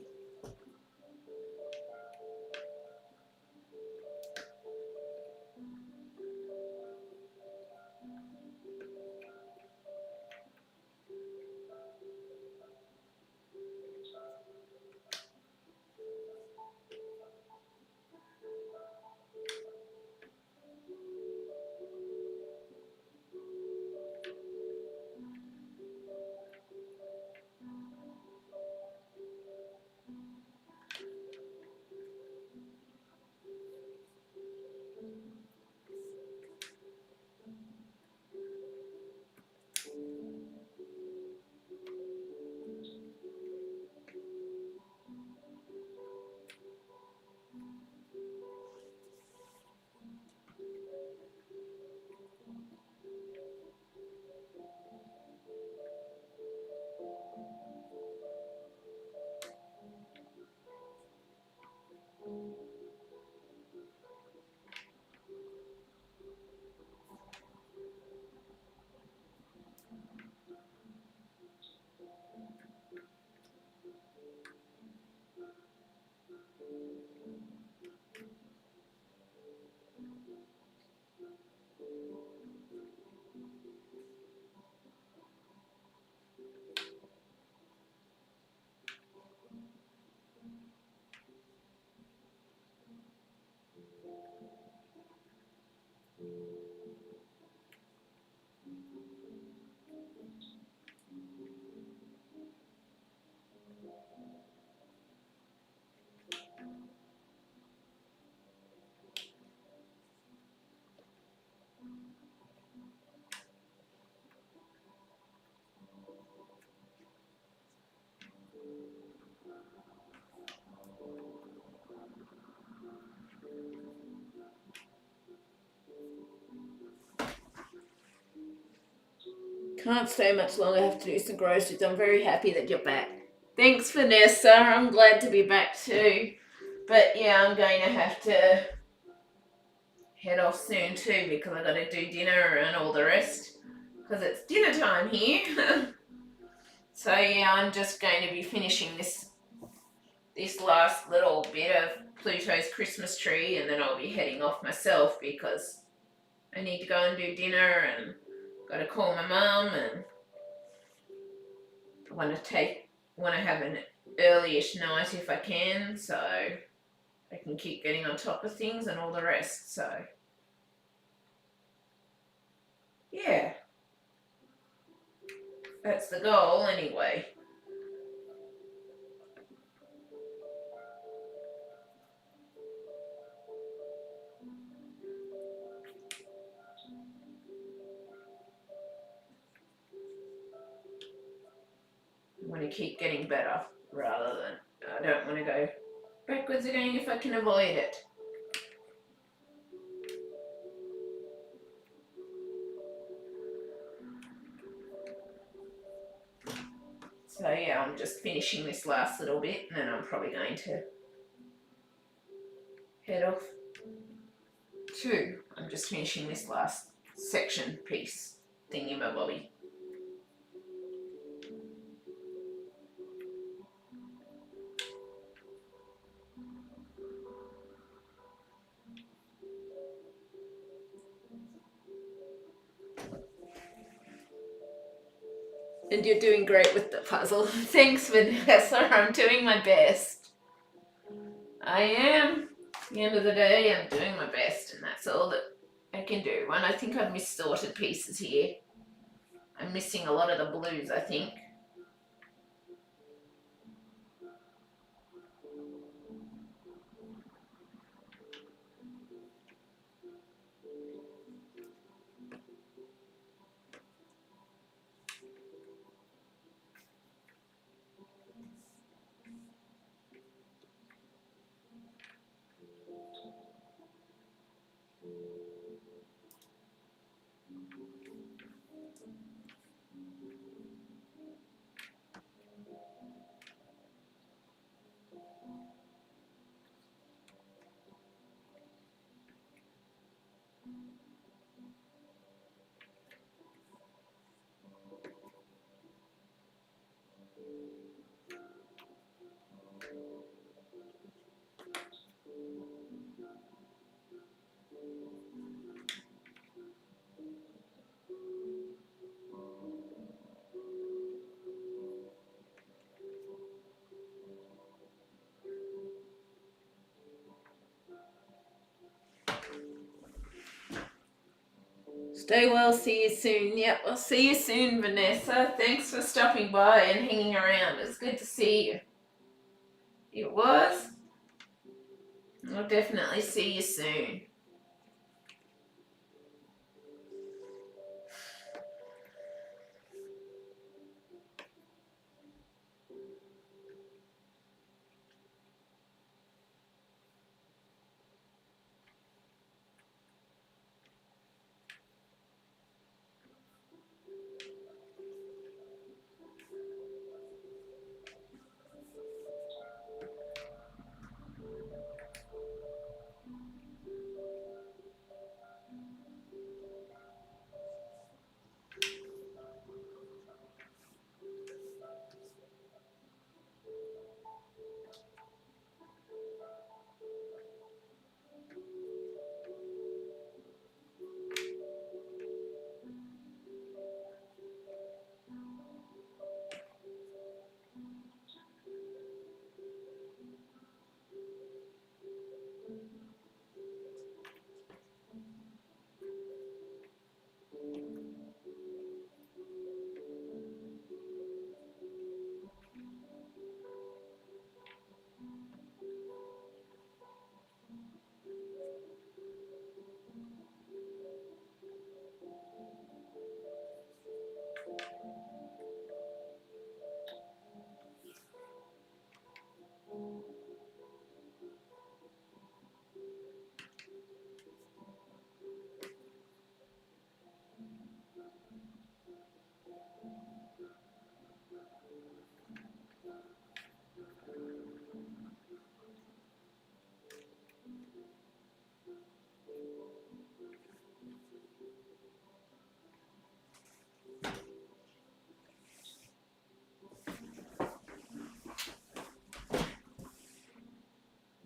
Speaker 1: Can't stay much longer. I have to do some groceries. I'm very happy that you're back. Thanks, Vanessa. I'm glad to be back too. But yeah, I'm going to have to head off soon too, because I got to do dinner and all the rest. Because it's dinner time here. So yeah, I'm just going to be finishing this last little bit of Pluto's Christmas tree, and then I'll be heading off myself because I need to go and do dinner and got to call my mum, and I want to have an early-ish night if I can, so I can keep getting on top of things and all the rest. So yeah, that's the goal anyway. I want to keep getting better rather than, I don't want to go backwards again if I can avoid it. So yeah, I'm just finishing this last little bit and then I'm probably going to head off too. I'm just finishing this last section piece thingy-my-bobby. And you're doing great with the puzzle. Thanks, Vanessa. I'm doing my best. I am. At the end of the day, I'm doing my best, and that's all that I can do. And I think I've missorted pieces here. I'm missing a lot of the blues, I think. Stay well, see you soon. Yep, I'll see you soon, Vanessa. Thanks for stopping by and hanging around. It's good to see you. It was. I'll definitely see you soon.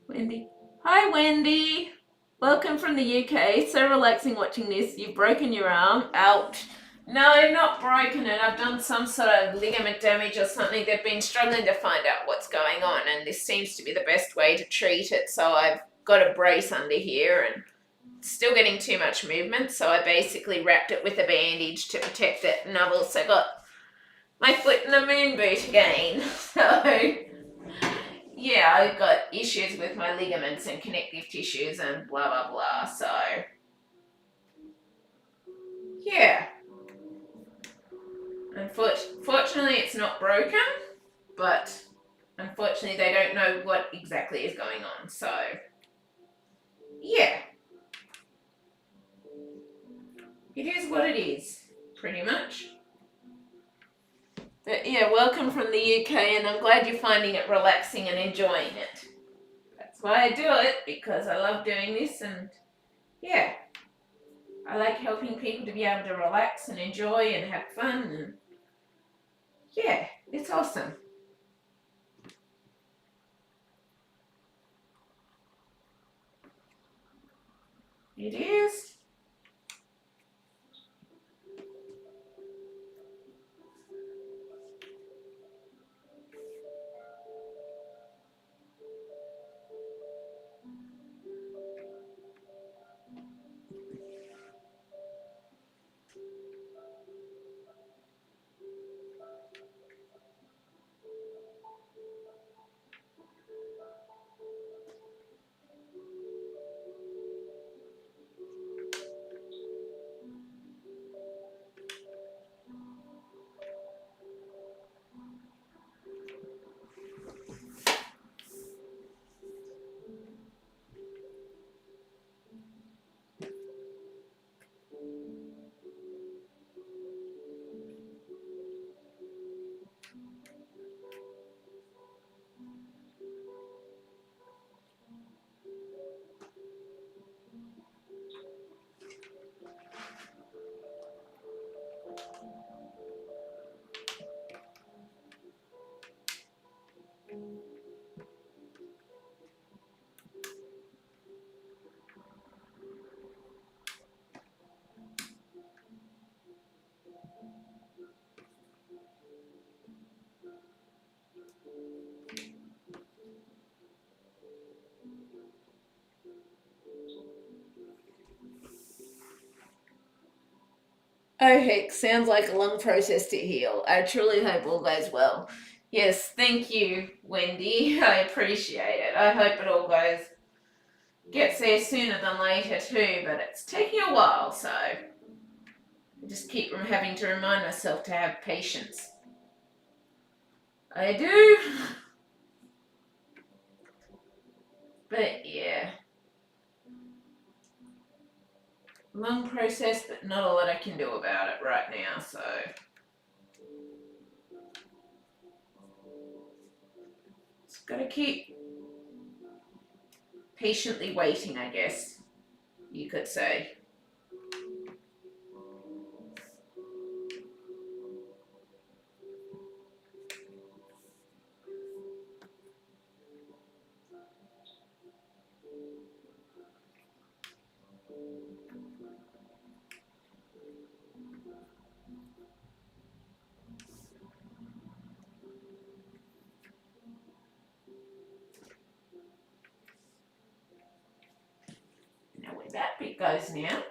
Speaker 1: Wendy. Hi, Wendy. Welcome from the UK. So relaxing watching this. You've broken your arm. Ouch. No, not broken it. I've done some sort of ligament damage or something. They've been struggling to find out what's going on, and this seems to be the best way to treat it. So I've got a brace under here and still getting too much movement. So I basically wrapped it with a bandage to protect it. And I've also got my foot in the moon boot again. So yeah, I've got issues with my ligaments and connective tissues and blah, blah, blah. So, yeah. Unfortunately, it's not broken, but unfortunately they don't know what exactly is going on. So, yeah. It is what it is, pretty much. But yeah, welcome from the UK, and I'm glad you're finding it relaxing and enjoying it. That's why I do it, because I love doing this, and yeah, I like helping people to be able to relax and enjoy and have fun, and yeah, it's awesome. It is. Oh heck, sounds like a long process to heal. I truly hope all goes well. Yes, thank you, Wendy. I appreciate it. I hope it all gets there sooner than later too, but it's taking a while, so I just keep having to remind myself to have patience. I do, but yeah. Long process, but not a lot I can do about it right now, so just gotta keep patiently waiting, I guess you could say. Now where that bit goes now.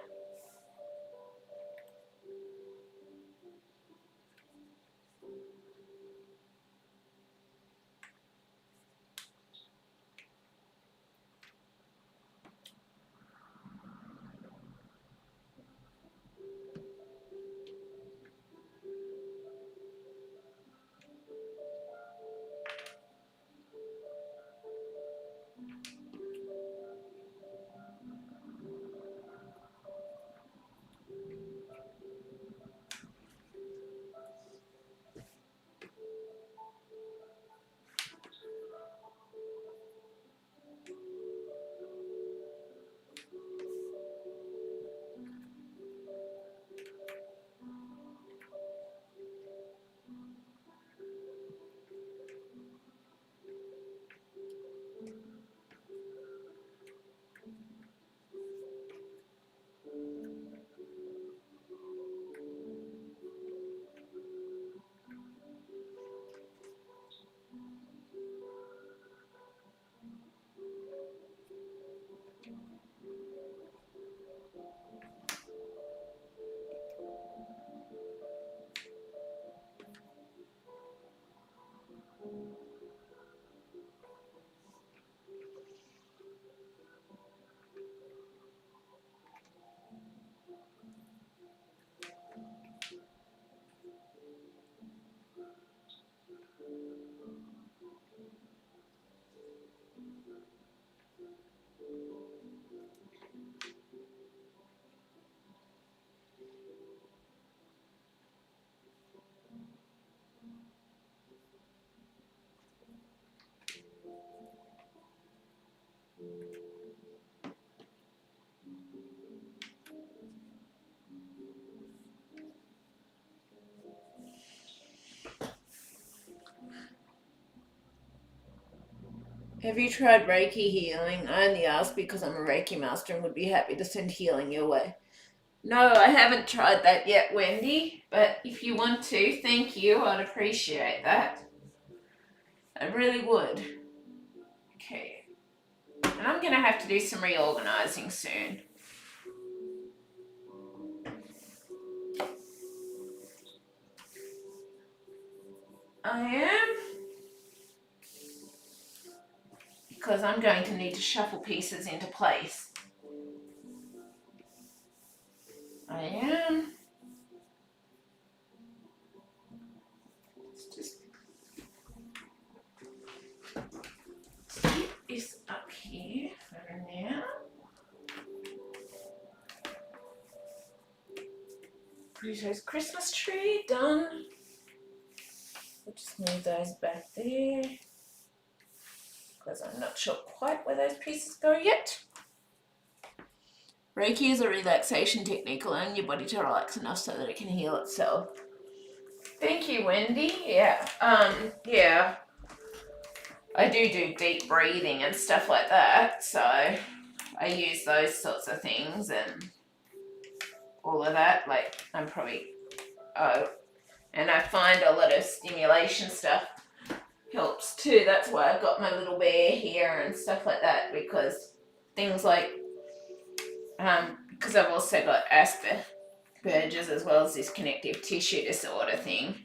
Speaker 1: Have you tried Reiki healing? I only ask because I'm a Reiki master and would be happy to send healing your way. No, I haven't tried that yet, Wendy, but if you want to, thank you. I'd appreciate that. I really would. Okay. And I'm going to have to do some reorganizing soon. I am. Because I'm going to need to shuffle pieces into place. I am. Let's just keep this up here for now. Pluto's Christmas tree, done. We'll just move those back there because I'm not sure quite where those pieces go yet. Reiki is a relaxation technique allowing your body to relax enough so that it can heal itself. Thank you, Wendy. Yeah, yeah. I do deep breathing and stuff like that, so I use those sorts of things and all of that. Like, I'm probably, and I find a lot of stimulation stuff helps too. That's why I've got my little bear here and stuff like that, because things like, because I've also got Asperger's as well as this connective tissue disorder thing,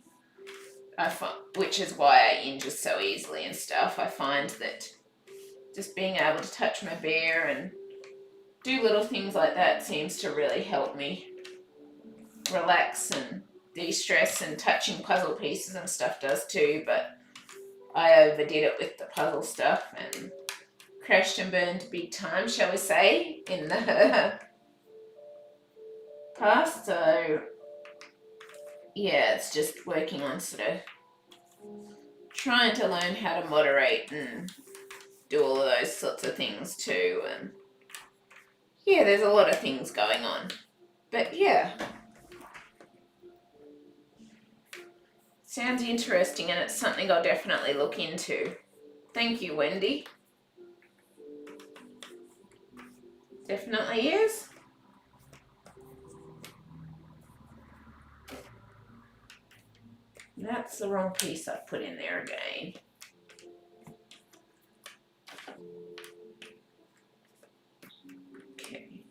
Speaker 1: which is why I injure so easily and stuff. I find that just being able to touch my bear and do little things like that seems to really help me relax and de-stress, and touching puzzle pieces and stuff does too, but I overdid it with the puzzle stuff and crashed and burned big time, shall we say, in the past. So yeah, it's just working on sort of trying to learn how to moderate and do all of those sorts of things too. And yeah, there's a lot of things going on, but yeah, sounds interesting, and it's something I'll definitely look into. Thank you, Wendy. Definitely is. That's the wrong piece I've put in there again. Okay.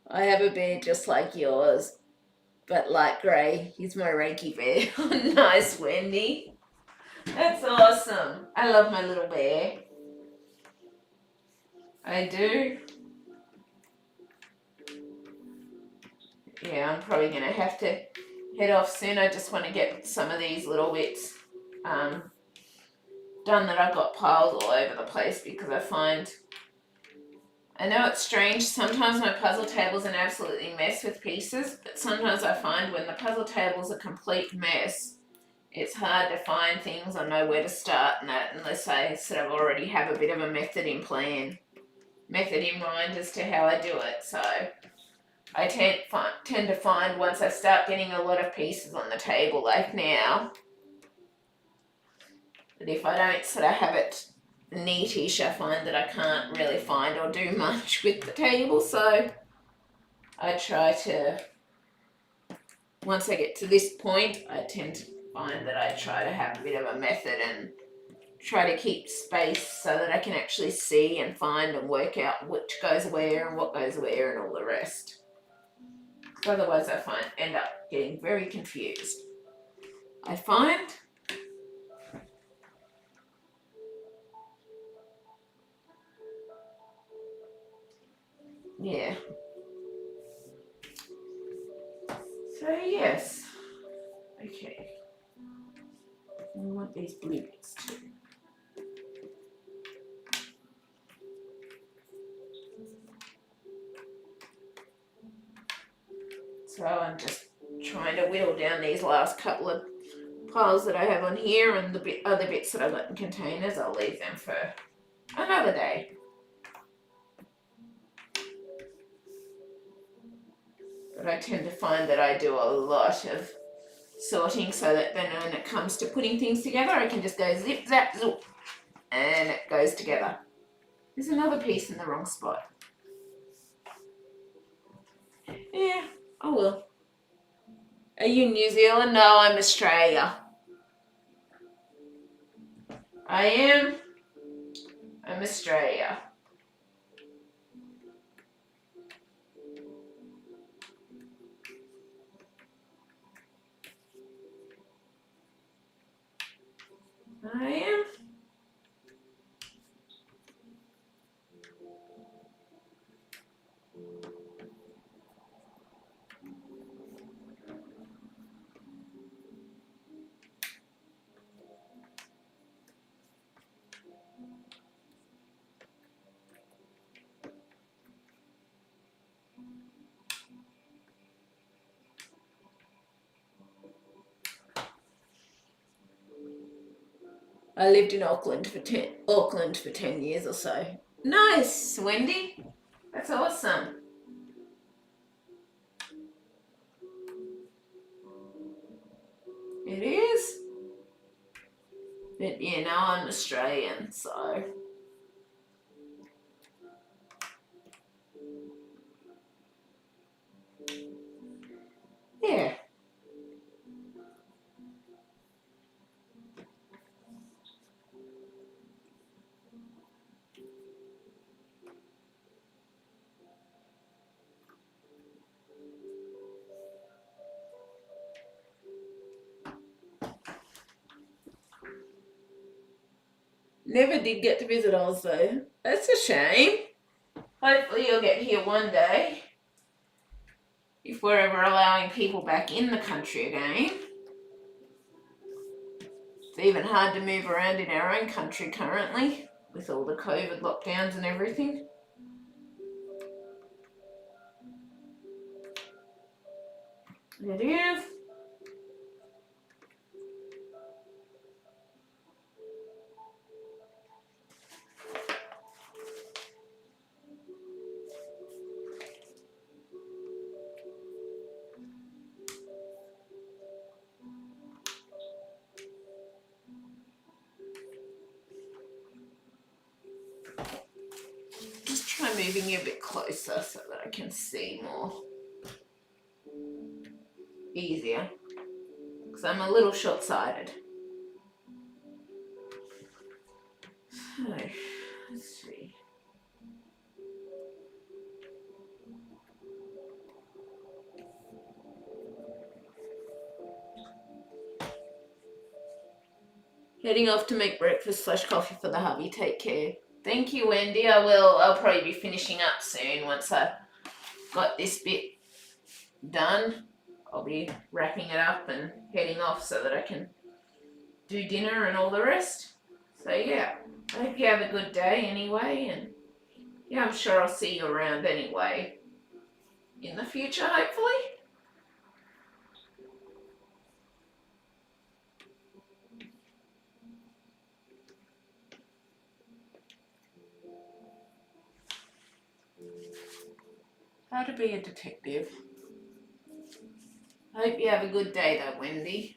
Speaker 1: I have a bear just like yours, but light grey. He's my Reiki bear. Nice, Wendy. That's awesome. I love my little bear. I do. Yeah, I'm probably going to have to head off soon. I just want to get some of these little bits done that I've got piled all over the place, because I know it's strange, sometimes my puzzle table's an absolutely mess with pieces, but sometimes I find when the puzzle table's a complete mess, it's hard to find things or know where to start and that, unless I sort of already have a bit of a method in mind as to how I do it. So I tend to find once I start getting a lot of pieces on the table, like now, that if I don't sort of have it neatish, I find that I can't really find or do much with the table. So I try to, once I get to this point, I tend to find that I try to have a bit of a method and try to keep space so that I can actually see and find and work out which goes where and what goes where and all the rest. Otherwise I end up getting very confused, I find. Yeah. So yes. Okay. I want these blue bits too. So I'm just trying to whittle down these last couple of piles that I have on here, and the other bits that I've got in containers, I'll leave them for another day. But I tend to find that I do a lot of sorting so that then when it comes to putting things together, I can just go zip, zap, zoop, and it goes together. There's another piece in the wrong spot. Yeah, oh well. Are you New Zealand? No, I'm Australia. I'm Australia. I am. I lived in Auckland for 10 years or so. Nice, Wendy. That's awesome. It is. But yeah, now I'm Australian, so. Yeah. Never did get to visit Oz though. That's a shame. Hopefully you'll get here one day. If we're ever allowing people back in the country again. It's even hard to move around in our own country currently with all the COVID lockdowns and everything. It is. Just try moving you a bit closer so that I can see more. Easier. Because I'm a little short-sighted. So, let's see. Heading off to make breakfast / coffee for the hubby. Take care. Thank you, Wendy. I'll probably be finishing up soon once I've got this bit done. I'll be wrapping it up and heading off so that I can do dinner and all the rest. So yeah, I hope you have a good day anyway, and yeah, I'm sure I'll see you around anyway in the future, hopefully. How to be a detective. I hope you have a good day though, Wendy.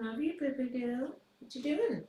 Speaker 1: Love you, baby girl. What you doing?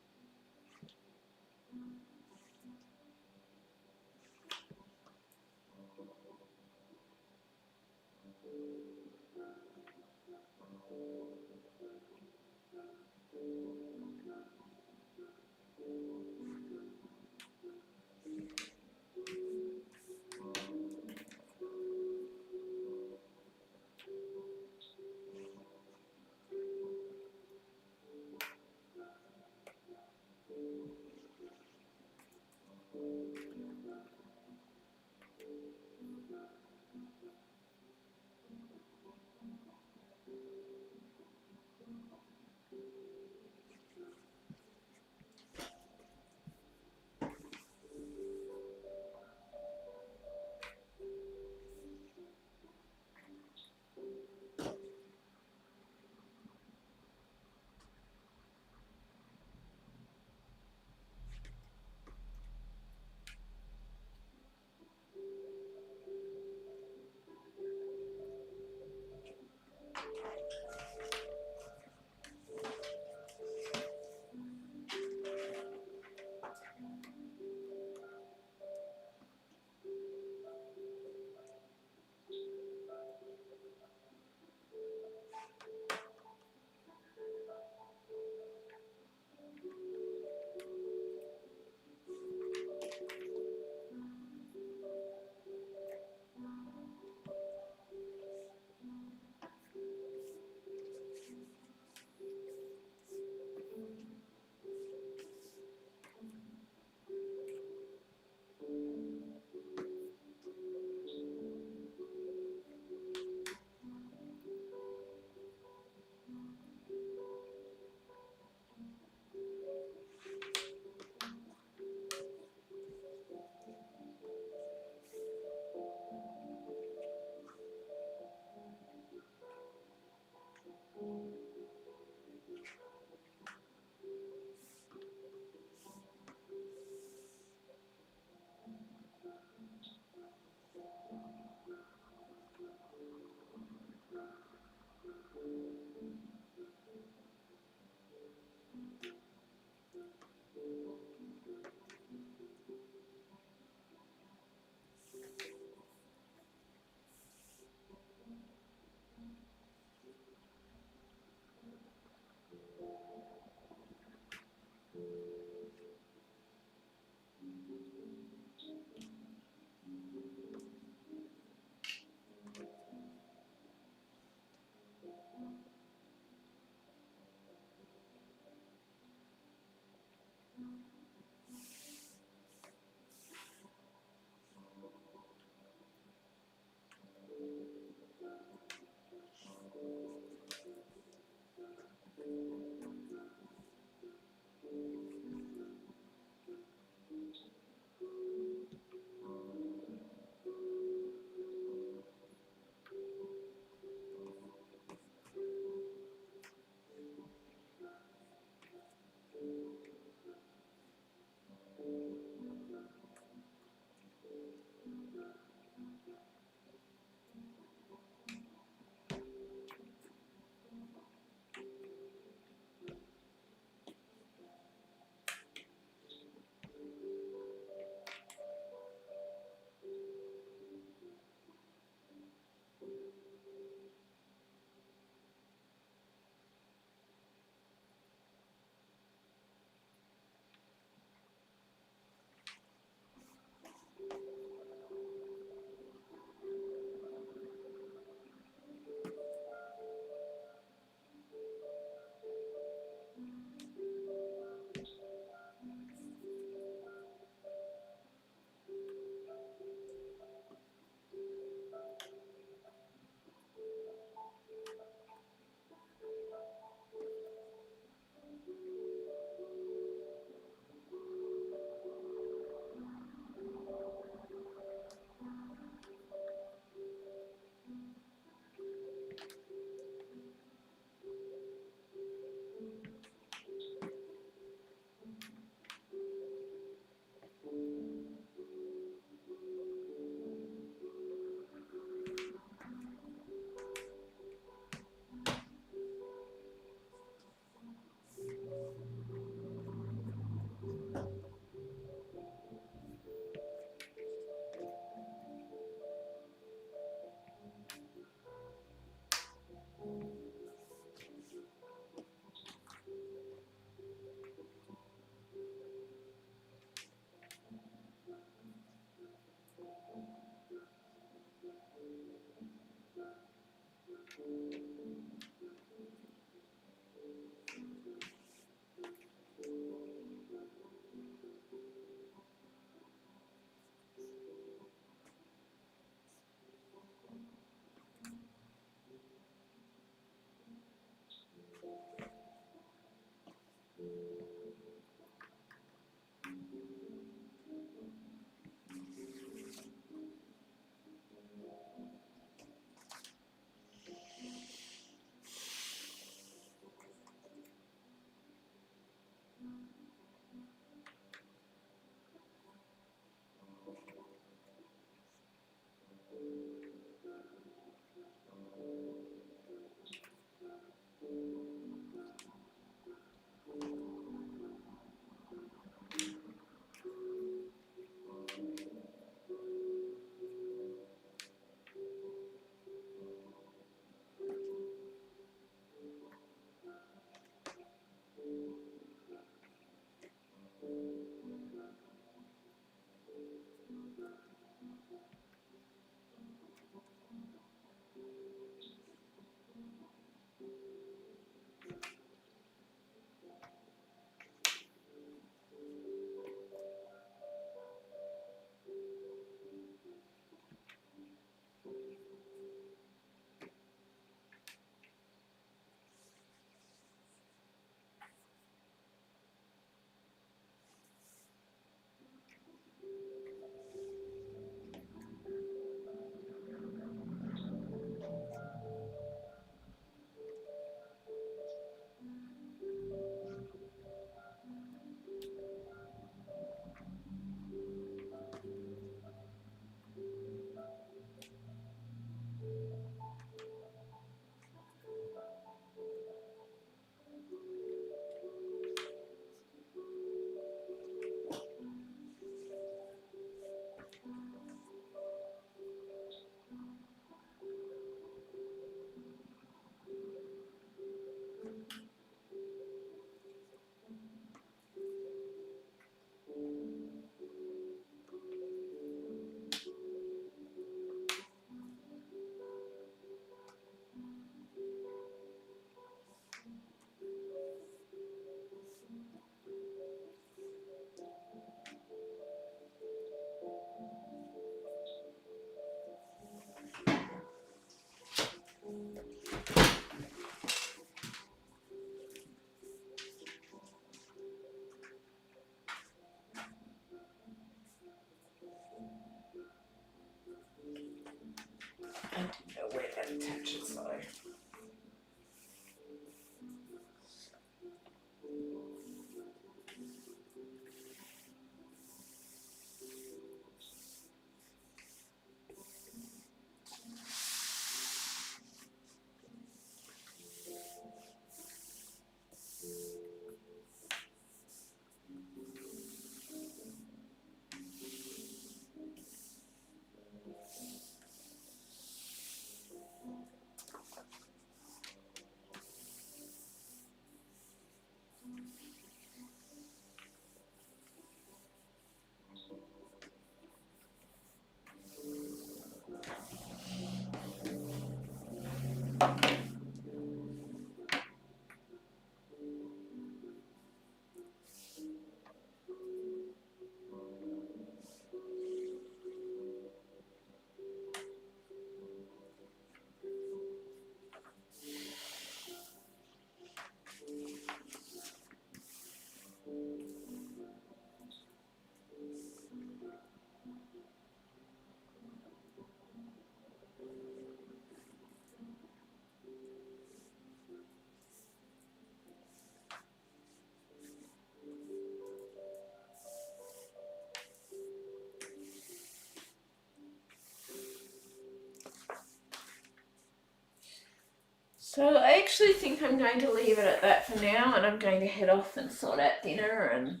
Speaker 1: So I actually think I'm going to leave it at that for now, and I'm going to head off and sort out dinner and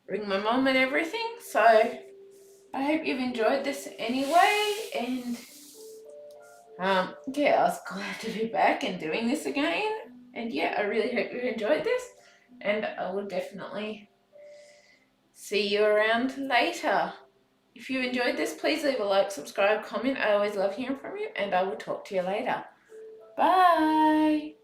Speaker 1: ring my mum and everything. So I hope you've enjoyed this anyway, and yeah, I was glad to be back and doing this again. And yeah, I really hope you enjoyed this, and I will definitely see you around later. If you enjoyed this, please leave a like, subscribe, comment. I always love hearing from you, and I will talk to you later. Bye.